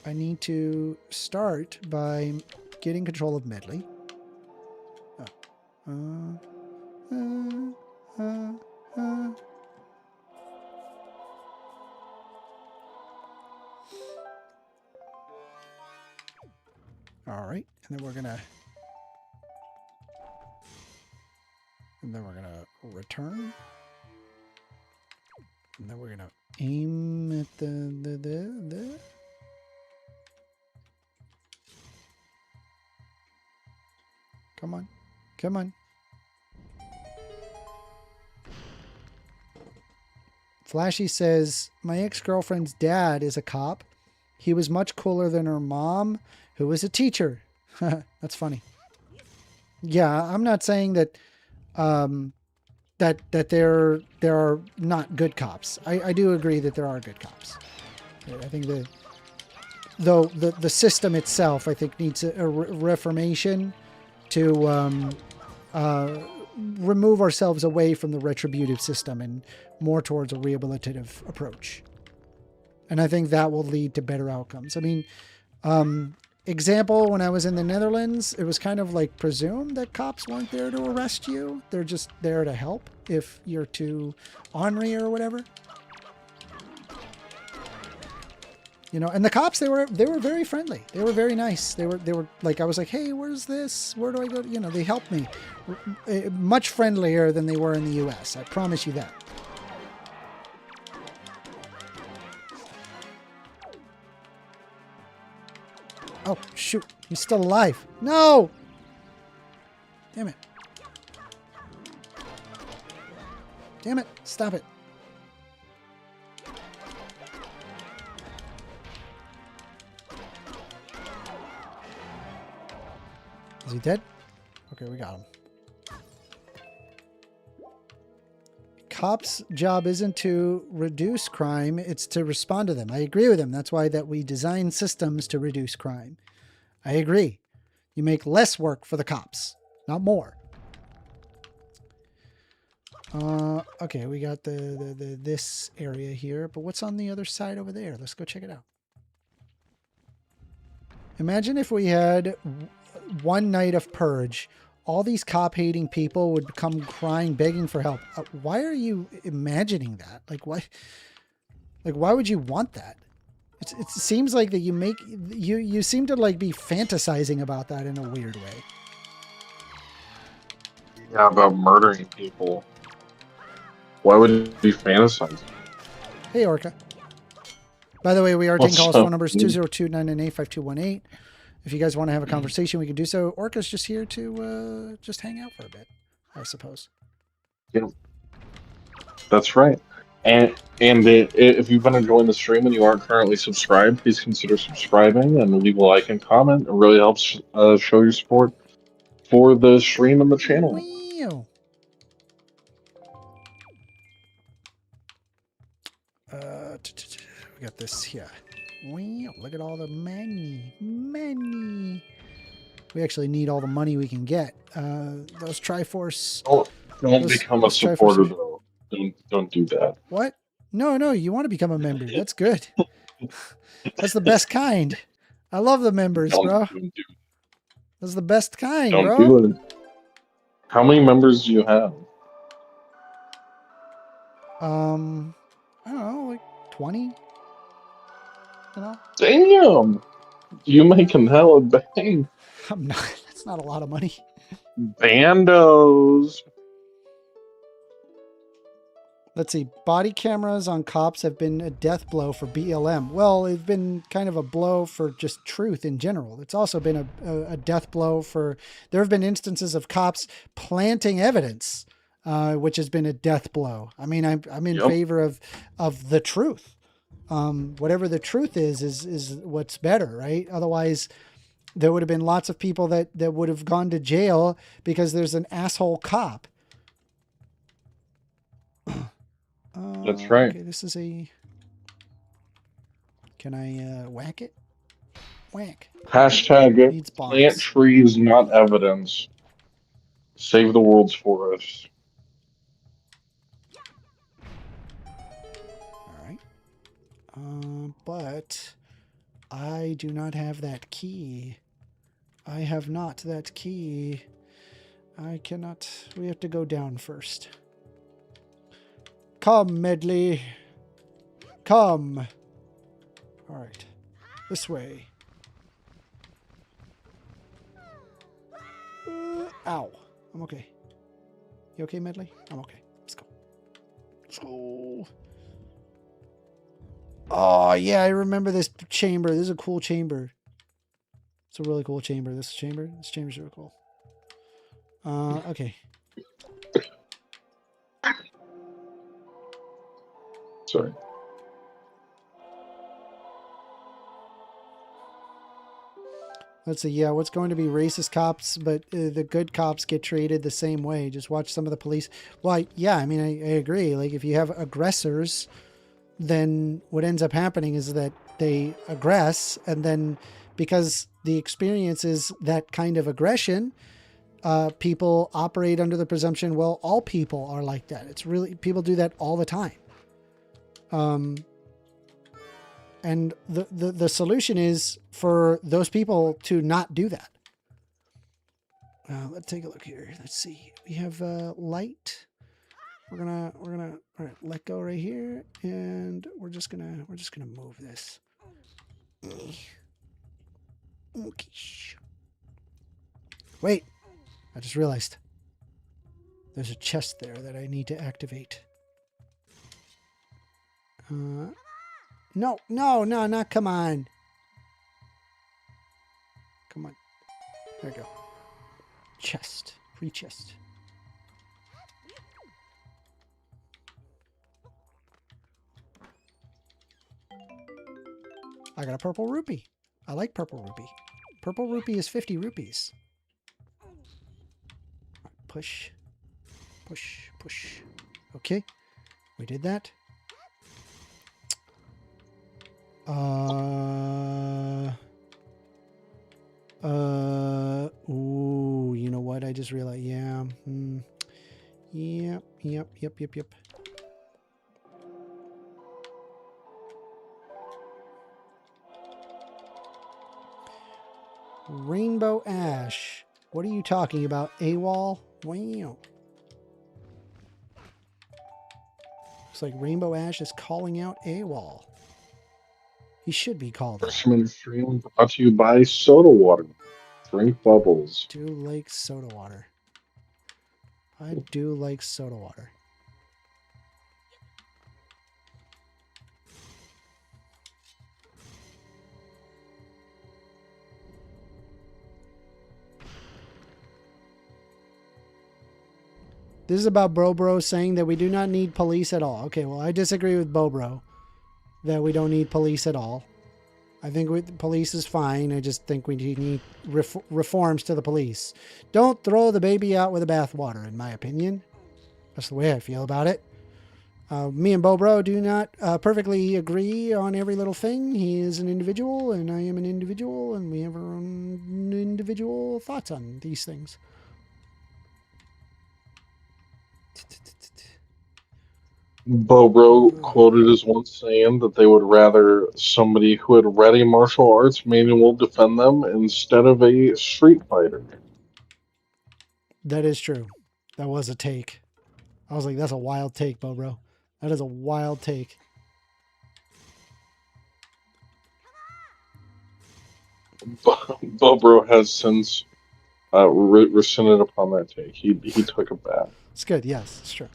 I need to start by getting control of Medley. All right, and then we're gonna return, and then we're gonna aim at the. Come on. Flashy says, my ex-girlfriend's dad is a cop. He was much cooler than her mom, who was a teacher. That's funny. Yeah, I'm not saying that that there are not good cops. I do agree that there are good cops. I think the system itself, I think, needs a reformation to remove ourselves away from the retributive system and more towards a rehabilitative approach. And I think that will lead to better outcomes. I mean, example, when I was in the Netherlands, it was kind of like presumed that cops weren't there to arrest you. They're just there to help if you're too ornery or whatever. And the cops, they were very friendly. They were very nice. They were like, I was like, hey, where's this? Where do I go? They helped me. Much friendlier than they were in the US. I promise you that. Oh, shoot. He's still alive. No! Damn it. Damn it. Stop it. Is he dead? Okay, we got him. Cops' job isn't to reduce crime, it's to respond to them. I agree with him. That's why that we design systems to reduce crime. I agree. You make less work for the cops, not more. Okay, we got this area here, but what's on the other side over there? Let's go check it out. Imagine if we had one night of purge. All these cop-hating people would come crying, begging for help. Why are you imagining that? Like, why? Like, why would you want that? It seems like that you seem to like be fantasizing about that in a weird way. Yeah, about murdering people. Why would it be fantasizing? Hey, Orca. By the way, we are taking What's calls. up, Phone number is dude? 202-998-5218. If you guys want to have a conversation, we can do so. Orca's just here to just hang out for a bit, I suppose. Yep. That's right. And if you've been enjoying the stream and you aren't currently subscribed, please consider subscribing and leave a like and comment. It really helps show your support for the stream and the channel. Wow. We got this here. Wow, look at all the money. Money. We actually need all the money we can get. Those Triforce... Don't Those- become a those supporter, Triforce- though. Don't do that. What? No, you want to become a member. That's good. That's the best kind. I love the members, bro. Don't That's the best kind, do bro. it. How many members do you have? I don't know, like 20? You know? Damn! You making hella bang. I'm not. That's not a lot of money. Bandos. Let's see. Body cameras on cops have been a death blow for BLM. Well, it's been kind of a blow for just truth in general. It's also been a death blow for... There have been instances of cops planting evidence, which has been a death blow. I mean, I'm in favor of the truth. Whatever the truth is what's better, right? Otherwise, there would have been lots of people that would have gone to jail because there's an asshole cop. That's right. Okay, this is a... Can I whack it? Whack. Hashtag Needs bombs. plant trees, not evidence. Save the world's forests. All right. But I do not have that key. I have not that key. I cannot... We have to go down first. Come, Medley. Come. All right. This way. Ow. I'm okay. You okay, Medley? I'm okay. Let's go. Let's go. Oh, yeah, I remember this chamber. This is a cool chamber. It's a really cool chamber. This chamber's really cool. Okay. Sorry. Let's see. Yeah, what's going to be racist cops, but the good cops get treated the same way. Just watch some of the police. Well, yeah, I mean, I agree. Like, if you have aggressors, then what ends up happening is that they aggress, and then because the experience is that kind of aggression, people operate under the presumption, well, all people are like that. It's really, people do that all the time. And the solution is for those people to not do that. Let's take a look here. Let's see. We have light. We're gonna all right, let go right here, and we're just gonna move this. Okay. Wait, I just realized there's a chest there that I need to activate. No, not come on. Come on. There we go. Chest. Free chest. I got a purple rupee. I like purple rupee. Purple rupee is 50 rupees. Push. Push. Push. Okay. We did that. Ooh, you know what? I just realized, yeah. Yep. Rainbow Ash. What are you talking about? AWOL? Wow. Looks like Rainbow Ash is calling out AWOL. He should be called out. Freshman stream brought to you by Soda Water. Drink bubbles. I do like soda water. I do like soda water. This is about Bro saying that we do not need police at all. Okay, well, I disagree with Bro that we don't need police at all. I think police is fine. I just think we need reforms to the police. Don't throw the baby out with the bathwater, in my opinion. That's the way I feel about it. Me and Bro do not perfectly agree on every little thing. He is an individual, and I am an individual, and we have our own individual thoughts on these things. Bobro quoted as once saying that they would rather somebody who had read a martial arts manual defend them instead of a street fighter. That is true. That was a take. I was like, that's a wild take, Bobro. That is a wild take. Bobro has since rescinded upon that take. He took it back. It's good. Yes, it's true.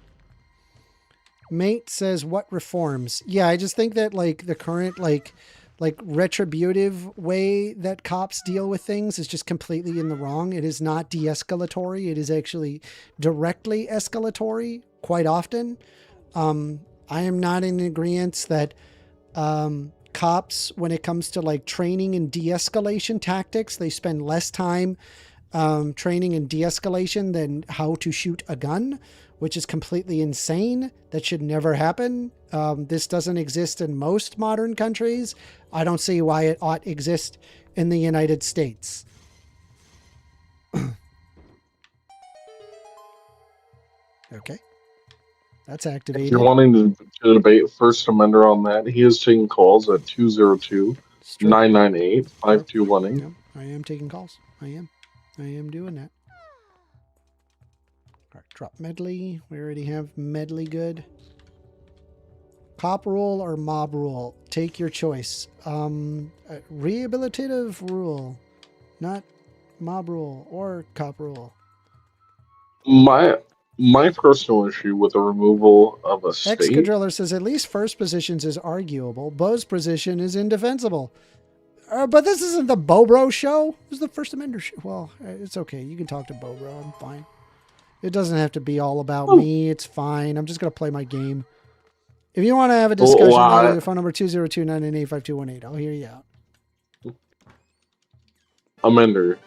Mate says, what reforms? Yeah, I just think that like the current like retributive way that cops deal with things is just completely in the wrong. It is not de-escalatory. It is actually directly escalatory quite often. I am not in agreement that cops, when it comes to like training and de-escalation tactics, they spend less time training in de-escalation than how to shoot a gun, which is completely insane. That should never happen. This doesn't exist in most modern countries. I don't see why it ought to exist in the United States. Okay. That's activated. If you're wanting to debate 1stAmender on that, he is taking calls at 202-998-5218. Yep, I am taking calls. I am doing that. All right, drop medley. We already have medley good. Cop rule or mob rule? Take your choice. Rehabilitative rule, not mob rule or cop rule. My personal issue with the removal of a state... Ex-Cadriller says, at least first positions is arguable. Bo's position is indefensible. But this isn't the Bobro show. This is the 1stAmender show. Well, it's okay. You can talk to Bobro. I'm fine. It doesn't have to be all about me. It's fine. I'm just going to play my game. If you want to have a discussion, phone number 202-998-5218. I'll hear you out. Amender.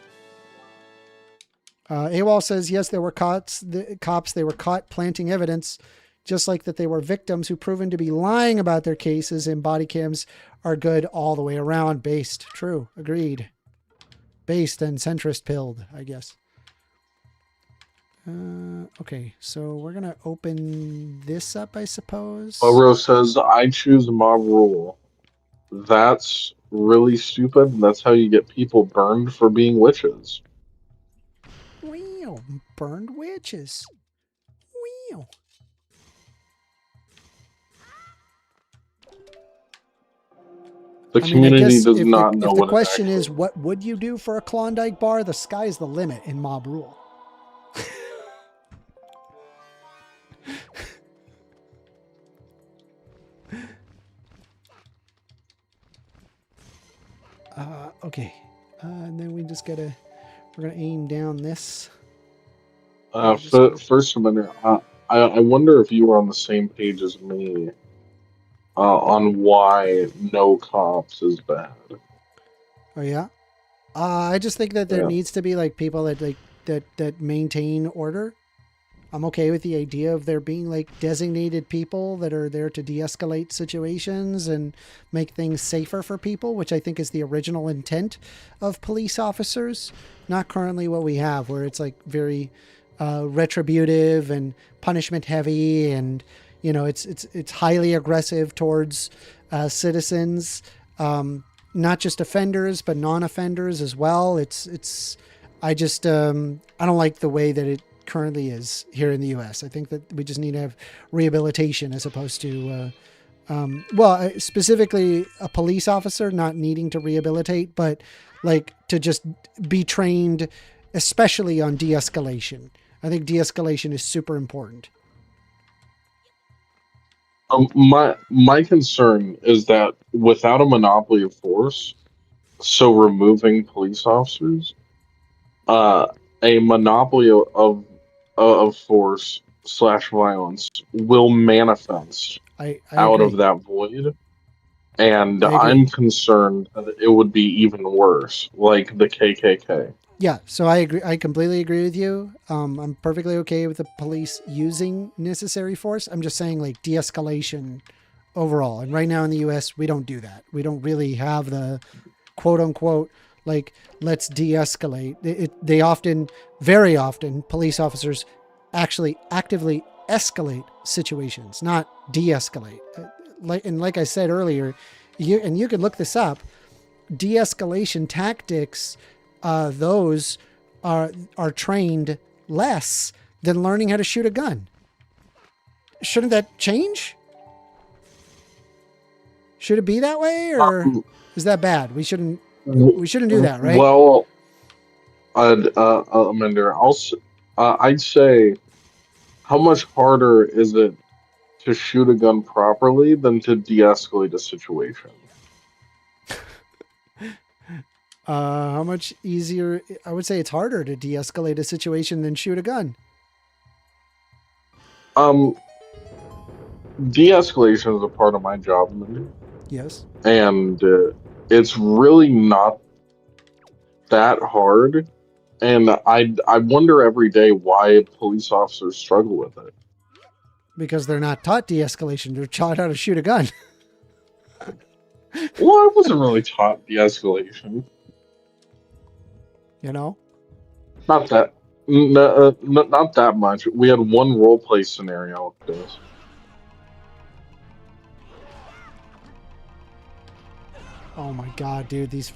AWOL says, yes, there were cops. They were caught planting evidence, just like that they were victims who proven to be lying about their cases, and body cams are good all the way around. Based. True. Agreed. Based and centrist pilled, I guess. Okay, so we're going to open this up, I suppose. Bobro says, I choose mob rule. That's really stupid. And that's how you get people burned for being witches. Wow, burned witches. Wow. The community does not know what. If the what question is, what would you do for a Klondike bar? The sky's the limit in mob rule. Okay. And then we just gotta, we're gonna aim down this. 1stAmender, I wonder if you were on the same page as me on why no cops is bad. Oh yeah. I just think that there Yeah. needs to be like people that maintain order. I'm okay with the idea of there being like designated people that are there to de-escalate situations and make things safer for people, which I think is the original intent of police officers, not currently what we have, where it's like very retributive and punishment heavy, and you know it's highly aggressive towards citizens, not just offenders but non-offenders as well. I just I don't like the way that it currently is here in the U.S. I think that we just need to have rehabilitation as opposed to, specifically a police officer not needing to rehabilitate, but like to just be trained, especially on de-escalation. I think de-escalation is super important. My concern is that without a monopoly of force, so removing police officers, a monopoly of force / violence will manifest I out agree. of that void, and I agree. I'm concerned that it would be even worse, like the KKK. Yeah, so I agree. I completely agree with you. I'm perfectly okay with the police using necessary force. I'm just saying like de-escalation overall. And right now in the U.S., we don't do that. We don't really have the quote unquote, like, let's de-escalate. They often, very often, police officers actually actively escalate situations, not de-escalate. Like I said earlier, you can look this up, de-escalation tactics, those are trained less than learning how to shoot a gun. Shouldn't that change? Should it be that way, or is that bad? We shouldn't do that, right? Well, Amender, I'd say, how much harder is it to shoot a gun properly than to de-escalate a situation? How much easier? I would say it's harder to de-escalate a situation than shoot a gun. De-escalation is a part of my job, Amender. Yes. And it's really not that hard. And I wonder every day why police officers struggle with it. Because they're not taught de-escalation. They're taught how to shoot a gun. Well, I wasn't really taught de-escalation. You know? Not that, not that much. We had one role play scenario with this. Oh my god, dude! These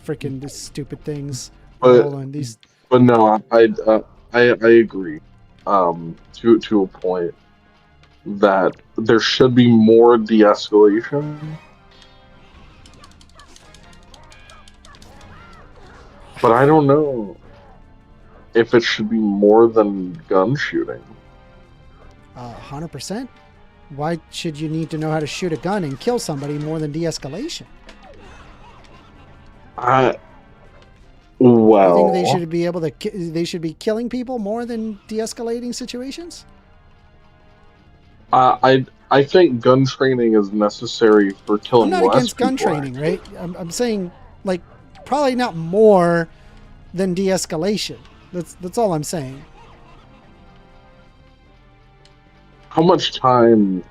stupid things. But, Hold on, these. But no, I agree. To a point that there should be more de-escalation. But I don't know if it should be more than gun shooting. 100%. Why should you need to know how to shoot a gun and kill somebody more than de-escalation? Well, I think they should be able to. They should be killing people more than de-escalating situations. I think gun training is necessary for killing I'm not less against gun people, training, right? I'm saying like probably not more than de-escalation. That's all I'm saying. How much time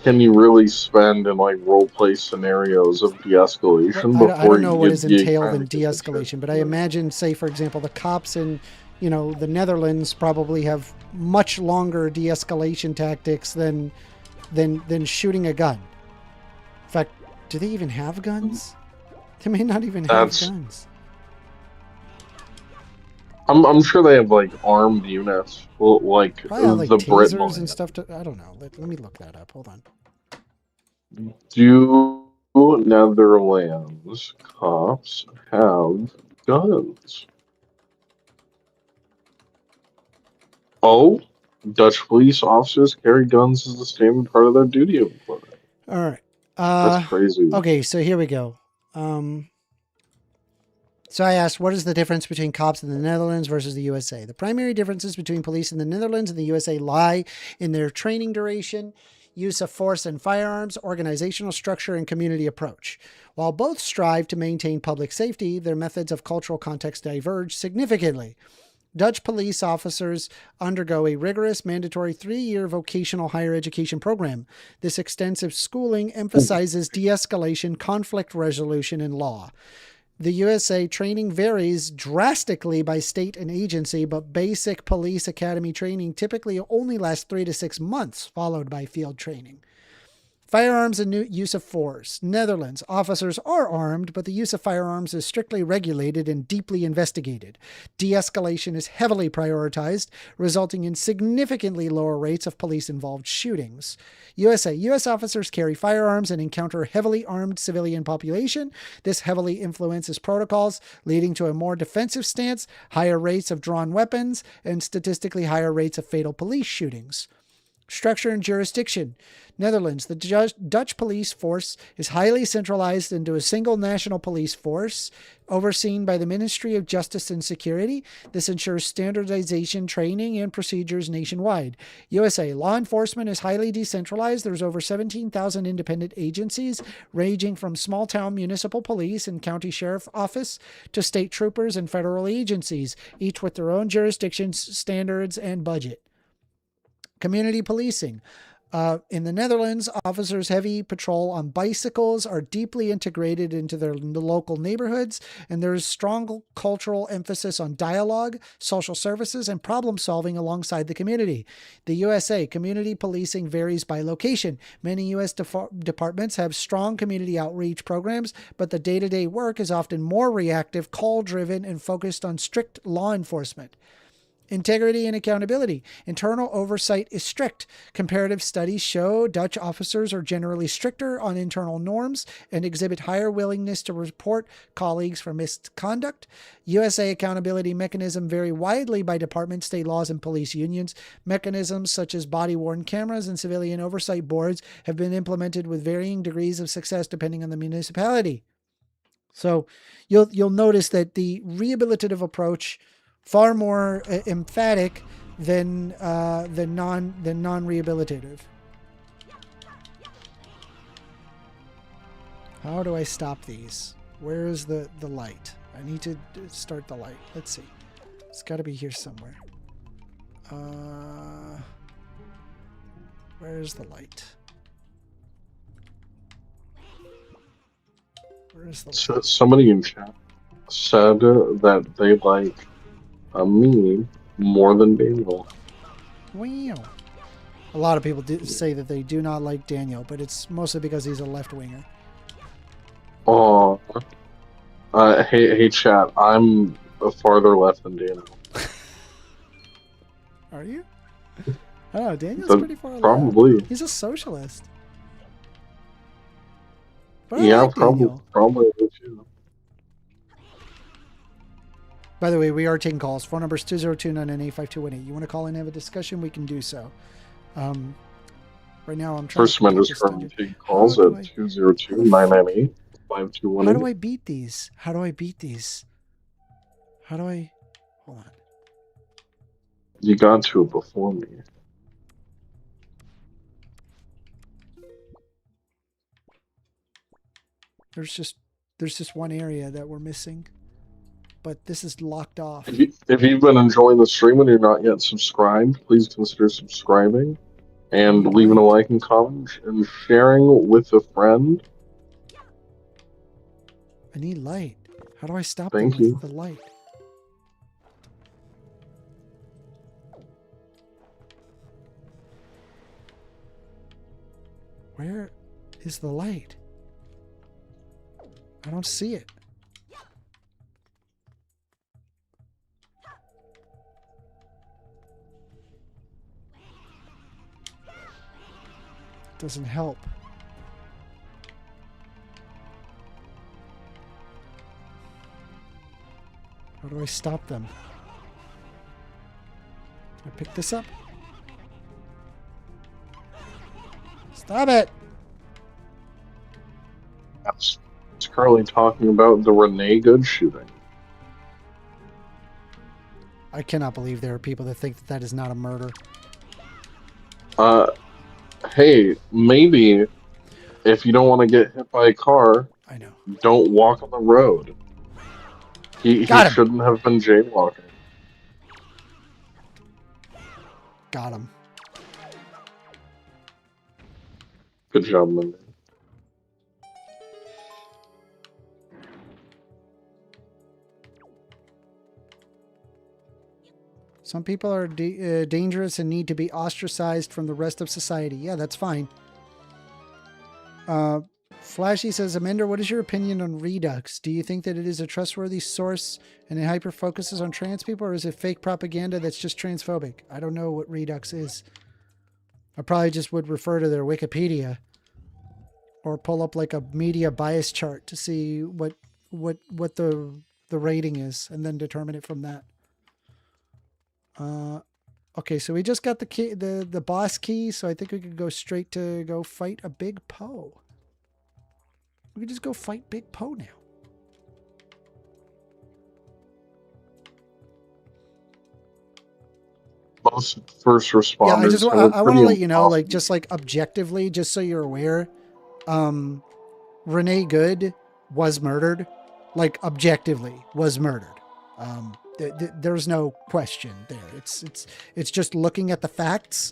can you really spend in like role play scenarios of de-escalation Well, before I don't know what you is get entailed kind in of get de-escalation, but I imagine, say for example, the cops in, the Netherlands probably have much longer de-escalation tactics than shooting a gun. In fact, do they even have guns? They may not even have guns. I'm sure they have like armed units, like Probably have, like the Brit tasers and stuff. I don't know. Let me look that up. Hold on. Do Netherlands cops have guns? Oh, Dutch police officers carry guns as a standard part of their duty equipment. All right. That's crazy. Okay, so here we go. So I asked, what is the difference between cops in the Netherlands versus the USA? The primary differences between police in the Netherlands and the USA lie in their training duration. use of force and firearms, organizational structure, and community approach. While both strive to maintain public safety, their methods of cultural context diverge significantly. Dutch police officers undergo a rigorous mandatory 3-year vocational higher education program. This extensive schooling emphasizes de-escalation, conflict resolution, and law. The USA training varies drastically by state and agency, but basic police academy training typically only lasts 3 to 6 months, followed by field training. Firearms and use of force. Netherlands. Officers are armed, but the use of firearms is strictly regulated and deeply investigated. De-escalation is heavily prioritized, resulting in significantly lower rates of police-involved shootings. USA. U.S. officers carry firearms and encounter heavily armed civilian population. This heavily influences protocols, leading to a more defensive stance, higher rates of drawn weapons, and statistically higher rates of fatal police shootings. Structure and jurisdiction. Netherlands. The Dutch police force is highly centralized into a single national police force overseen by the Ministry of Justice and Security. This ensures standardization, training, and procedures nationwide. USA. Law enforcement is highly decentralized. There's over 17,000 independent agencies, ranging from small-town municipal police and county sheriff office to state troopers and federal agencies, each with their own jurisdictions, standards, and budget. Community policing. In the Netherlands, officers' heavy patrol on bicycles are deeply integrated into their local neighborhoods, and there is strong cultural emphasis on dialogue, social services, and problem solving alongside the community. The USA, community policing varies by location. Many U.S. departments have strong community outreach programs, but the day-to-day work is often more reactive, call-driven, and focused on strict law enforcement. Integrity and accountability. Internal oversight is strict. Comparative studies show Dutch officers are generally stricter on internal norms and exhibit higher willingness to report colleagues for misconduct. USA accountability mechanisms vary widely by department, state laws, and police unions. Mechanisms such as body-worn cameras and civilian oversight boards have been implemented with varying degrees of success depending on the municipality. So you'll notice that the rehabilitative approach far more emphatic than non-rehabilitative. How do I stop these? Where is the light? I need to start the light. Let's see. It's got to be here somewhere. Where is the light? Where is the light? So somebody in chat said that they like me more than Daniel. Wow. A lot of people do say that they do not like Daniel, but it's mostly because he's a left-winger. Oh, hey, chat. I'm farther left than Daniel. Are you? Oh, Daniel's pretty far left. Probably. He's a socialist. But I Yeah, like Daniel. probably too. By the way, we are taking calls. Phone number is 202-998-5218. You want to call in and have a discussion? We can do so. Right now, I'm trying 1stAmender's currently taking calls at 202-998-5218. How do I beat these? How do I beat these? How do I... Hold on. You got to it before me. There's just one area that we're missing. But this is locked off. If you've been enjoying the stream and you're not yet subscribed, please consider subscribing and leaving a like and comment and sharing with a friend. I need light. How do I stop Thank them you. with the light? Where is the light? I don't see it. Doesn't help. How do I stop them? Can I pick this up? Stop it! It's currently talking about the Renee Good shooting. I cannot believe there are people that think that that is not a murder. Hey, maybe if you don't want to get hit by a car, I know. don't walk on the road. He Got him. shouldn't have been jaywalking. Got him. Good job, Linda. Some people are dangerous and need to be ostracized from the rest of society. Yeah, that's fine. Flashy says, Amender, what is your opinion on Redux? Do you think that it is a trustworthy source and it hyper focuses on trans people, or is it fake propaganda that's just transphobic? I don't know what Redux is. I probably just would refer to their Wikipedia or pull up like a media bias chart to see what the rating is and then determine it from that. Okay, so we just got the key, the boss key, so I think we could go straight to go fight a big Poe. We could just go fight Big Poe now. Most first responders. Yeah, I want to let you know, impossible. like, just like objectively, just so you're aware, Renee Good was murdered. Like, objectively was murdered. There's no question there. It's just looking at the facts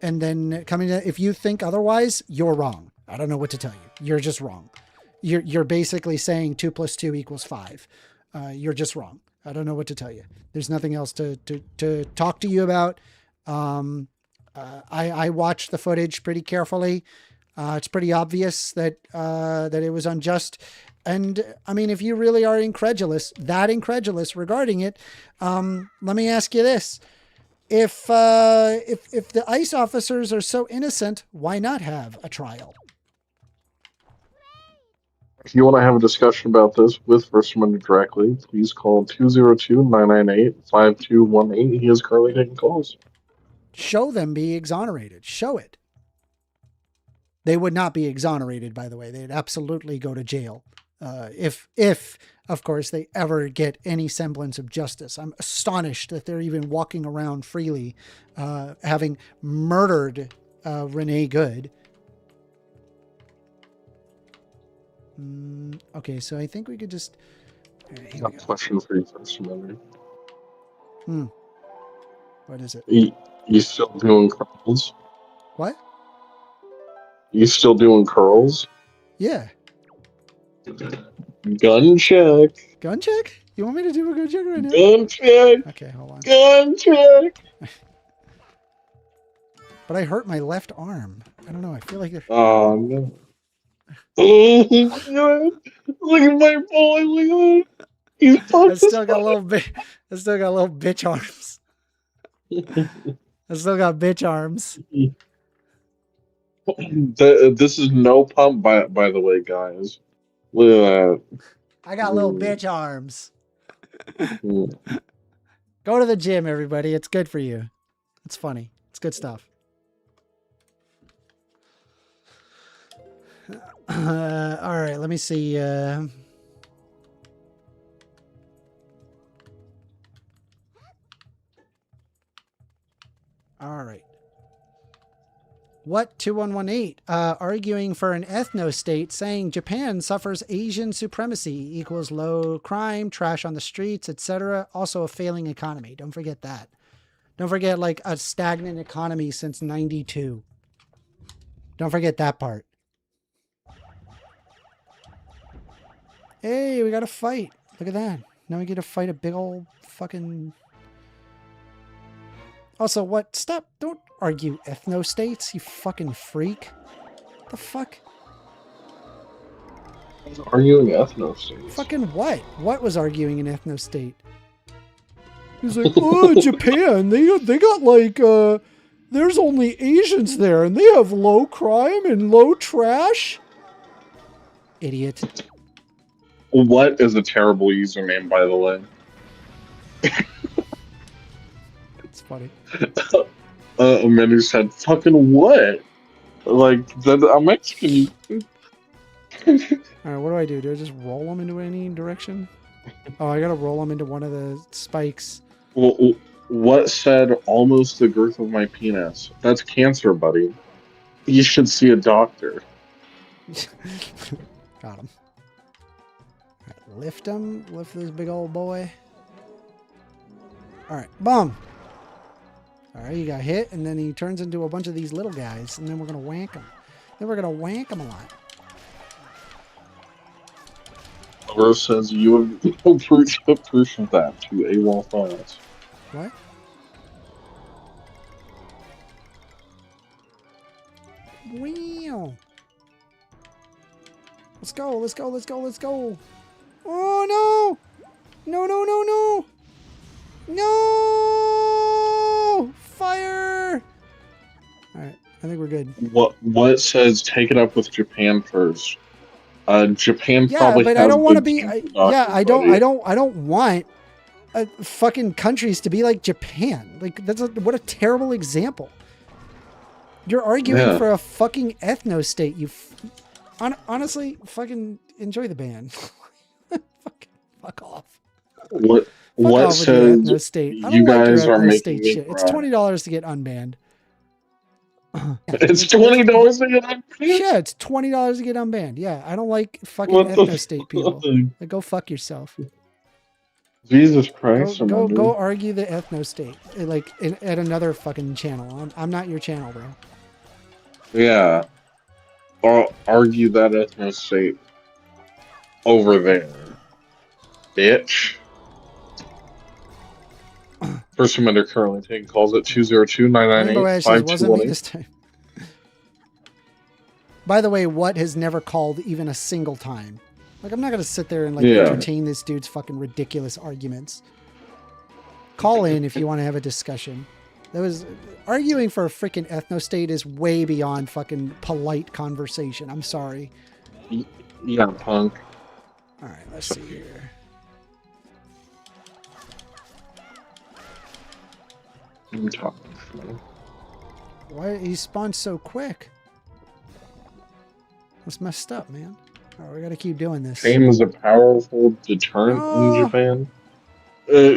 and then coming to, if you think otherwise, you're wrong. I don't know what to tell you. You're just wrong. You're basically saying 2 + 2 = 5. You're just wrong. I don't know what to tell you. There's nothing else to talk to you about. I watched the footage pretty carefully. It's pretty obvious that it was unjust. And I mean, if you really are incredulous regarding it, let me ask you this. If the ICE officers are so innocent, why not have a trial? If you want to have a discussion about this with 1stAmender directly, please call 202-998-5218. He is currently taking calls. Show them be exonerated. Show it. They would not be exonerated, by the way. They'd absolutely go to jail. If of course, they ever get any semblance of justice. I'm astonished that they're even walking around freely, having murdered Renee Good. Okay, so I think we could just... Right, I have a question for you, 1stAmender. What is it? You still doing curls? What? You still doing curls? Yeah. Gun check. Gun check? You want me to do a gun check right now? Gun check. Okay, hold on. Gun check. But I hurt my left arm. I don't know. I feel like... Oh, no. Oh, God. Look at my boy. Look at him. He's I still got a little bitch arms. I still got bitch arms. This is no pump, by the way, guys. Look at that. I got little bitch arms. Mm. Go to the gym, everybody. It's good for you. It's funny. It's good stuff. All right, let me see. All right. What 2118? Arguing for an ethno-state, saying Japan suffers Asian supremacy equals low crime, trash on the streets, etc. Also a failing economy. Don't forget that. Don't forget, like, a stagnant economy since 92. Don't forget that part. Hey, we got a fight. Look at that. Now we get to fight a big old fucking... Also, what? Stop. Don't argue ethno-states, you fucking freak. What the fuck? Arguing ethno-states. Fucking what? What was arguing an ethno-state? He's like, oh, Japan, they got like, there's only Asians there, and they have low crime and low trash? Idiot. What is a terrible username, by the way? It's funny. Amanda said, fucking what? Like, I'm Mexican. Alright, what do I do? Do I just roll them into any direction? Oh, I gotta roll them into one of the spikes. Well, what said almost the girth of my penis? That's cancer, buddy. You should see a doctor. Got him. All right, lift him. Lift this big old boy. All right, boom. All right, he got hit, and then he turns into a bunch of these little guys, and then we're going to whack him. Then we're going to whack him a lot. Rose says you have no proof of that to AWOL files. What? Wow. Let's go, let's go, let's go, let's go. Oh, no. No, no, no, no. No. Fire. All right, I think we're good. What says take it up with Japan first? Japan Yeah, probably but has I don't want to good be. teeth I buddy. don't want fucking countries to be like Japan. Like what a terrible example. You're arguing for a fucking ethno state. Honestly, fucking enjoy the band. Fuck off. What Fuck off with your says ethno state. I you don't like your guys are ethno making state me shit. It's cry? $20 to get unbanned. It's $20 to get unbanned? Yeah, it's $20 to get unbanned. Yeah, I don't like fucking What the ethno state people. Like, go fuck yourself. Jesus Christ! Go argue the ethno state like at another fucking channel. I'm not your channel, bro. Yeah, I'll argue that ethno state over there, bitch. 1stAmender currently taking calls at 202-998-5218. Rainbow Ashes wasn't me this time. By the way, what has never called even a single time. Like, I'm not going to sit there and like entertain this dude's fucking ridiculous arguments. Call in if you want to have a discussion. That was arguing for a freaking ethno state is way beyond fucking polite conversation. I'm sorry. Yeah, punk. All right, let's see here. I'm talking. Why he spawned so quick? That's messed up, man. All right, we got to keep doing this. Shame is a powerful deterrent in Japan.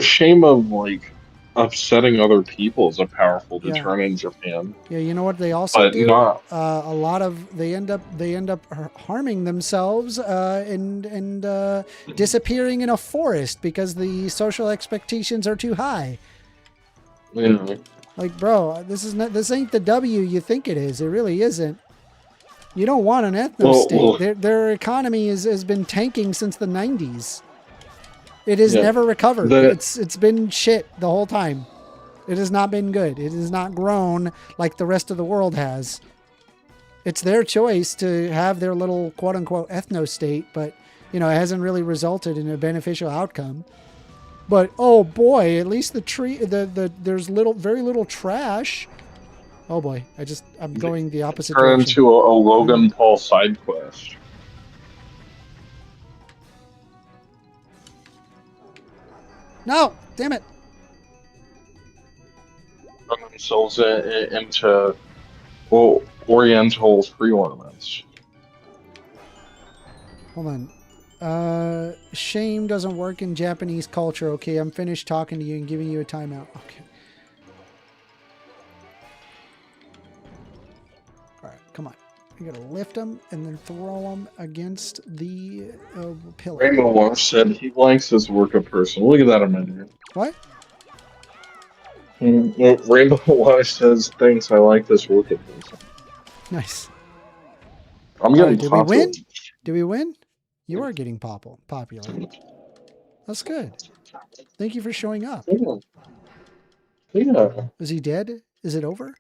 Shame of like upsetting other people is a powerful deterrent in Japan. Yeah, you know what they also do? Not... a lot of they end up harming themselves and disappearing in a forest because the social expectations are too high. Yeah. Like, bro, this ain't the W you think it is. It really isn't. You don't want an ethno state. Their economy has been tanking since the 90s. It has never recovered. It's been shit the whole time. It has not been good. It has not grown like the rest of the world has. It's their choice to have their little quote unquote ethno state, but it hasn't really resulted in a beneficial outcome. But oh boy, at least there's very little trash. Oh boy, I'm going the opposite direction. Turn into a Logan Paul side quest. No, damn it. Turn themselves into Oriental free ornaments. Hold on. Shame doesn't work in Japanese culture. Okay, I'm finished talking to you and giving you a timeout. Okay. All right, come on. You gotta lift him and then throw him against the pillar. Rainbow Wash said he likes his work of person. Look at that amendment. What? Rainbow Wash says, thanks, I like this work of person. Nice. I'm getting did we win? Did we win? You are getting popular. That's good. Thank you for showing up. Yeah. Is he dead? Is it over?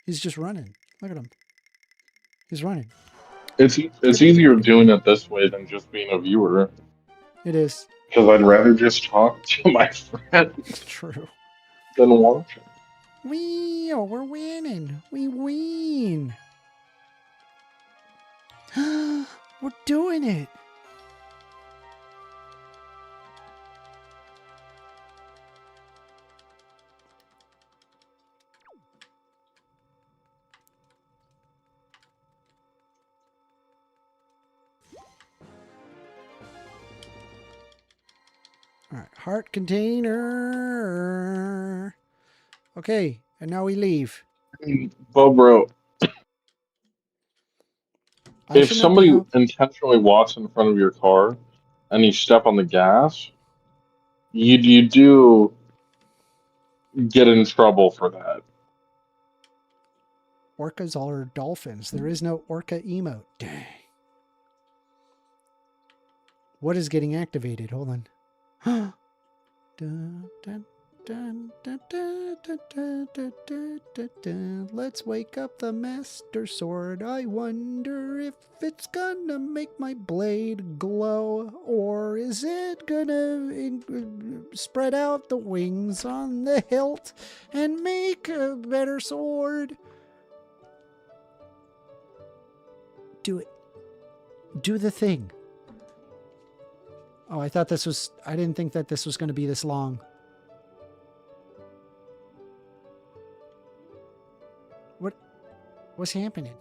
He's just running. Look at him. He's running. It's easier doing it this way than just being a viewer. It is. Because I'd rather just talk to my friends. True. Than watch it. We're winning. We win. We're doing it. All right, heart container. Okay, and now we leave. Bro, I If should not bring somebody up. intentionally walks in front of your car and you step on the gas, you do get in trouble for that. Orcas are dolphins. There is no orca emote. Dang. What is getting activated? Hold on. Dun, dun, dun, dun, dun, dun, dun, dun, dun, dun, dun. Let's wake up the Master Sword. I wonder if it's gonna make my blade glow, or is it gonna spread out the wings on the hilt and make a better sword? Do it. Do the thing. Oh, I thought this was... I didn't think that this was going to be this long. What's happening?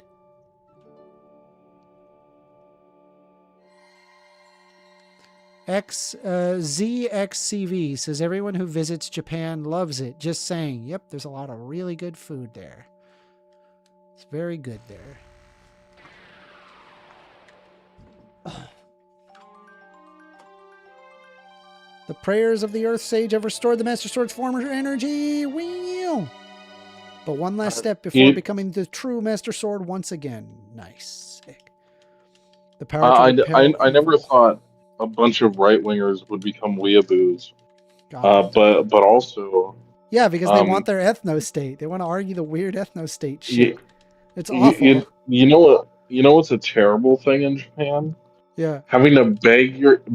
ZXCV says everyone who visits Japan loves it. Just saying. Yep, there's a lot of really good food there. It's very good there. The prayers of the Earth Sage have restored the Master Sword's former energy. Wheel. But one last step before becoming the true Master Sword once again. Nice. Sick. The power to repel I never evil. thought a bunch of right wingers would become weeaboos. God. But also, Yeah, because they want their ethno state. They want to argue the weird ethno state shit. It's awful. You know what? You know what's a terrible thing in Japan? Yeah. Having to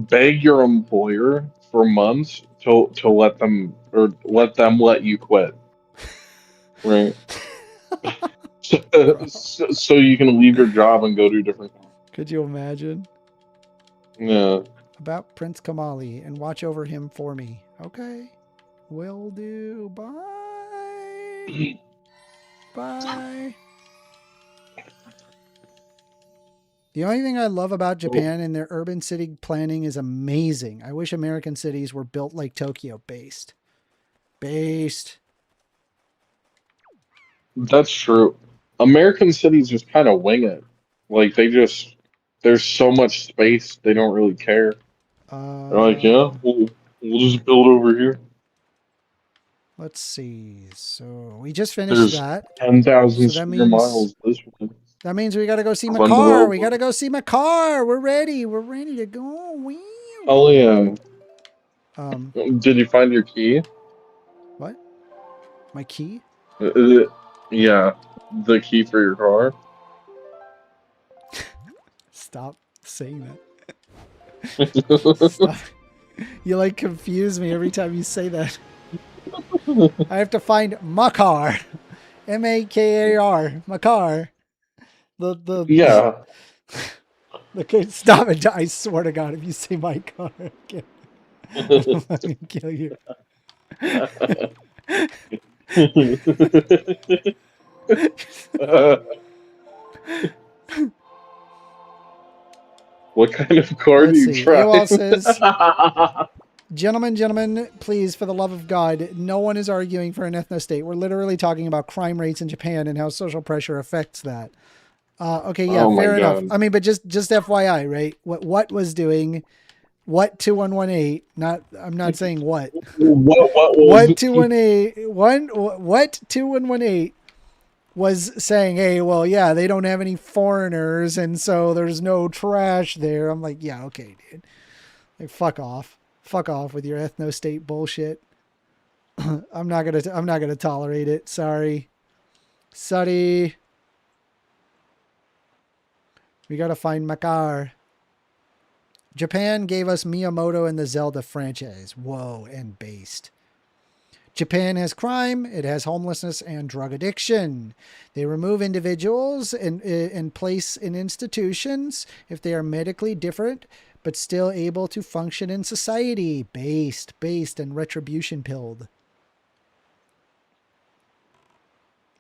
beg your employer for months to let them let you quit, right? so you can leave your job and go to a different. Could you imagine? Yeah. About Prince Kamali and watch over him for me. Okay. Will do. Bye. Bye. The only thing I love about Japan and their urban city planning is amazing. I wish American cities were built like Tokyo, based. That's true. American cities just kind of wing it. Like there's so much space, they don't really care. They're like, yeah, we'll just build over here. Let's see. So we just finished There's that. 10,000 So that square means miles this way. that means we got to go see Cleanse Makar. world. We got to go see Makar. We're ready. We're ready to go. Wee. Oh yeah. Um, Did you find your key? what? My key? Yeah, the key for your car. Stop saying that. Stop. You like confuse me every time you say that. I have to find Makar. Makar. Makar. Yeah. Okay, stop it. I swear to God, if you say my car again, I'll fucking kill you. What kind of car Let's do you see. drive? AOL says, Gentlemen, please, for the love of God, no one is arguing for an ethno state. We're literally talking about crime rates in Japan and how social pressure affects that. Okay, yeah, Oh my fair enough. God. I mean, but just FYI, right? What was doing, what 2118? Not, I'm not saying what. What 2118? What 2118 was saying? Hey, well, yeah, they don't have any foreigners, and so there's no trash there. I'm like, yeah, okay, dude. Like, fuck off with your ethno state bullshit. I'm not gonna tolerate it. Sorry. We gotta find Makar. Japan gave us Miyamoto and the Zelda franchise. Whoa, and based. Japan has crime, it has homelessness and drug addiction. They remove individuals and place in institutions if they are medically different, but still able to function in society. Based, and retribution pilled.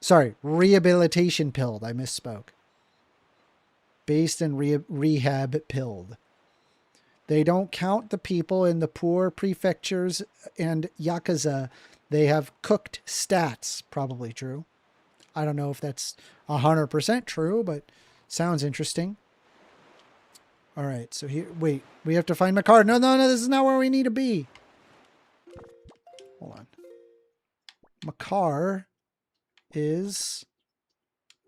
Sorry, rehabilitation pilled. I misspoke. Based and rehab pilled. They don't count the people in the poor prefectures and Yakuza. They have cooked stats. Probably true. I don't know if that's 100% true, but sounds interesting. All right, so here, wait, we have to find my car. No, this is not where we need to be. Hold on. My car is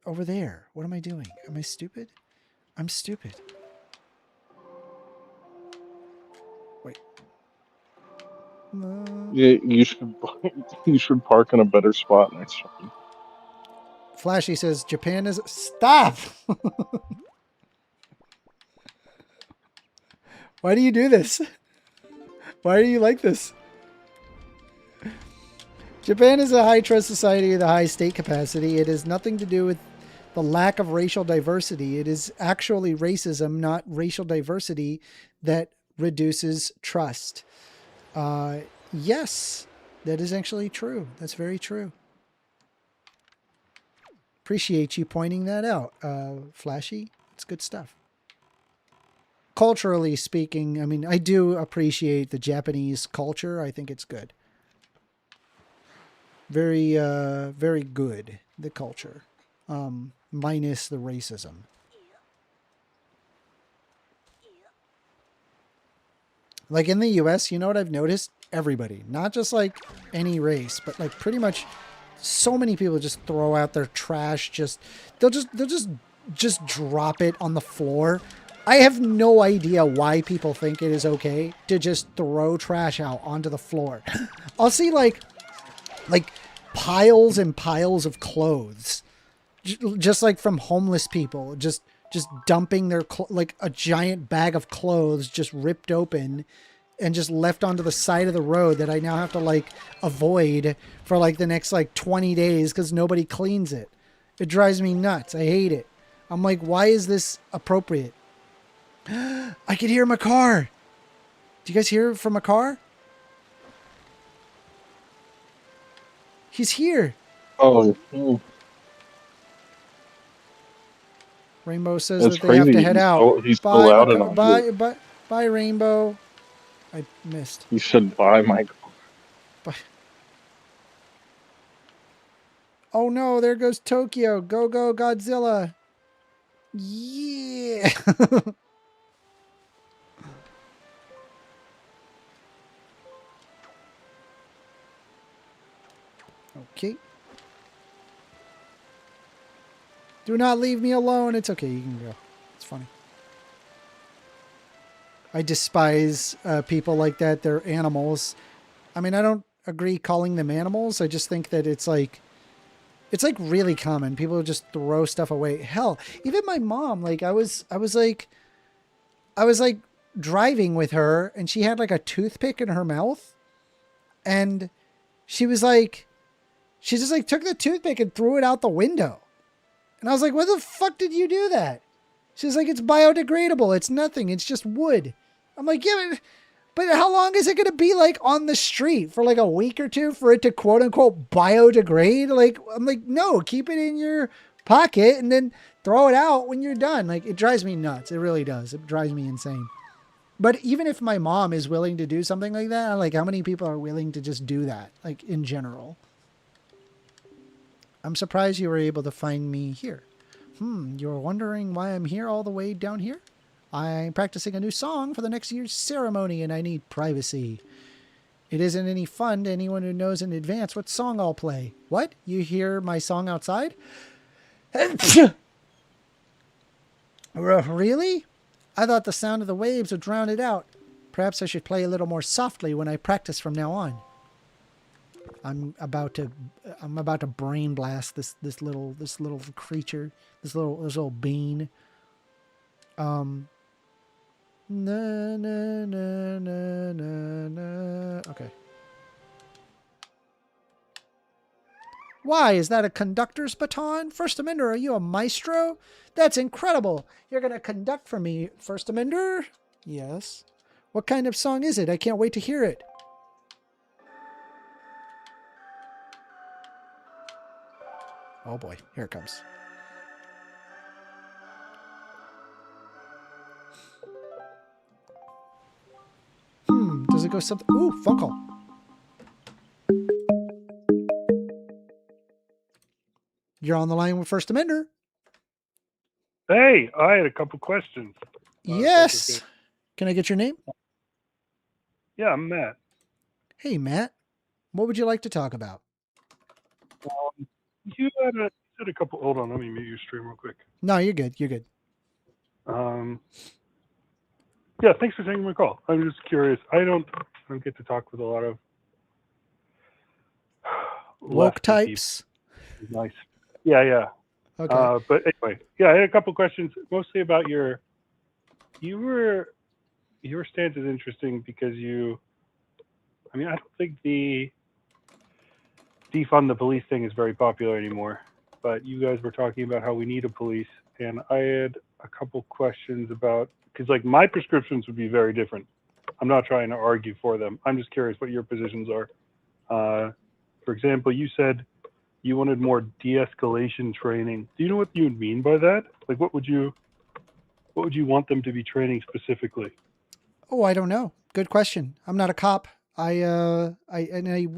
over there. What am I doing? Am I stupid? I'm stupid. Wait. No. Yeah, you should park in a better spot next time. Flashy says Japan is... Stop! Why do you do this? Why are you like this? Japan is a high trust society with a high state capacity. It has nothing to do with the lack of racial diversity. It is actually racism, not racial diversity, that reduces trust. Yes, that is actually true. That's very true. Appreciate you pointing that out, Flashy. It's good stuff. Culturally speaking, I mean, I do appreciate the Japanese culture. I think it's good. Very, very good, the culture. Minus the racism. Like in the US, you know what I've noticed? Everybody, not just like any race, but like pretty much so many people just throw out their trash. They'll just drop it on the floor. I have no idea why people think it is okay to just throw trash out onto the floor. I'll see like piles and piles of clothes, just like from homeless people, just dumping their like a giant bag of clothes just ripped open and just left onto the side of the road that I now have to like avoid for like the next like 20 days because nobody cleans it. It drives me nuts. I hate it. I'm like, why is this appropriate? I can hear my car. Do you guys hear from a car? He's here. Oh, Rainbow says that's that they have crazy. to head out. He's still out and Bye, Rainbow. I missed. You should buy my car. Bye. Oh no, there goes Tokyo. Go, go, Godzilla. Yeah. Okay. Do not leave me alone. It's okay. You can go. It's funny. I despise people like that. They're animals. I mean, I don't agree calling them animals. I just think that it's like really common. People just throw stuff away. Hell, even my mom, like I was like driving with her and she had like a toothpick in her mouth and she just like took the toothpick and threw it out the window. And I was like, what the fuck did you do that? She's like, it's biodegradable. It's nothing. It's just wood. I'm like, yeah, but how long is it going to be like on the street for like a week or two for it to quote unquote biodegrade? Like, I'm like, no, keep it in your pocket and then throw it out when you're done. Like, it drives me nuts. It really does. It drives me insane. But even if my mom is willing to do something like that, like how many people are willing to just do that? Like in general. I'm surprised you were able to find me here. You're wondering why I'm here all the way down here? I'm practicing a new song for the next year's ceremony and I need privacy. It isn't any fun to anyone who knows in advance what song I'll play. What? You hear my song outside? Really? I thought the sound of the waves would drown it out. Perhaps I should play a little more softly when I practice from now on. I'm about to brain blast this little creature, this little bean. Na, na, na, na, na, na. Okay. Why, is that a conductor's baton? 1stAmender, are you a maestro? That's incredible. You're going to conduct for me, 1stAmender? Yes. What kind of song is it? I can't wait to hear it. Oh boy, here it comes. Does it go something? Ooh, phone call. You're on the line with 1stAmender. Hey, I had a couple questions. if that's Yes. okay. Can I get your name? Yeah, I'm Matt. Hey, Matt. What would you like to talk about? You said a couple. Hold on, let me mute your stream real quick. No, you're good. You're good. Yeah, thanks for taking my call. I'm just curious. I don't get to talk with a lot of Woke lefty types. people. Nice. Yeah. Okay. But anyway, yeah, I had a couple questions, mostly about your stance is interesting because I don't think the defund the police thing is very popular anymore, but you guys were talking about how we need a police, and I had a couple questions about, because like my prescriptions would be very different. I'm not trying to argue for them. I'm just curious what your positions are. For example, you said you wanted more de-escalation training. Do you know what you would mean by that? Like, what would you want them to be training specifically? Oh, I don't know. Good question. I'm not a cop. I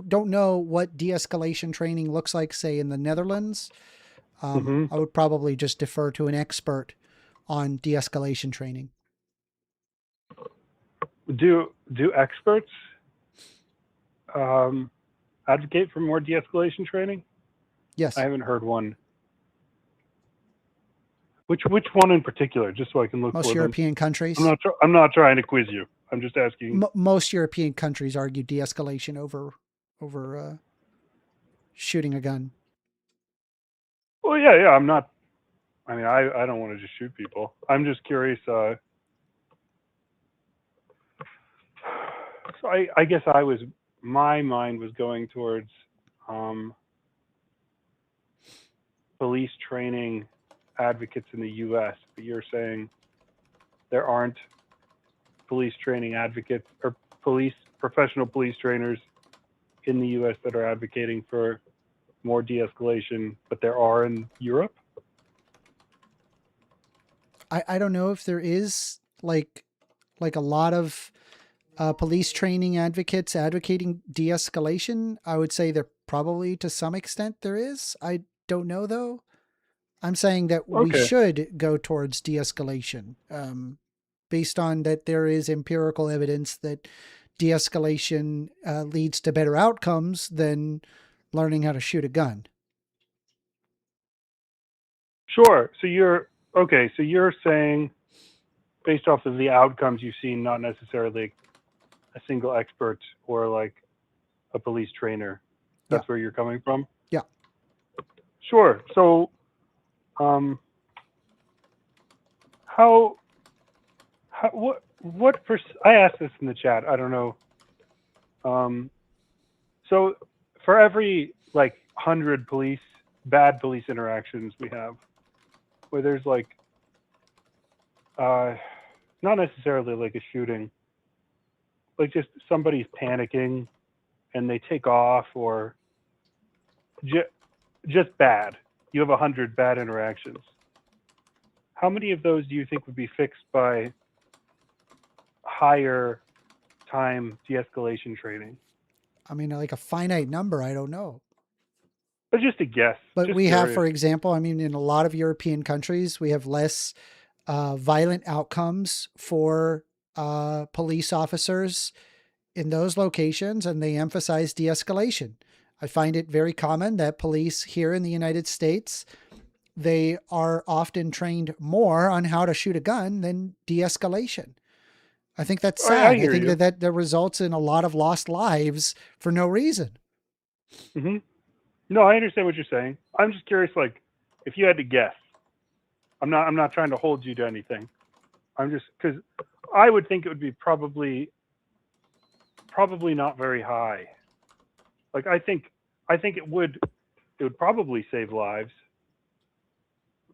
don't know what de-escalation training looks like, say, in the Netherlands. I would probably just defer to an expert on de-escalation training. Do experts advocate for more de-escalation training? Yes. I haven't heard one. Which one in particular, just so I can look Most for European them? countries. I'm not trying to quiz you. I'm just asking. Most European countries argue de-escalation over shooting a gun. Well, yeah. I'm not. I mean, I don't want to just shoot people. I'm just curious. So I guess my mind was going towards police training advocates in the U.S., but you're saying there aren't police training advocates or professional police trainers in the U.S. that are advocating for more de-escalation, but there are in Europe? I don't know if there is like a lot of police training advocates advocating de-escalation. I would say there probably to some extent there is. I don't know though. I'm saying that we should go towards de-escalation based on that there is empirical evidence that de-escalation leads to better outcomes than learning how to shoot a gun. Sure. So you're saying based off of the outcomes you've seen, not necessarily a single expert or like a police trainer. That's where you're coming from? Yeah. Sure. So I asked this in the chat. I don't know. So for every like 100 bad police interactions we have, where there's like not necessarily like a shooting, like just somebody's panicking and they take off, or just bad. You have 100 bad interactions. How many of those do you think would be fixed by higher time de-escalation training? I mean, like a finite number, I don't know. But just a guess. But just we curious. have, for example, I mean, in a lot of European countries, we have less violent outcomes for police officers in those locations, and they emphasize de-escalation. I find it very common that police here in the United States, they are often trained more on how to shoot a gun than de-escalation. I think that's sad. I think that results in a lot of lost lives for no reason. Mm-hmm. No, I understand what you're saying. I'm just curious, like, if you had to guess. I'm not trying to hold you to anything. I'm just, because I would think it would be probably not very high. Like, I think it would probably save lives.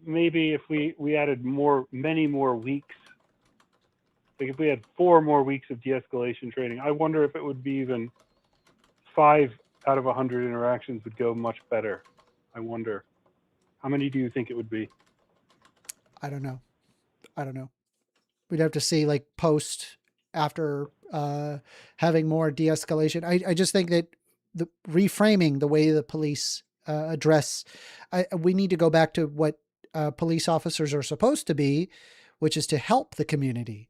Maybe if we added many more weeks, like if we had 4 more weeks of de-escalation training, I wonder if it would be even 5 out of 100 interactions would go much better. I wonder. How many do you think it would be? I don't know. We'd have to see like after having more de-escalation. I just think that the reframing the way the police address, we need to go back to what police officers are supposed to be, which is to help the community.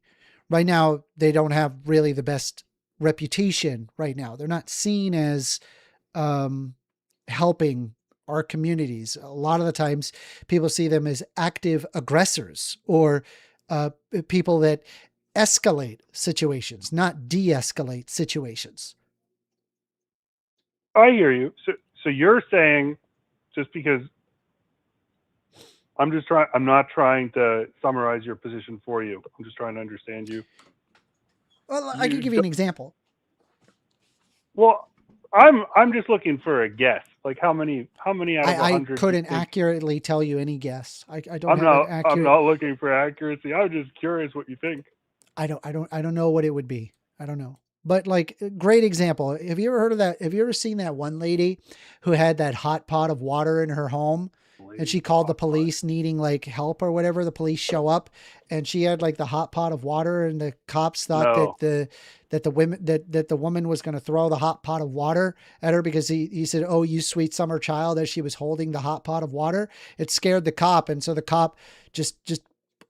Right now, they don't have really the best reputation right now. They're not seen as helping our communities. A lot of the times people see them as active aggressors or people that escalate situations, not de-escalate situations. I hear you. So you're saying, just because I'm not trying to summarize your position for you. I'm just trying to understand you. Well, I can give you an example. Well, I'm just looking for a guess. Like how many out of 100? I couldn't accurately tell you any guess. I don't I'm have not an accurate. I'm not looking for accuracy. I'm just curious what you think. I don't know what it would be. I don't know. But like, great example. Have you ever heard of that? Have you ever seen that one lady who had that hot pot of water in her home and she called the police needing like help or whatever? The police show up and she had like the hot pot of water and the cops thought that the woman was going to throw the hot pot of water at her because he said, "Oh, you sweet summer child," as she was holding the hot pot of water. It scared the cop. And so the cop just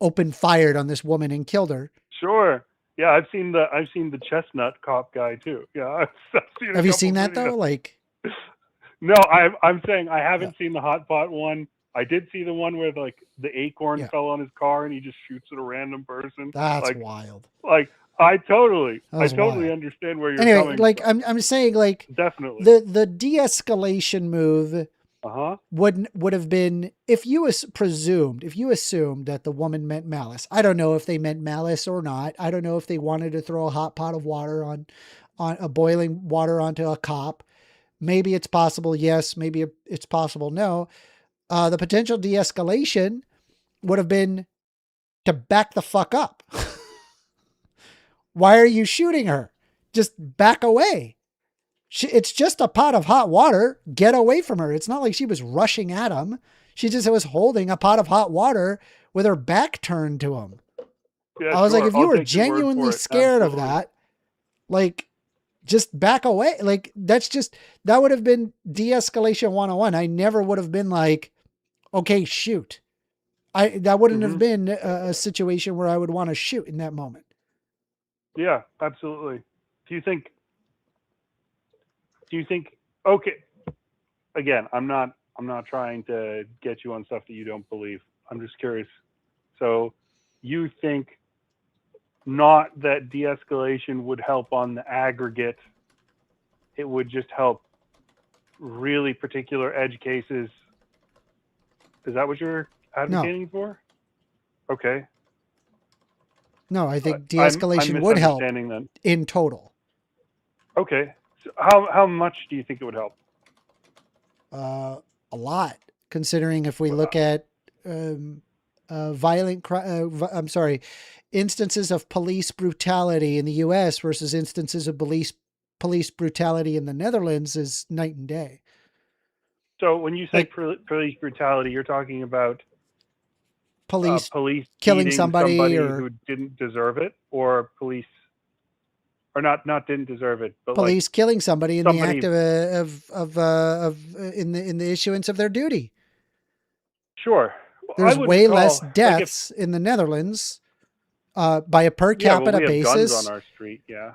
opened fired on this woman and killed her. Sure. Yeah, I've seen the chestnut cop guy too. Yeah, I've seen. Have you seen that though? Like, no, I'm saying I haven't seen the hot pot one. I did see the one where like the acorn fell on his car and he just shoots at a random person. That's like, wild. Like I totally wild. understand where you're anyway, coming like from. I'm saying, like, definitely the de-escalation move would have been if you assumed that the woman meant malice. I don't know if they meant malice or not. I don't know if they wanted to throw a hot pot of water on a boiling water onto a cop. Maybe it's possible. Yes. Maybe it's possible. No. The potential de-escalation would have been to back the fuck up. Why are you shooting her? Just back away. It's just a pot of hot water. Get away from her. It's not like she was rushing at him. She just was holding a pot of hot water with her back turned to him. Yeah, I was like, if you were genuinely scared of that, like, just back away. Like, that would have been de-escalation 101. I never would have been like, okay, shoot. That wouldn't have been a situation where I would want to shoot in that moment. Yeah, absolutely. Do you think, okay, again, I'm not trying to get you on stuff that you don't believe. I'm just curious. So you think not that de-escalation would help on the aggregate, it would just help really particular edge cases. Is that what you're advocating for? Okay. No, I think de-escalation would help in total. Okay. So how much do you think it would help? A lot, considering if we look at instances of police brutality in the U.S. versus instances of police brutality in the Netherlands is night and day. So when you say police brutality, you're talking about police killing somebody who didn't deserve it, or police, or not didn't deserve it, but police killing somebody in the act of in the issuance of their duty. Sure. There's way less deaths in the Netherlands by a per capita basis. Guns on our street, yeah.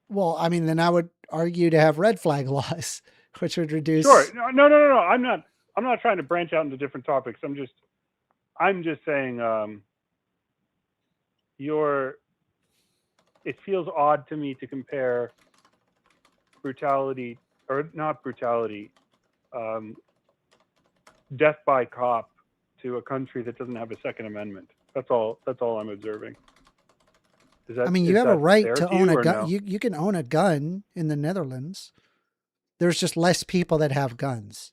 Well, I mean, then I would argue to have red flag laws, which would reduce. Sure. No. I'm not trying to branch out into different topics. I'm just saying, it feels odd to me to compare brutality, or not brutality, death by cop to a country that doesn't have a Second Amendment. That's all I'm observing. I mean, you have a right to own a gun. No? You can own a gun in the Netherlands. There's just less people that have guns.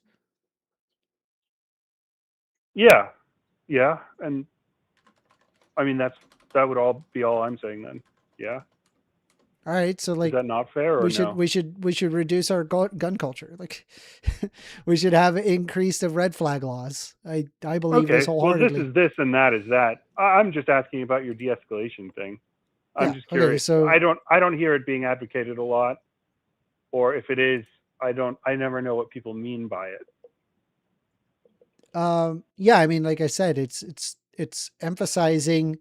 Yeah. And I mean, that would all be all I'm saying then. Yeah. All right. So like, is that not fair? Or we should reduce our gun culture. Like we should have an increase of red flag laws. I believe this wholeheartedly. Well, this is this and that is that. I'm just asking about your de-escalation thing. I'm just curious. Okay, so I don't hear it being advocated a lot, or if it is, I never know what people mean by it. Yeah, I mean, like I said, it's It's emphasizing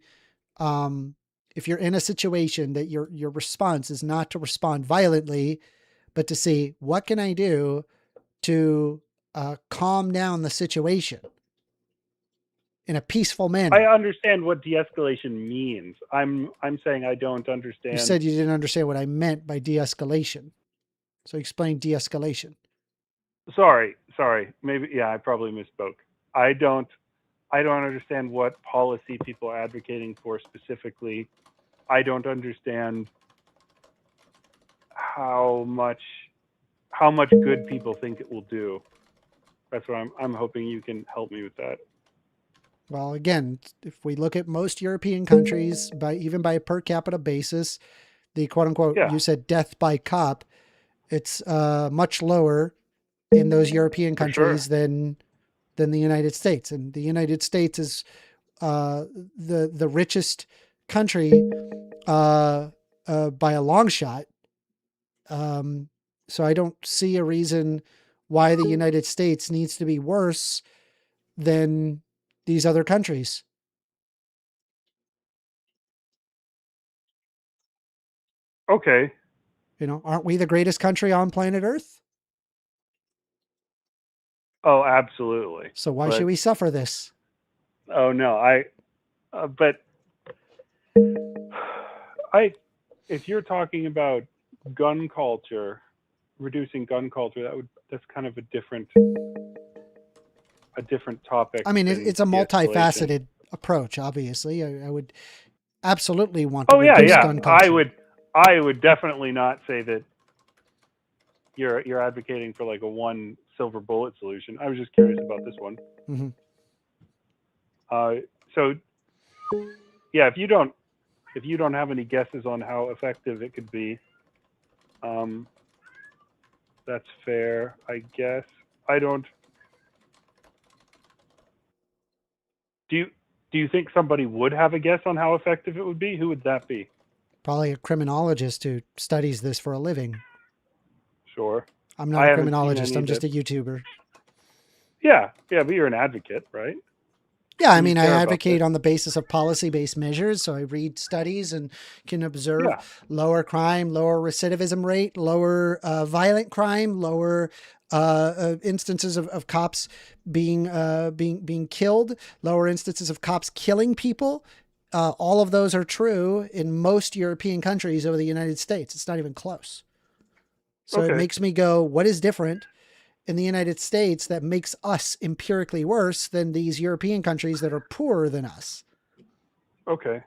if you're in a situation that your response is not to respond violently, but to see what can I do to calm down the situation in a peaceful manner. I understand what de-escalation means. I'm saying I don't understand. You said you didn't understand what I meant by de-escalation. So explain de-escalation. Sorry. Maybe, yeah, I probably misspoke. I don't understand what policy people are advocating for specifically. I don't understand how much good people think it will do. That's what I'm hoping you can help me with that. Well, again, if we look at most European countries, even by a per capita basis, the quote unquote, you said death by cop, it's much lower in those European countries than the United States. And the United States is the richest country by a long shot. So I don't see a reason why the United States needs to be worse than these other countries. Okay. Aren't we the greatest country on planet Earth? Oh, absolutely. So why should we suffer this? Oh no, if you're talking about gun culture, reducing gun culture, that's kind of a different topic. I mean, it's a multifaceted approach. Obviously, I would absolutely want to reduce gun culture. I would definitely not say that you're advocating for like a one silver bullet solution. I was just curious about this one. Mm-hmm. So yeah, if you don't have any guesses on how effective it could be, that's fair, I guess. I don't. Do you think somebody would have a guess on how effective it would be? Who would that be? Probably a criminologist who studies this for a living. Sure. I'm not a criminologist. I'm just a YouTuber. Yeah, but you're an advocate, right? Yeah, I mean, I advocate on the basis of policy-based measures. So I read studies and can observe lower crime, lower recidivism rate, lower violent crime, lower instances of cops being killed, lower instances of cops killing people. All of those are true in most European countries over the United States. It's not even close. So it makes me go, what is different in the United States that makes us empirically worse than these European countries that are poorer than us? Okay.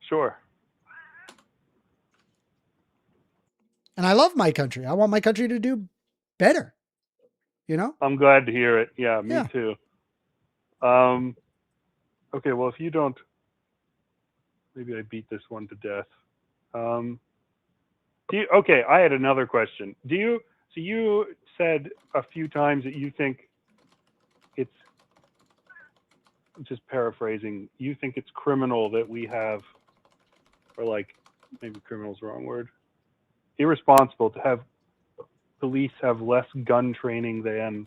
Sure. And I love my country. I want my country to do better. I'm glad to hear it. Yeah, me too. Okay, well, if you don't, maybe I beat this one to death. Okay, I had another question. So you said a few times that you think it's, just paraphrasing, you think it's criminal that we have, or like, maybe criminal's the wrong word, irresponsible to have police have less gun training than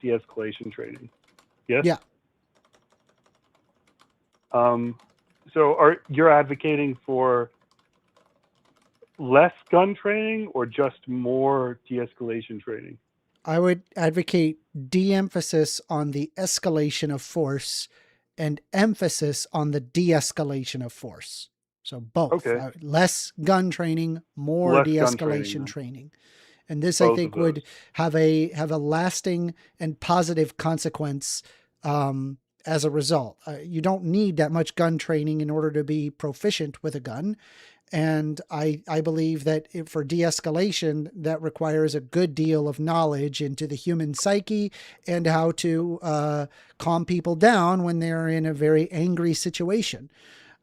de-escalation training. Yes? Yeah. So you're advocating for less gun training or just more de-escalation training? I would advocate de-emphasis on the escalation of force and emphasis on the de-escalation of force. So both. Okay. Less gun training, more de-escalation training. And this, I think, would have a lasting and positive consequence as a result. You don't need that much gun training in order to be proficient with a gun. And I believe that for de-escalation, that requires a good deal of knowledge into the human psyche and how to calm people down when they're in a very angry situation.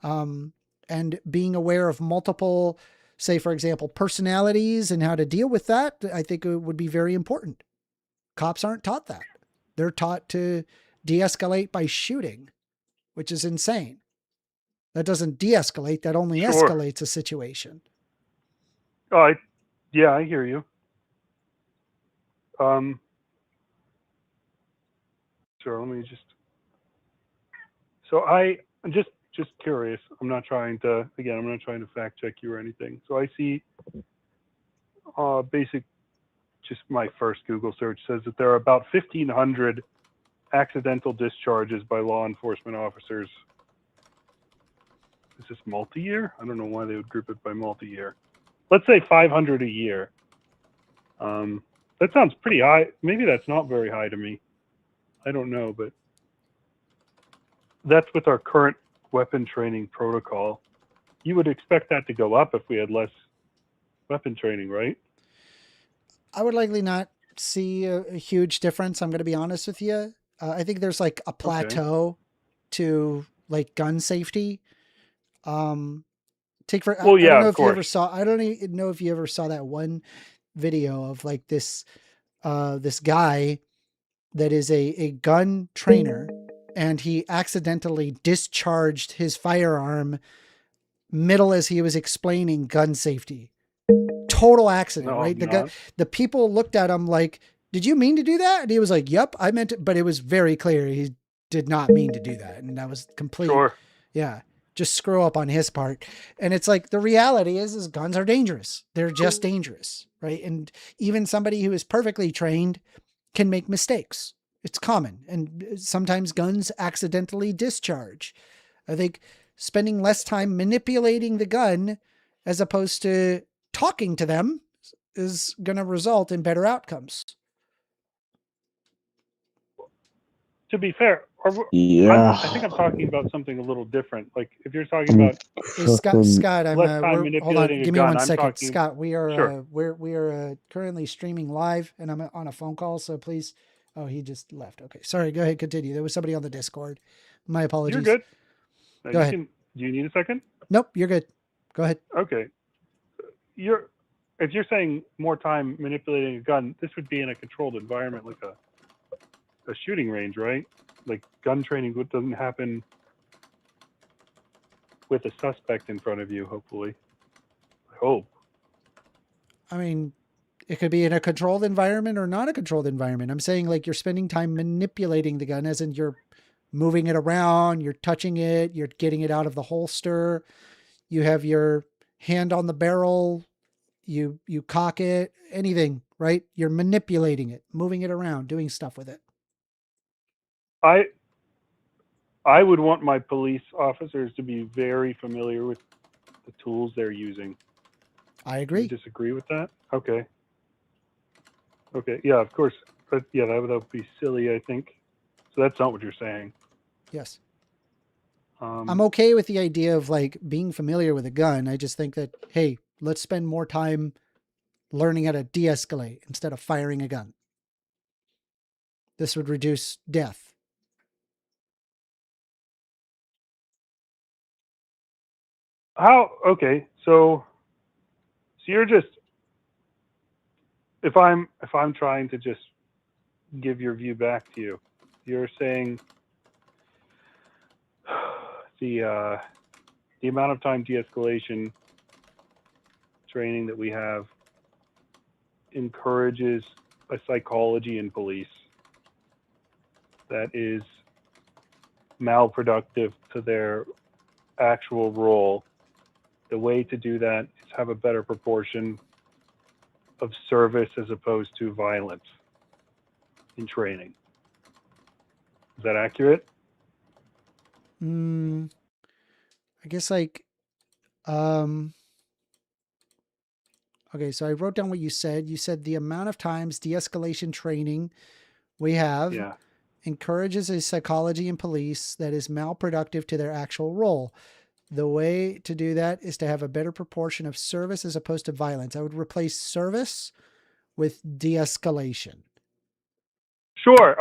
And being aware of multiple, say, for example, personalities and how to deal with that, I think it would be very important. Cops aren't taught that. They're taught to de-escalate by shooting, which is insane. That doesn't de-escalate. That only escalates a situation. Oh, yeah, I hear you. Sure, let me just So I'm just curious. I'm not trying to fact check you or anything. So I see basic, just my first Google search says that there are about 1,500 accidental discharges by law enforcement officers. Is this multi-year? I don't know why they would group it by multi-year. Let's say 500 a year. That sounds pretty high. Maybe that's not very high to me. I don't know, but that's with our current weapon training protocol. You would expect that to go up if we had less weapon training, right? I would likely not see a huge difference. I'm going to be honest with you. I think there's like a plateau to like gun safety. Take for, well, I yeah, don't know of if you course. ever saw, I don't even know if you ever saw that one video of like this guy that is a gun trainer, and he accidentally discharged his firearm middle as he was explaining gun safety. Total accident, No, right? I'm not. The people looked at him like, "Did you mean to do that?" And he was like, "Yep, I meant it," but it was very clear he did not mean to do that, and that was complete. Sure. Yeah, just screw up on his part. And it's like the reality is guns are dangerous. They're just dangerous, right? And even somebody who is perfectly trained can make mistakes. It's common, and sometimes guns accidentally discharge. I think spending less time manipulating the gun as opposed to talking to them is going to result in better outcomes. To be fair, Yeah. I think I'm talking about something a little different. Like if you're talking about Hey, Scott, I'm less time hold manipulating on. a Give me gun, one I'm second. talking. Scott, we are Sure. we are currently streaming live, and I'm on a phone call, so please. Oh, he just left. Okay, sorry. Go ahead, continue. There was somebody on the Discord. My apologies. You're good. Go ahead. Do you need a second? Nope, you're good. Go ahead. Okay. If you're saying more time manipulating a gun, this would be in a controlled environment, like a shooting range, right? Like gun training doesn't happen with a suspect in front of you, hopefully. I hope. I mean, it could be in a controlled environment or not a controlled environment. I'm saying like you're spending time manipulating the gun, as in you're moving it around, you're touching it, you're getting it out of the holster, you have your hand on the barrel, you cock it, anything, right? You're manipulating it, moving it around, doing stuff with it. I would want my police officers to be very familiar with the tools they're using. I agree. You disagree with that? Okay. Yeah, of course. But yeah, that would be silly, I think. So that's not what you're saying. Yes. I'm okay with the idea of like being familiar with a gun. I just think that, hey, let's spend more time learning how to de-escalate instead of firing a gun. This would reduce death. Okay, so you're just, if I'm trying to just give your view back to you, you're saying the amount of time de-escalation training that we have encourages a psychology in police that is malproductive to their actual role. The way to do that is have a better proportion of service as opposed to violence in training. Is that accurate? I guess like, okay, so I wrote down what you said. You said the amount of times de-escalation training we have encourages a psychology in police that is malproductive to their actual role. The way to do that is to have a better proportion of service as opposed to violence. I would replace service with de-escalation. Sure.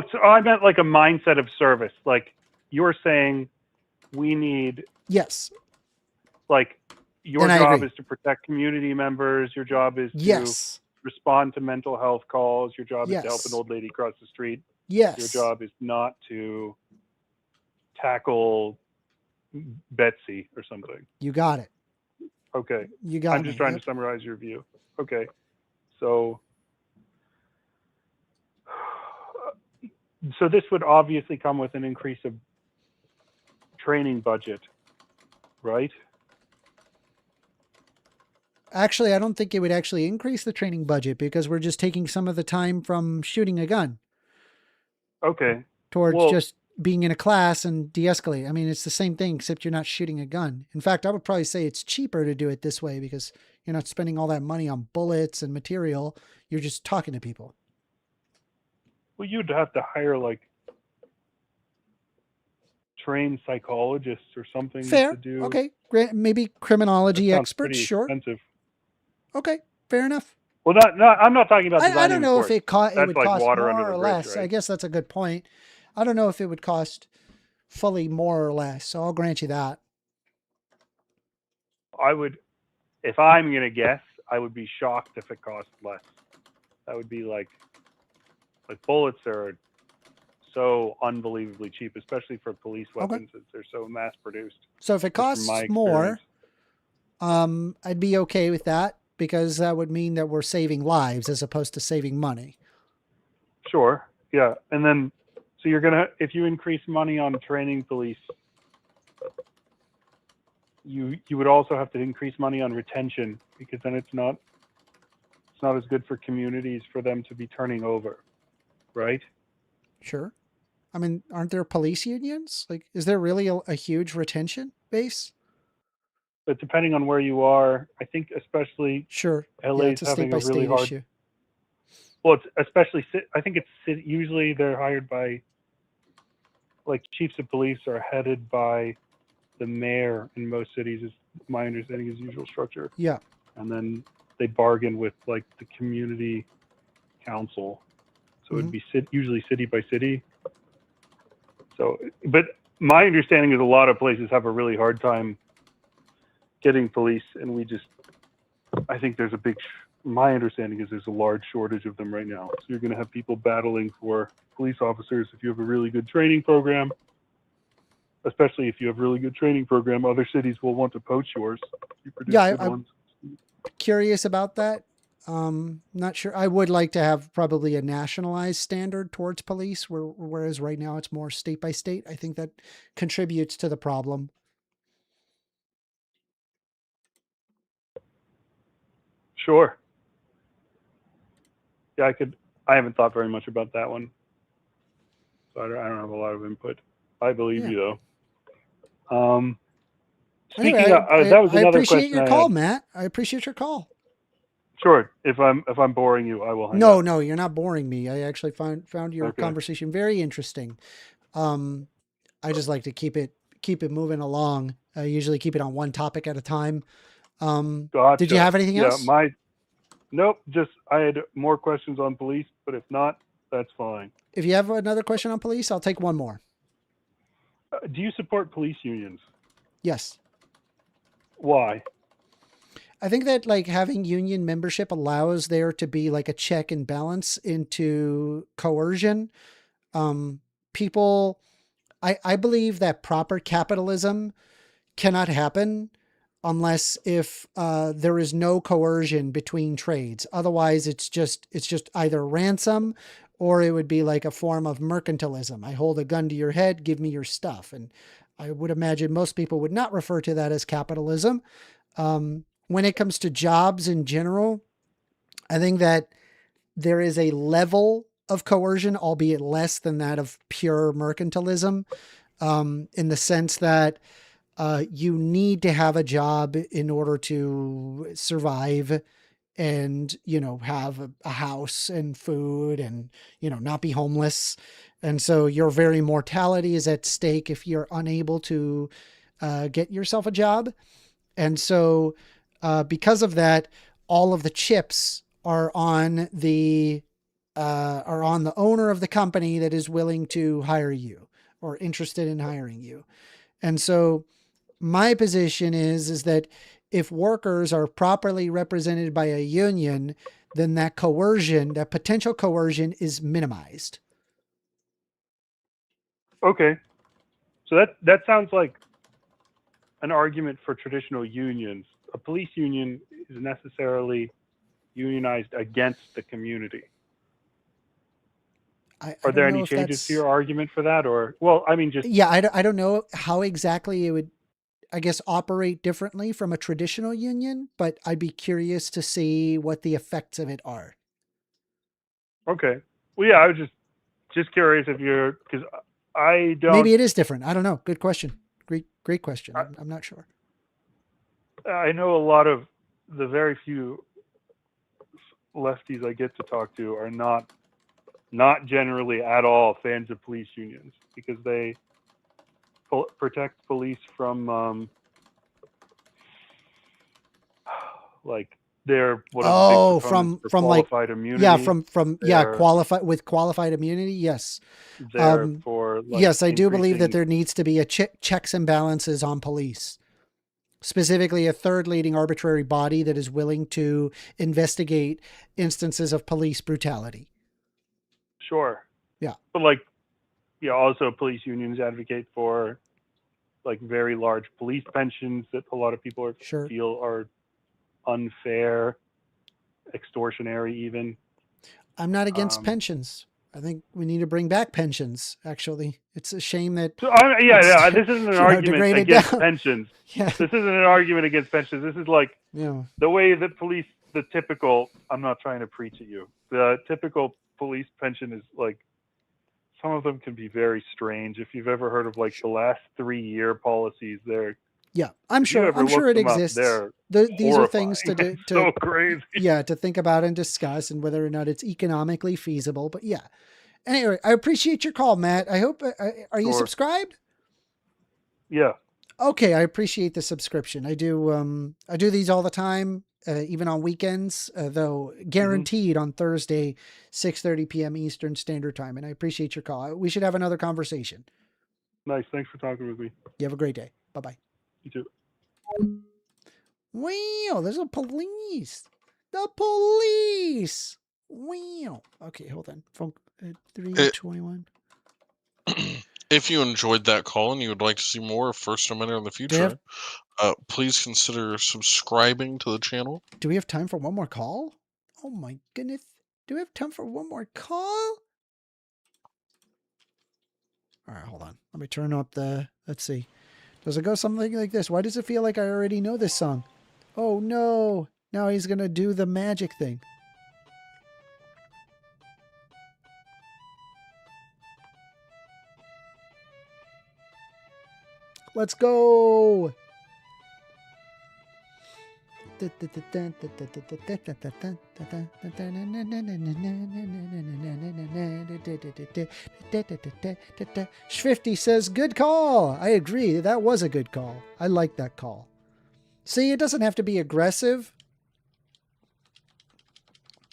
So I meant like a mindset of service. Like you're saying we need. Yes. Like your Then job is to protect community members. Your job is to respond to mental health calls. Your job is to help an old lady cross the street. Yes. Your job is not to tackle Betsy or something. You got it. Okay. You got it. I'm just trying to summarize your view. Okay. So this would obviously come with an increase of training budget, right? Actually, I don't think it would actually increase the training budget because we're just taking some of the time from shooting a gun Okay. towards Well, just being in a class and de-escalate. I mean, it's the same thing, except you're not shooting a gun. In fact, I would probably say it's cheaper to do it this way because you're not spending all that money on bullets and material. You're just talking to people. well, you'd have to hire like trained psychologists or something Fair. to do. Okay. Maybe criminology That sounds experts. pretty Sure. expensive. Okay. Fair enough. Well, I'm not talking about I designing don't know the if course. it would like cost water more under or the bridge, less. right? I guess that's a good point. I don't know if it would cost fully more or less. So I'll grant you that. I would, if I'm going to guess, I would be shocked if it cost less. That would be like bullets are so unbelievably cheap, especially for police weapons, as they're so mass produced. So if it costs more, I'd be okay with that because that would mean that we're saving lives as opposed to saving money. Sure. Yeah. And then, so you're going to, if you increase money on training police, you would also have to increase money on retention because then it's not as good for communities for them to be turning over. Right? Sure. I mean, aren't there police unions? Like, is there really a huge retention base? But depending on where you are, I think especially sure, LA is it's a having a really state-by-state hard. issue. Well, it's especially, I think it's usually they're hired by, like chiefs of police are headed by the mayor in most cities, is my understanding is usual structure. Yeah. And then they bargain with like the community council. So it'd be usually city by city. So, but my understanding is a lot of places have a really hard time getting police, and I think there's my understanding is there's a large shortage of them right now. So you're going to have people battling for police officers if you have a really good training program. Especially if you have a really good training program, other cities will want to poach yours. I'm curious about that. Not sure. I would like to have probably a nationalized standard towards police, whereas right now it's more state by state. I think that contributes to the problem. Sure. Yeah, I haven't thought very much about that one. So I don't have a lot of input. I believe you though. Speaking anyway, of, that was another question. I appreciate your call, Matt. I appreciate your call. Sure. If I'm boring you, I will hang up. No, you're not boring me. I actually found your conversation very interesting. I just like to keep it moving along. I usually keep it on one topic at a time. Gotcha. Did you have anything else? Nope. Just I had more questions on police, but if not, that's fine. If you have another question on police, I'll take one more. Do you support police unions? Yes. Why? I think that like having union membership allows there to be like a check and balance into coercion. I believe that proper capitalism cannot happen unless if there is no coercion between trades. Otherwise, it's just either ransom or it would be like a form of mercantilism. I hold a gun to your head, give me your stuff. And I would imagine most people would not refer to that as capitalism. When it comes to jobs in general, I think that there is a level of coercion, albeit less than that of pure mercantilism, in the sense that you need to have a job in order to survive and, have a house and food and, not be homeless. And so your very mortality is at stake if you're unable to get yourself a job. And so because of that, all of the chips are on the owner of the company that is willing to hire you or interested in hiring you. And so my position is that if workers are properly represented by a union, then that potential coercion is minimized. Okay. So that sounds like an argument for traditional unions. A police union is necessarily unionized against the community. Are there any changes to your argument for that, or well, I mean, just yeah, I don't know how exactly it would, I guess, operate differently from a traditional union, but I'd be curious to see what the effects of it are. okay. Well, yeah, I was just curious if you're, because I don't. Maybe it is different. I don't know. Good question. Great question. I'm not sure. I know a lot of the very few lefties I get to talk to are not generally at all fans of police unions because they protect police from like they're from qualified immunity. Yeah, from qualified immunity. Yes. Yes, I do believe that there needs to be a checks and balances on police. Specifically, a third leading arbitrary body that is willing to investigate instances of police brutality. Sure. Yeah. But also police unions advocate for like very large police pensions that a lot of people feel are unfair, extortionary even. I'm not against pensions. I think we need to bring back pensions, actually. It's a shame that... this isn't an argument against pensions. Yeah. This isn't an argument against pensions. This is like the way that police, the typical... I'm not trying to preach at you. The typical police pension is like... Some of them can be very strange. If you've ever heard of like the last 3-year policies, they're... Yeah, I'm sure it exists. These are things to so crazy. Yeah, to think about and discuss, and whether or not it's economically feasible. But yeah, anyway, I appreciate your call, Matt. I hope are you subscribed? Yeah. Okay, I appreciate the subscription. I do these all the time, even on weekends, though guaranteed on Thursday, 6:30 p.m. Eastern Standard Time. And I appreciate your call. We should have another conversation. Nice. Thanks for talking with me. You have a great day. Bye-bye. You too. Wow, there's a police. The police. Wow. Okay, hold on. Phone 321. If you enjoyed that call and you would like to see more of 1stAmender in the future, please consider subscribing to the channel. Do we have time for one more call? Oh my goodness. Do we have time for one more call? All right, hold on. Let me turn up let's see. Does it go something like this? Why does it feel like I already know this song? Oh no. Now he's going to do the magic thing. Let's go. Swifty says, good call. I agree. That was a good call. I like that call. See, it doesn't have to be aggressive.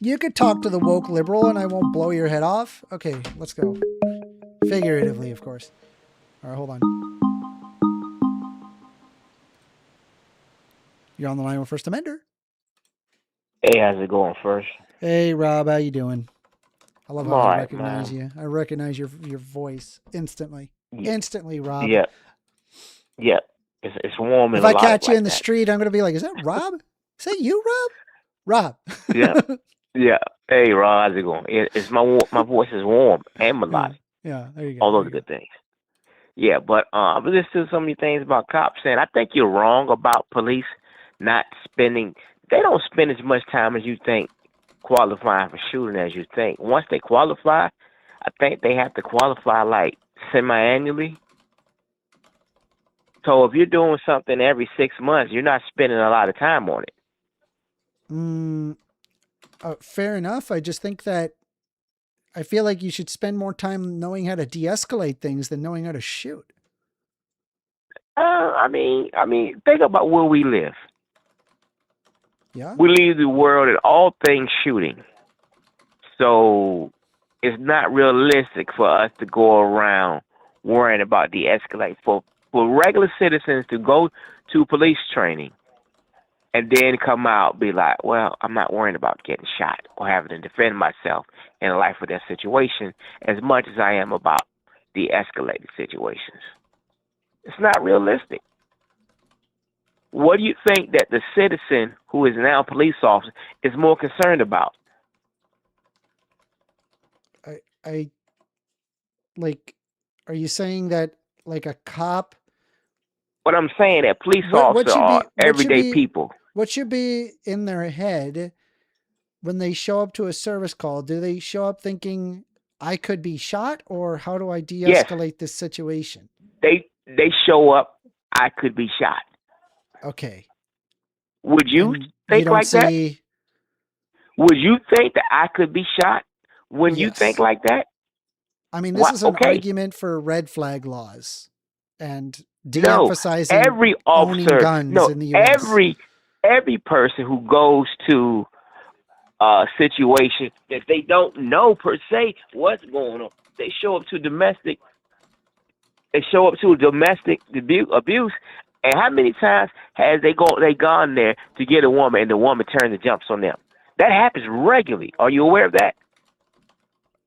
You could talk to the woke liberal and I won't blow your head off. Okay, let's go. Figuratively, of course. All right, hold on. You're on the line with 1stAmender. Hey, how's it going, First? Hey, Rob, how you doing? I love how I recognize you. I recognize your voice instantly. Yeah. Instantly, Rob. Yeah. Yeah. It's warm. If I catch you in the street, I'm going to be like, is that Rob? Is that you, Rob? Yeah. Yeah. Hey, Rob, how's it going? It's my voice is warm and melodic. Yeah, there you go. All those good things. Yeah, but listen to so many things about cops, and I think you're wrong about police not spending. They don't spend as much time as you think qualifying for shooting as you think. Once they qualify, I think they have to qualify like semi-annually. So if you're doing something every 6 months, you're not spending a lot of time on it. Fair enough. I just think that I feel like you should spend more time knowing how to de-escalate things than knowing how to shoot. I mean, think about where we live. Yeah. We leave the world at all things shooting. So it's not realistic for us to go around worrying about de-escalate. For regular citizens to go to police training and then come out be like, well, I'm not worrying about getting shot or having to defend myself in a life or death situation as much as I am about de-escalated situations. It's not realistic. What do you think that the citizen who is now a police officer is more concerned about? like, are you saying that like a cop? What I'm saying that police What officers should are be what should everyday be people. what should be in their head when they show up to a service call? Do they show up thinking I could be shot, or how do I Yes, de-escalate this situation? they show up. I could be shot. Okay. Would you And you think don't like that? see Would you think that I could be shot? When you think yes. like that? I mean, this What? is an Okay. argument for red flag laws and No, de-emphasizing every owning officer, guns no, in the U.S. every person who goes to a situation that they don't know per se what's going on, they show up to domestic abuse. And how many times has they gone there to get a woman and the woman turns and jumps on them? That happens regularly. Are you aware of that?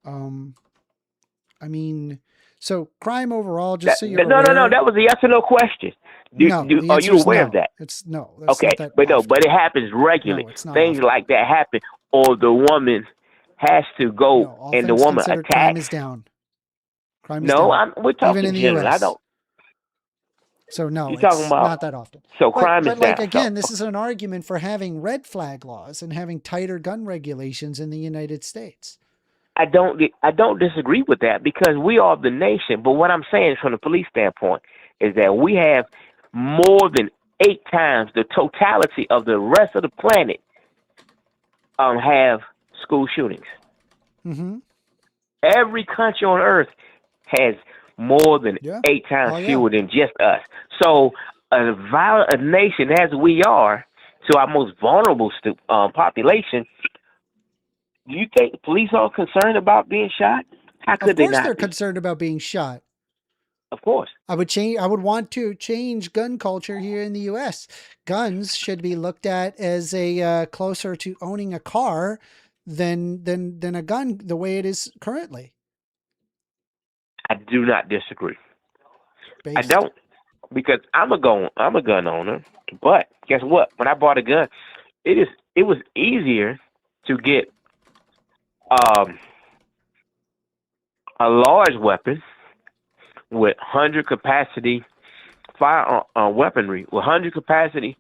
I mean, so crime overall, just so you're No. aware. That was a yes or no question. No, the Are answer you is aware no. of that? It's no. That's Okay, not that but no, often. but it happens regularly. No, it's not Things often. like that happen, or the woman has to go No, all and the things woman considered, crime attacks. is down. Crime is No, down. we're Even talking in the general. I U.S. don't. So no, You're talking it's about not that often. so crime But is like down. again, So this is an argument for having red flag laws and having tighter gun regulations in the United States. I don't disagree with that because we are the nation. But what I'm saying from the police standpoint is that we have more than 8 times the totality of the rest of the planet have school shootings. Mm-hmm. Every country on earth has more than Yeah. 8 times Oh, yeah. fewer than just us. So a violent nation as we are to our most vulnerable population, do you think the police are concerned about being shot? How could Of they course not they're be? concerned about being shot. Of course. I would want to change gun culture here in the U.S. Guns should be looked at as a closer to owning a car than a gun the way it is currently. I do not disagree. I Based. don't, because I'm a gun owner. But guess what? When I bought a gun, it was easier to get a large weapon with 100 capacity fire weaponry with 100 capacity.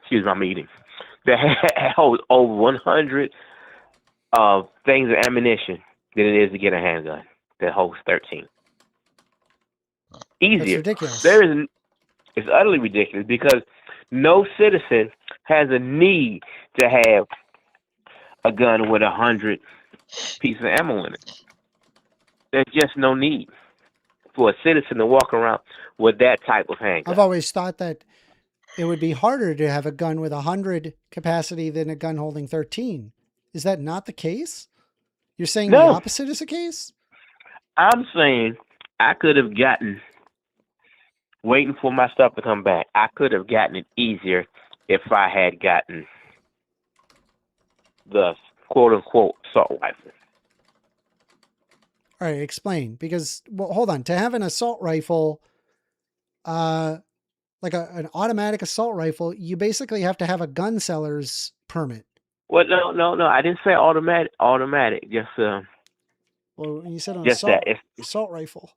Excuse me, I'm eating. That holds over 100 things of ammunition than it is to get a handgun that holds 13. Easier. That's ridiculous. It's utterly ridiculous because no citizen has a need to have a gun with 100 pieces of ammo in it. There's just no need for a citizen to walk around with that type of handgun. I've always thought that it would be harder to have a gun with 100 capacity than a gun holding 13. Is that not the case? You're saying No. the opposite is the case? I'm saying I could have gotten, waiting for my stuff to come back, I could have gotten it easier if I had gotten the quote-unquote assault rifle. All right, explain. Because, well, hold on. To have an assault rifle, like an automatic assault rifle, you basically have to have a gun seller's permit. Well, no. I didn't say automatic. Just Well, when you said an just that. assault rifle.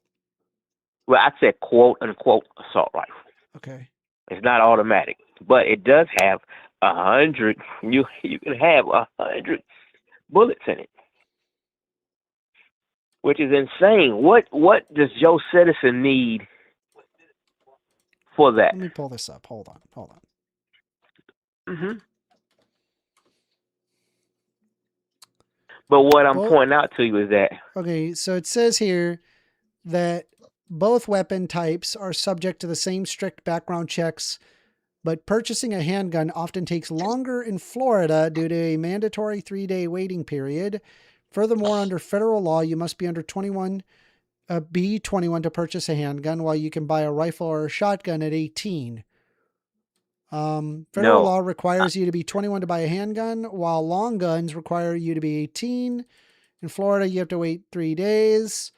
Well, I said quote-unquote assault rifle. Okay. It's not automatic, but it does have 100. You can have 100 bullets in it, which is insane. What does Joe Citizen need for that? Let me pull this up. Hold on. Mm-hmm. But what I'm pointing out to you is that okay, so it says here that both weapon types are subject to the same strict background checks, but purchasing a handgun often takes longer in Florida due to a mandatory 3-day waiting period. Furthermore, under federal law, you must be under 21 to purchase a handgun, while you can buy a rifle or a shotgun at 18. Federal law requires you to be 21 to buy a handgun, while long guns require you to be 18. In Florida, you have to wait 3 days.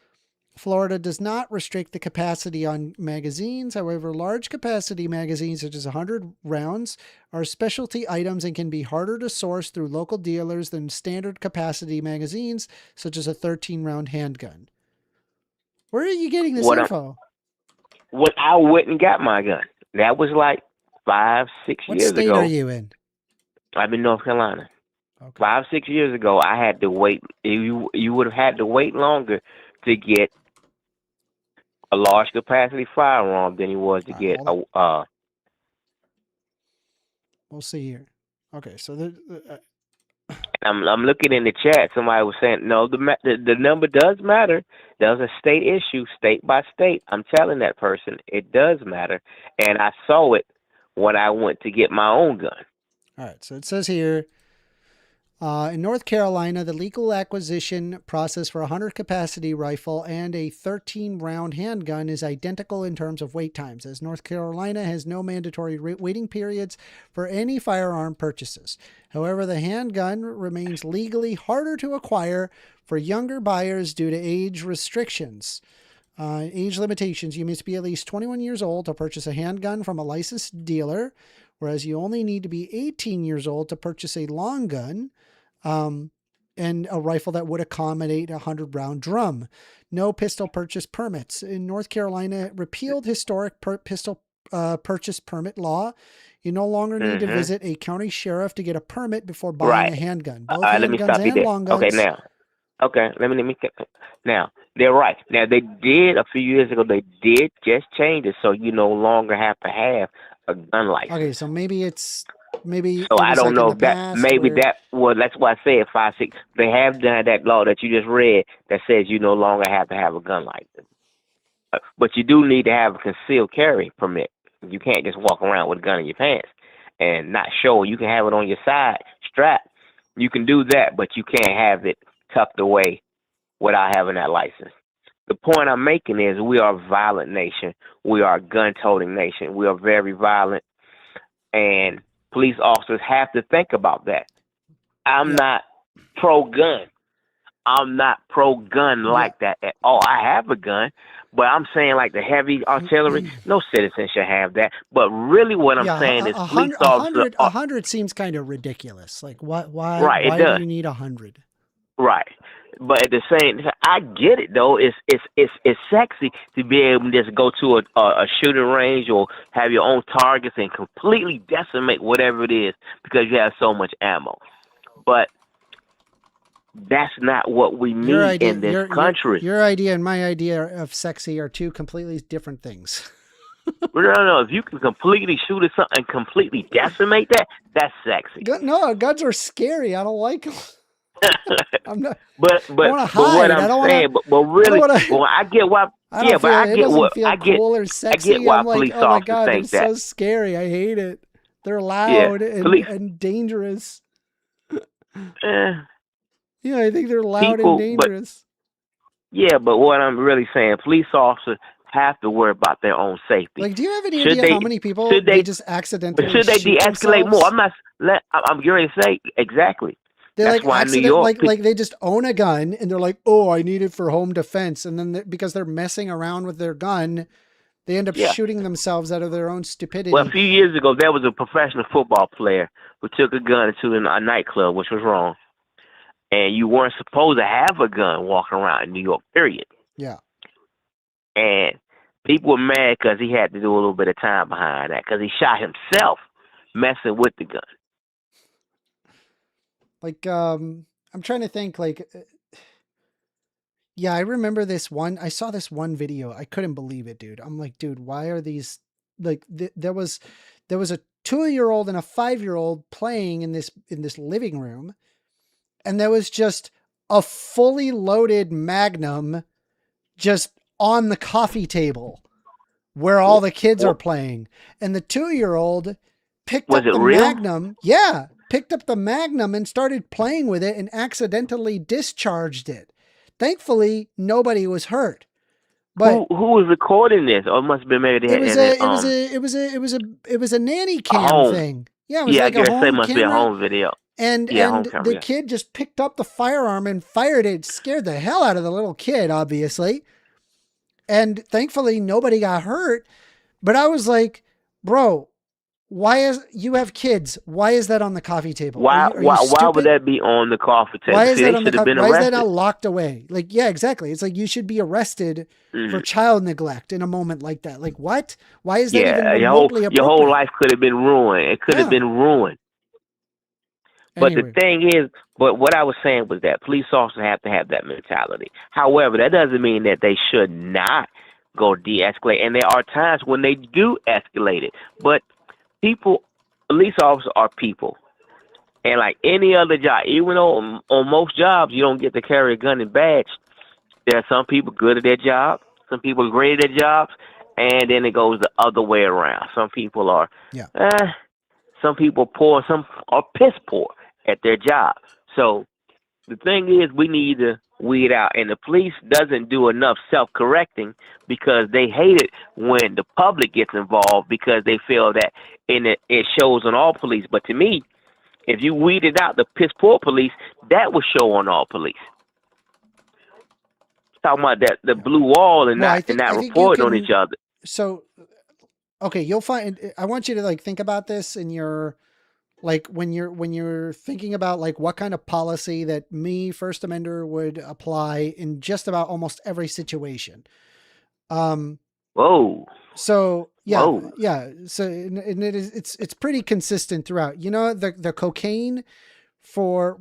Florida does not restrict the capacity on magazines. However, large capacity magazines, such as 100 rounds, are specialty items and can be harder to source through local dealers than standard capacity magazines, such as a 13-round handgun. Where are you getting this info? When I went and got my gun, that was like 5-6 years ago. What state are you in? I'm in North Carolina. Okay. 5-6 years ago, I had to wait. You would have had to wait longer to get a large capacity firearm than you was to get a. We'll see here. Okay, so I'm looking in the chat. Somebody was saying no. The number does matter. There's a state issue, state by state. I'm telling that person it does matter, and I saw it when I went to get my own gun. All right, so it says here, in North Carolina, the legal acquisition process for a 100 capacity rifle and a 13-round handgun is identical in terms of wait times, as North Carolina has no mandatory waiting periods for any firearm purchases. However, the handgun remains legally harder to acquire for younger buyers due to age restrictions. Age limitations. You must be at least 21 years old to purchase a handgun from a licensed dealer, whereas you only need to be 18 years old to purchase a long gun and a rifle that would accommodate a 100-round drum. No pistol purchase permits. In North Carolina, repealed historic pistol purchase permit law. You no longer need to visit a county sheriff to get a permit before buying a handgun. Both handguns and long guns. Okay, now. Okay, let me now, they're right. Now, they did, a few years ago, they did just change it so you no longer have to have a gun license. Okay, so maybe it's, So I don't know if that, maybe that, well, that's why I said 5-6. They have done that law that you just read that says you no longer have to have a gun license. But you do need to have a concealed carry permit. You can't just walk around with a gun in your pants and not show. You can have it on your side strap. You can do that, but you can't have it tucked away without having that license. The point I'm making is we are a violent nation. We are a gun-toting nation. We are very violent, and police officers have to think about that. I'm not pro-gun. I'm not pro-gun like that at all. I have a gun, but I'm saying like the heavy artillery, no citizen should have that. But really what I'm saying is police officers... 100 seems kind of ridiculous. Like, why do you need 100? Right. But at the same time, I get it though. It's sexy to be able to just go to a shooting range or have your own targets and completely decimate whatever it is because you have so much ammo. But that's not what we need in this country. Your idea and my idea of sexy are two completely different things. No. If you can completely shoot at something and completely decimate that, that's sexy. No, guns are scary. I don't like them. I'm not. But what I'm saying, but really, well, I get why. Yeah, but I get what I get. Cool or sexy. I get why I'm like, police oh my officers God, think they're that. so scary. I hate it. They're loud and dangerous. Yeah, I think they're loud and dangerous. But what I'm really saying, police officers have to worry about their own safety. Like, do you have any idea how many people they just accidentally? But should they de-escalate more? I'm going to say exactly. That's why New York, like they just own a gun and they're like, oh, I need it for home defense. And then because they're messing around with their gun, they end up shooting themselves out of their own stupidity. Well, a few years ago, there was a professional football player who took a gun into a nightclub, which was wrong. And you weren't supposed to have a gun walking around in New York, period. Yeah. And people were mad because he had to do a little bit of time behind that because he shot himself messing with the gun. Like, I'm trying to think, like, I remember this one. I saw this one video. I couldn't believe it, dude. I'm like, dude, why are these, like, there was a 2-year-old and a 5-year-old playing in this living room. And there was just a fully loaded Magnum just on the coffee table where all the kids are playing. And the 2-year-old picked up the Magnum. Yeah. Picked up the Magnum and started playing with it and accidentally discharged it. Thankfully, nobody was hurt. But who was recording this? Or it must have been maybe they it was a nanny cam thing. Yeah, it was like a home it must camera. Be a home video. And the kid just picked up the firearm and fired it. It scared the hell out of the little kid, obviously. And thankfully, nobody got hurt. But I was like, bro, Why is you have kids? Why is that on the coffee table? Why Are you stupid? would that be on the coffee table? Why is See, that they on the should have been Why is that arrested. not locked away? Like, yeah, exactly. It's like you should be arrested for child neglect in a moment like that. Like, what? Why is that even remotely appropriate? Your whole life could have been ruined. It could have been ruined. But Anyway. the thing is, what I was saying was that police officers have to have that mentality. However, that doesn't mean that they should not go de-escalate. And there are times when they do escalate it. But police officers are people. And like any other job, even though on most jobs you don't get to carry a gun and badge, there are some people good at their job, some people are great at their jobs, and then it goes the other way around. Some people are, some people poor, some are piss poor at their job. So the thing is, we need to weed out, and the police doesn't do enough self-correcting because they hate it when the public gets involved because they feel that it shows on all police. But to me, if you weeded out the piss poor police, that would show on all police. Talking about that the blue wall and not reporting on each other. So, okay, you'll find. I want you to like think about this in your, like when you're thinking about like what kind of policy that me, 1stAmender, would apply in just about almost every situation. Whoa. So yeah, Whoa. yeah. So and it's pretty consistent throughout. You know, the cocaine for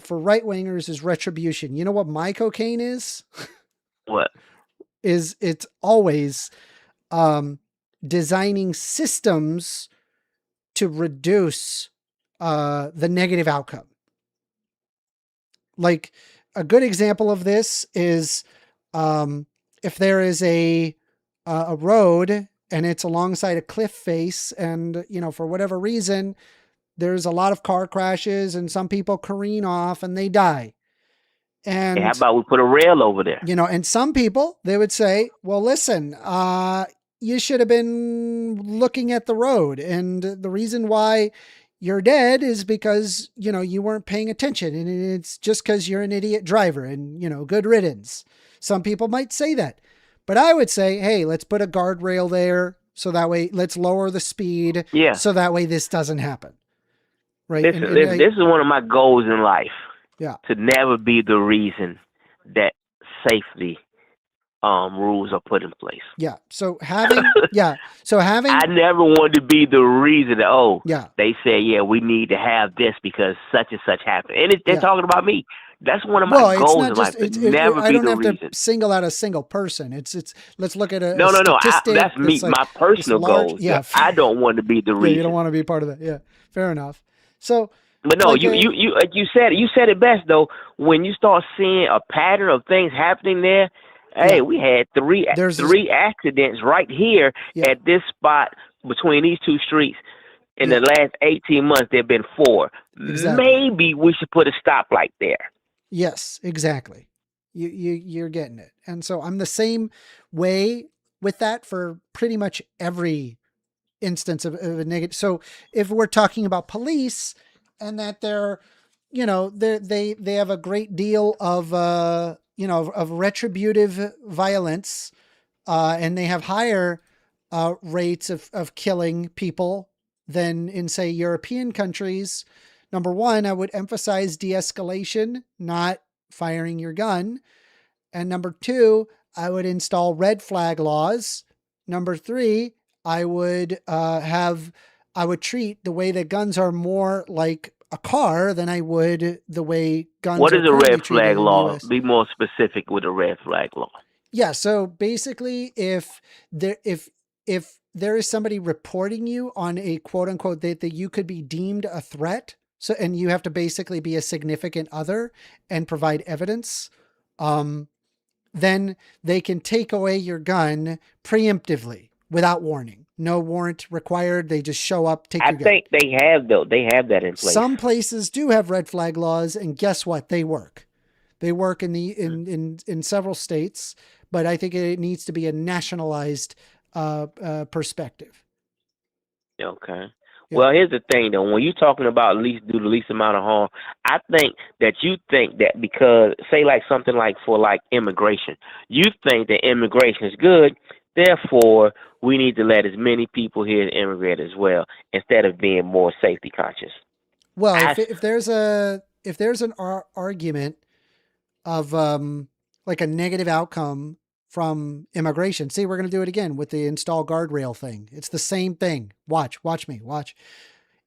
right wingers is retribution. You know what my cocaine is? What? It's always designing systems to reduce the negative outcome. Like a good example of this is if there is a road and it's alongside a cliff face, and you know, for whatever reason there's a lot of car crashes and some people careen off and they die. And how about we put a rail over there? You know, and some people, they would say, well, listen, you should have been looking at the road. And the reason why you're dead is because, you know, you weren't paying attention. And it's just because you're an idiot driver and, you know, good riddance. Some people might say that. But I would say, hey, let's put a guardrail there. So that way, let's lower the speed. Yeah. So that way this doesn't happen. Right. This is one of my goals in life. Yeah. To never be the reason that safety rules are put in place. Yeah. So having I never wanted to be the reason that they say, we need to have this because such and such happened. And they're talking about me. That's one of my goals in life. I don't have to single out a single person. It's let's look at a statistic. That's me, like my personal goals. Yeah. I don't want to be the reason. You don't want to be part of that. Yeah. Fair enough. So but no, like you said it best though. When you start seeing a pattern of things happening there, hey, we had three accidents right here at this spot between these two streets. In the last 18 months, there've been 4. Exactly. Maybe we should put a stoplight there. Yes, exactly. You're getting it. And so I'm the same way with that for pretty much every instance of a negative. So if we're talking about police, and that they're, you know, they have a great deal of, you know, of retributive violence, and they have higher rates of killing people than in, say, European countries. Number one, I would emphasize de-escalation, not firing your gun. And number two, I would install red flag laws. Number three, I would treat the way that guns are more like a car than I would the way guns. What are is a red treated flag in the law? US. Be more specific with a red flag law. Yeah. So basically, if there is somebody reporting you on a quote unquote that you could be deemed a threat. So, and you have to basically be a significant other and provide evidence. Then they can take away your gun preemptively without warning. No warrant required. They just show up, take your gun. I think they have, though. They have that in place. Some places do have red flag laws, and guess what? They work. They work in several states, but I think it needs to be a nationalized perspective. Okay. Yeah. Well, here's the thing, though. When you're talking about do the least amount of harm, I think that you think that because, say, like something like for like immigration, you think that immigration is good. Therefore, we need to let as many people here immigrate as well, instead of being more safety conscious. Well, if there's an argument of like a negative outcome from immigration, see, we're going to do it again with the install guardrail thing. It's the same thing. Watch me.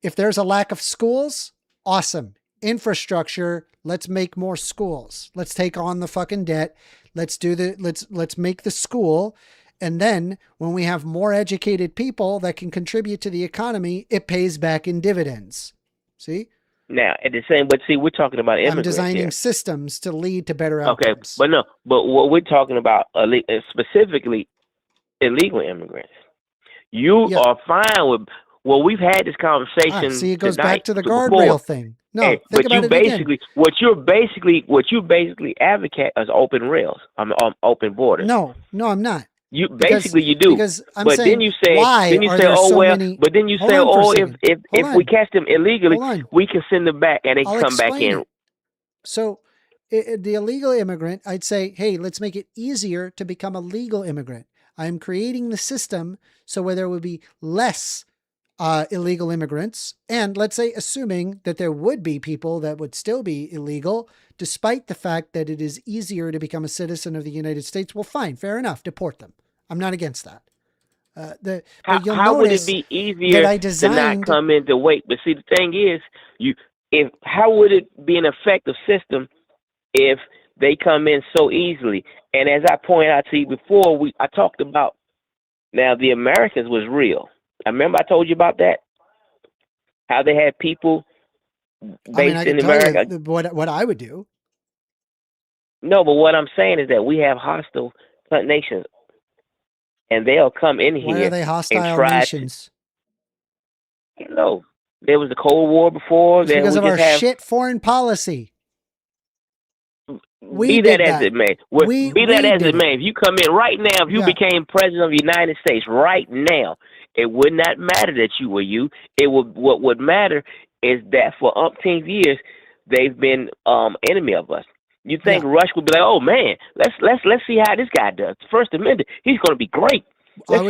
If there's a lack of schools, awesome. Infrastructure, let's make more schools. Let's take on the fucking debt. Let's make the school. And then when we have more educated people that can contribute to the economy, it pays back in dividends. See? Now, at the same, but see, we're talking about immigrants. I'm designing here. systems to lead to better outcomes. Okay, but what we're talking about specifically illegal immigrants. You are fine with. Well, we've had this conversation. See, it goes tonight, back to the guardrail thing. No, hey, think about it again. What you basically advocate is open rails. Open borders. No, I'm not. You basically do. Because I'm but saying, then you say, why then you are say, there oh so well. many... But then you Hold say, on for a oh, second. if we catch them illegally, we can send them back and they can come back in. So, the illegal immigrant, I'd say, hey, let's make it easier to become a legal immigrant. I'm creating the system so where there would be less illegal immigrants, and let's say assuming that there would be people that would still be illegal, despite the fact that it is easier to become a citizen of the United States. Well, fine, fair enough, deport them. I'm not against that. How would it be easier to not come in to wait? But see, the thing is, how would it be an effective system if they come in so easily? And as I pointed out to you before, I talked about now the Americans was real. I remember I told you about that. How they had people based in America. What I would do. No, but what I'm saying is that we have hostile nations, and they'll come in here. Why are they hostile nations? There was the Cold War before. It's because of our shit foreign policy. Be that as it may. If you come in right now, if you became president of the United States right now, it would not matter that you were you. What would matter is that for umpteen years they've been enemy of us. You think Rush would be like, oh man, let's see how this guy does. 1stAmender, he's going to be great. I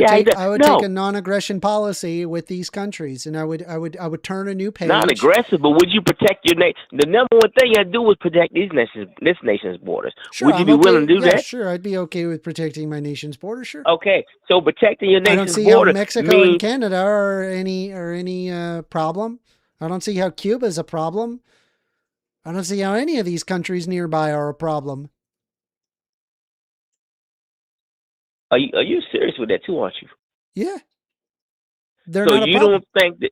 would take a non-aggression policy with these countries, and I would turn a new page. Non-aggressive, but would you protect your nation? The number one thing you have to do is protect this nation's borders. Sure, would you be willing to do that? Sure, I'd be okay with protecting my nation's border. Sure. Okay, so protecting your nation's border. I don't see how Mexico and Canada are any problem. I don't see how Cuba is a problem. I don't see how any of these countries nearby are a problem. Are you serious with that too, aren't you? Yeah. So you don't think that?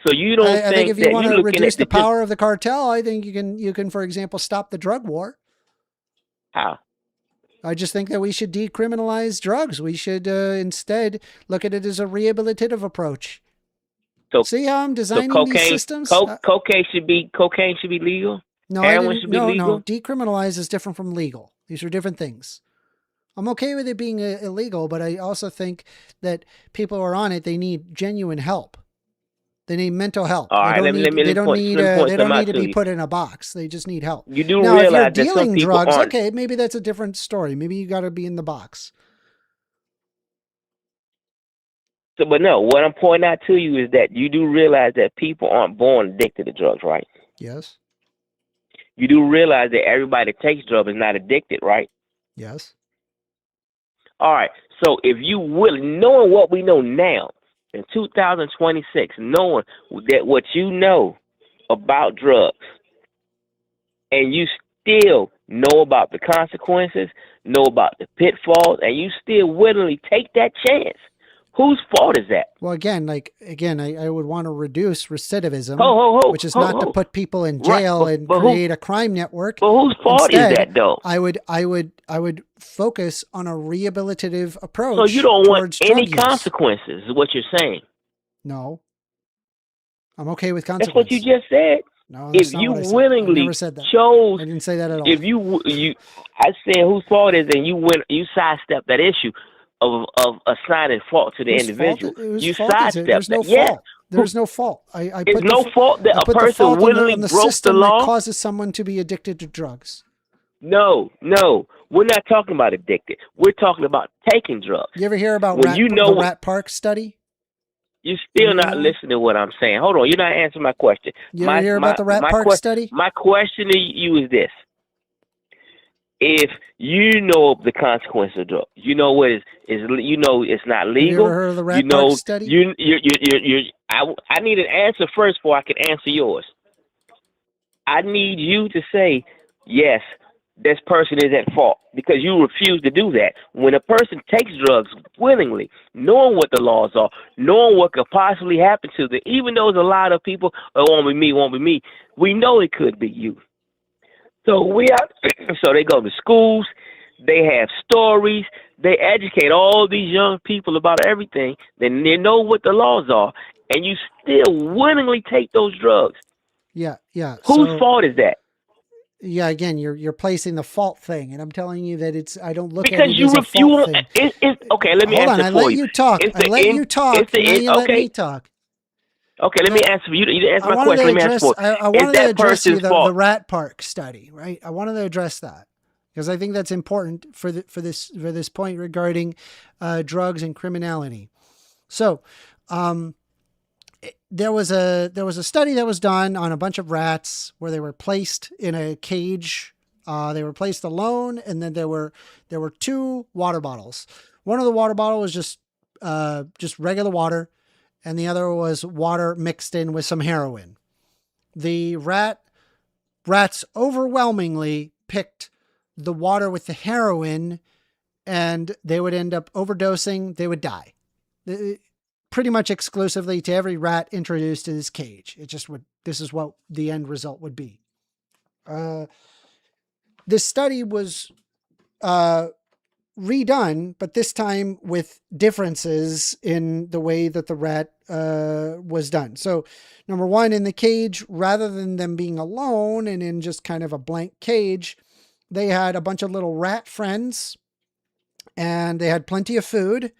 So you don't think that? I think if you want to reduce the power of the cartel, I think you can, for example, stop the drug war. How? I just think that we should decriminalize drugs. We should instead look at it as a rehabilitative approach. So see how I'm designing these systems? Cocaine should be legal. No, heroin should be legal. No. Decriminalize is different from legal. These are different things. I'm okay with it being illegal, but I also think that people who are on it, they need genuine help. They need mental help. All right, they don't need to be put in a box. They just need help. You do now, realize if you're dealing that some people drugs, aren't. okay, maybe that's a different story. Maybe you got to be in the box. So, but no, what I'm pointing out to you is that you do realize that people aren't born addicted to drugs, right? Yes. You do realize that everybody that takes drugs is not addicted, right? Yes. All right. So if you knowing what we know now in 2026, knowing that what you know about drugs, and you still know about the consequences, know about the pitfalls, and you still willingly take that chance, whose fault is that? Well, I would want to reduce recidivism, which is not to put people in jail and create a crime network. But whose fault is that, though? I would focus on a rehabilitative approach. So you don't want any consequences, is what you're saying? No. I'm okay with consequences. That's what you just said. No, if you willingly chose, I didn't say that at all. If I said whose fault is, and you sidestep that issue of assigning fault to the individual. You sidestep that. Yes. There's no fault. There's no fault that a person willingly broke the law. That causes someone to be addicted to drugs. No, we're not talking about addicted. We're talking about taking drugs. You ever hear about When you know the Rat Park study? You're still not listening to what I'm saying. Hold on, you're not answering my question. You ever hear about the Rat Park study? My question to you is this: if you know the consequence of drugs, you know what is you know it's not legal. Have you ever heard of the Rat Park study? I need an answer first before I can answer yours. I need you to say yes. This person is at fault because you refuse to do that. When a person takes drugs willingly, knowing what the laws are, knowing what could possibly happen to them, even though there's a lot of people, it won't be me, we know it could be you. So so they go to schools, they have stories, they educate all these young people about everything, then they know what the laws are, and you still willingly take those drugs. Yeah. Whose fault is that? Yeah, again, you're placing the fault thing, and I'm telling you that I don't look because at it as a fault thing. Okay, let me Hold answer on, for you. I let you talk. I let you talk. Let me talk. Okay, let me answer for you. You didn't answer my question. Let me answer for you. I wanted to address the Rat Park study, right? I wanted to address that because I think that's important for this point regarding drugs and criminality. So, there was a study that was done on a bunch of rats where they were placed in a cage. They were placed alone, and then there were 2 water bottles. One of the water bottles was just regular water, and the other was water mixed in with some heroin. The rats overwhelmingly picked the water with the heroin, and they would end up overdosing. They would die. Pretty much exclusively to every rat introduced to this cage. This is what the end result would be. This study was redone, but this time with differences in the way that the rat was done. So, number one, in the cage, rather than them being alone and in just kind of a blank cage, they had a bunch of little rat friends, and they had plenty of food,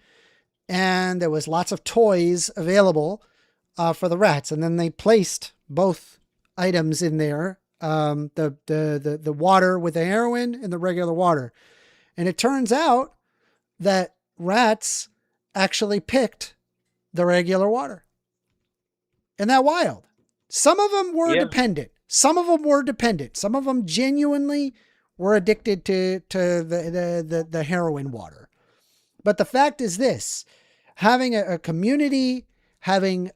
and there was lots of toys available for the rats. And then they placed both items in there, the water with the heroin and the regular water. And it turns out that rats actually picked the regular water. Isn't that wild? Some of them were dependent. Some of them were dependent. Some of them genuinely were addicted to the heroin water. But the fact is this: having a community, having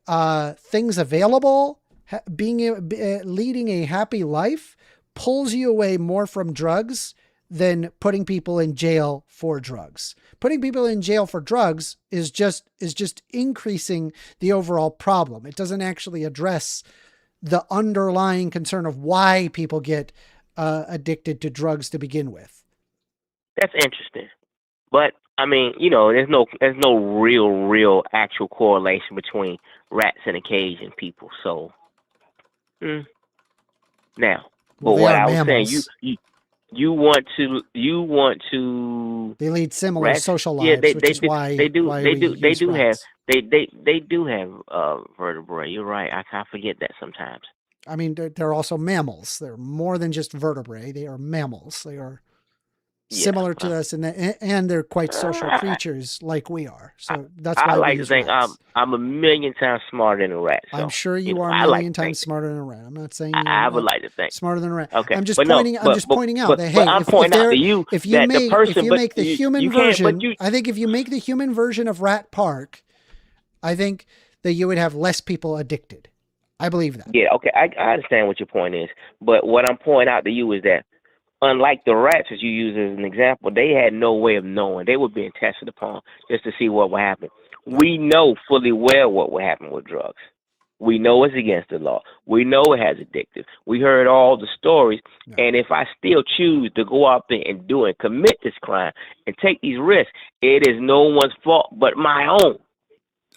things available, leading a happy life pulls you away more from drugs than putting people in jail for drugs. Putting people in jail for drugs is just increasing the overall problem. It doesn't actually address the underlying concern of why people get addicted to drugs to begin with. That's interesting. But I mean, there's no real actual correlation between rats in a cage and people. So now, but what I was saying, you want to. They lead similar social lives, yeah, which is why they do rats. have vertebrae. You're right. I forget that sometimes. I mean, they're also mammals. They're more than just vertebrae. They are mammals. They are similar to us, and they're quite social creatures like we are. So that's why I like to think I'm a million times smarter than a rat. So, I'm sure you are a million times smarter than a rat. I'm not saying I would like to think smarter than a rat. Okay, I'm just pointing out that if you make the human version, I think if you make the human version of Rat Park, I think that you would have less people addicted. I believe that. Yeah, okay, I understand what your point is, but what I'm pointing out to you is that unlike the rats, as you use as an example, they had no way of knowing. They were being tested upon just to see what would happen. We know fully well what would happen with drugs. We know it's against the law. We know it has addictive. We heard all the stories. Yeah. And if I still choose to go out there and do and commit this crime and take these risks, it is no one's fault but my own.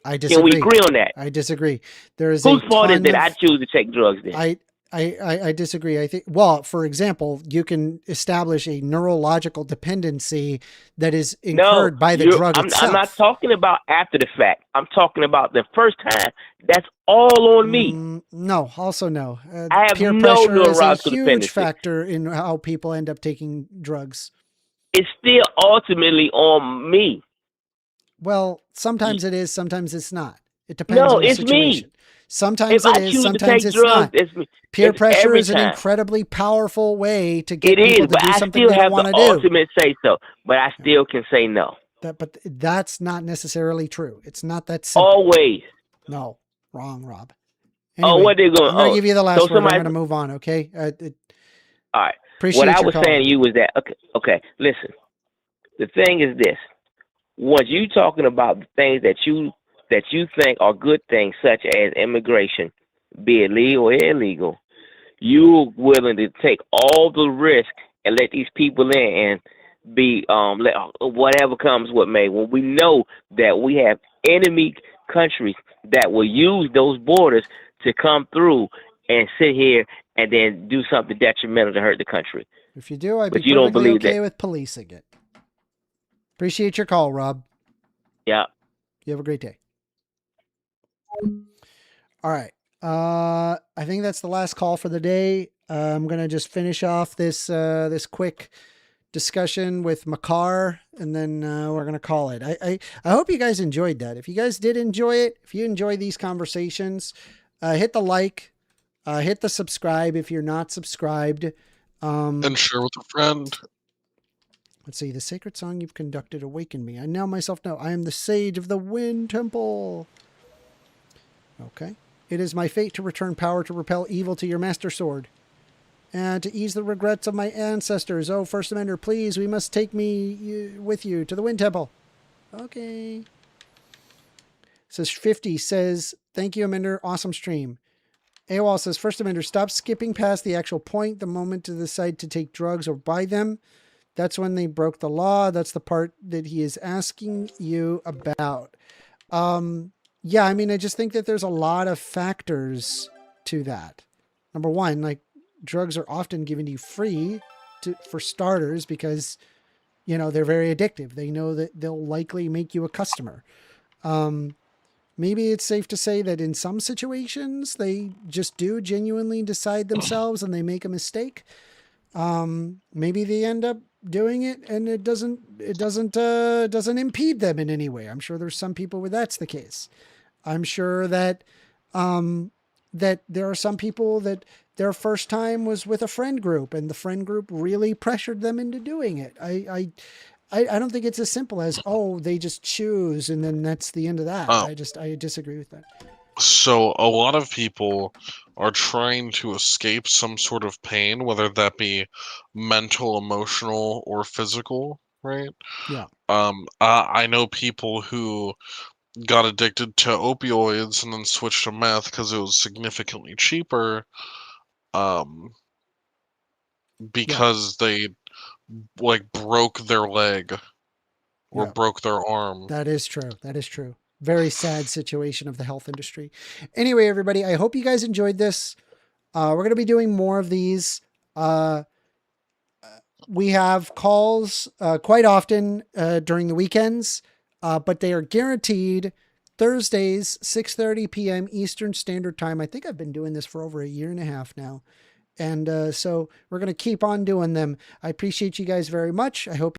I disagree. Can we agree on that? I disagree. There is whose fault is it I choose to take drugs then? I disagree. I think, well, for example, you can establish a neurological dependency that is incurred by the drug itself. I'm not talking about after the fact. I'm talking about the first time. That's all on me. No, also no. I have peer no pressure is a neurological huge dependency. factor in how people end up taking drugs. It's still ultimately on me. Well, sometimes it is, sometimes it's not. It depends on the it's situation. Me. Sometimes if it I is, choose sometimes to take it's drugs, not. it's me. Peer It's pressure every is an time. incredibly powerful way to get It people is, to but do I something still they don't have want the to do. ultimate say so. But I still can say no. But that's not necessarily true. It's not that simple. Always. No, wrong, Rob. Anyway, what they going? I'm going to give you the last word. Somebody, I'm going to move on, okay? all right. Appreciate what I your was call. saying to you was that, okay, listen. The thing is this. Once you talking about the things that you think are good things, such as immigration, be it legal or illegal, you're willing to take all the risk and let these people in and be let whatever comes what may. When we know that we have enemy countries that will use those borders to come through and sit here and then do something detrimental to hurt the country. If you do, I'd but be you don't perfectly believe okay that. with policing it. Appreciate your call, Rob. Yeah. You have a great day. All right. I think that's the last call for the day. I'm going to just finish off this this quick discussion with Makar, and then we're going to call it. I hope you guys enjoyed that. If you guys did enjoy it, if you enjoy these conversations, hit the like, hit the subscribe if you're not subscribed. And share with a friend. Let's see. The sacred song you've conducted awakened me. I now myself know I am the sage of the wind temple. Okay. It is my fate to return power to repel evil to your master sword and to ease the regrets of my ancestors. Oh, 1stAmender, please, we must take me with you to the wind temple. Okay. Says 50 says, thank you, Amender. Awesome stream. AOL says, 1stAmender, stop skipping past the actual point, the moment to decide to take drugs or buy them. That's when they broke the law. That's the part that he is asking you about. Yeah, I mean, I just think that there's a lot of factors to that. Number one, like, drugs are often given to you free for starters because, you know, they're very addictive. They know that they'll likely make you a customer. Maybe it's safe to say that in some situations they just do genuinely decide themselves and they make a mistake. Maybe they end up doing it and it doesn't impede them in any way. I'm sure there's some people where that's the case. I'm sure that, that there are some people that their first time was with a friend group and the friend group really pressured them into doing it. I don't think it's as simple as, oh, they just choose and then that's the end of that. I disagree with that. So a lot of people are trying to escape some sort of pain, whether that be mental, emotional, or physical, right? Yeah. I know people who got addicted to opioids and then switched to meth because it was significantly cheaper, because they like broke their leg or broke their arm. That is true. That is true. Very sad situation of the health industry. Anyway, everybody, I hope you guys enjoyed this. We're going to be doing more of these. We have calls quite often during the weekends, but they are guaranteed Thursdays, 6:30 p.m. Eastern Standard Time. I think I've been doing this for over 1.5 years now. And so we're going to keep on doing them. I appreciate you guys very much. I hope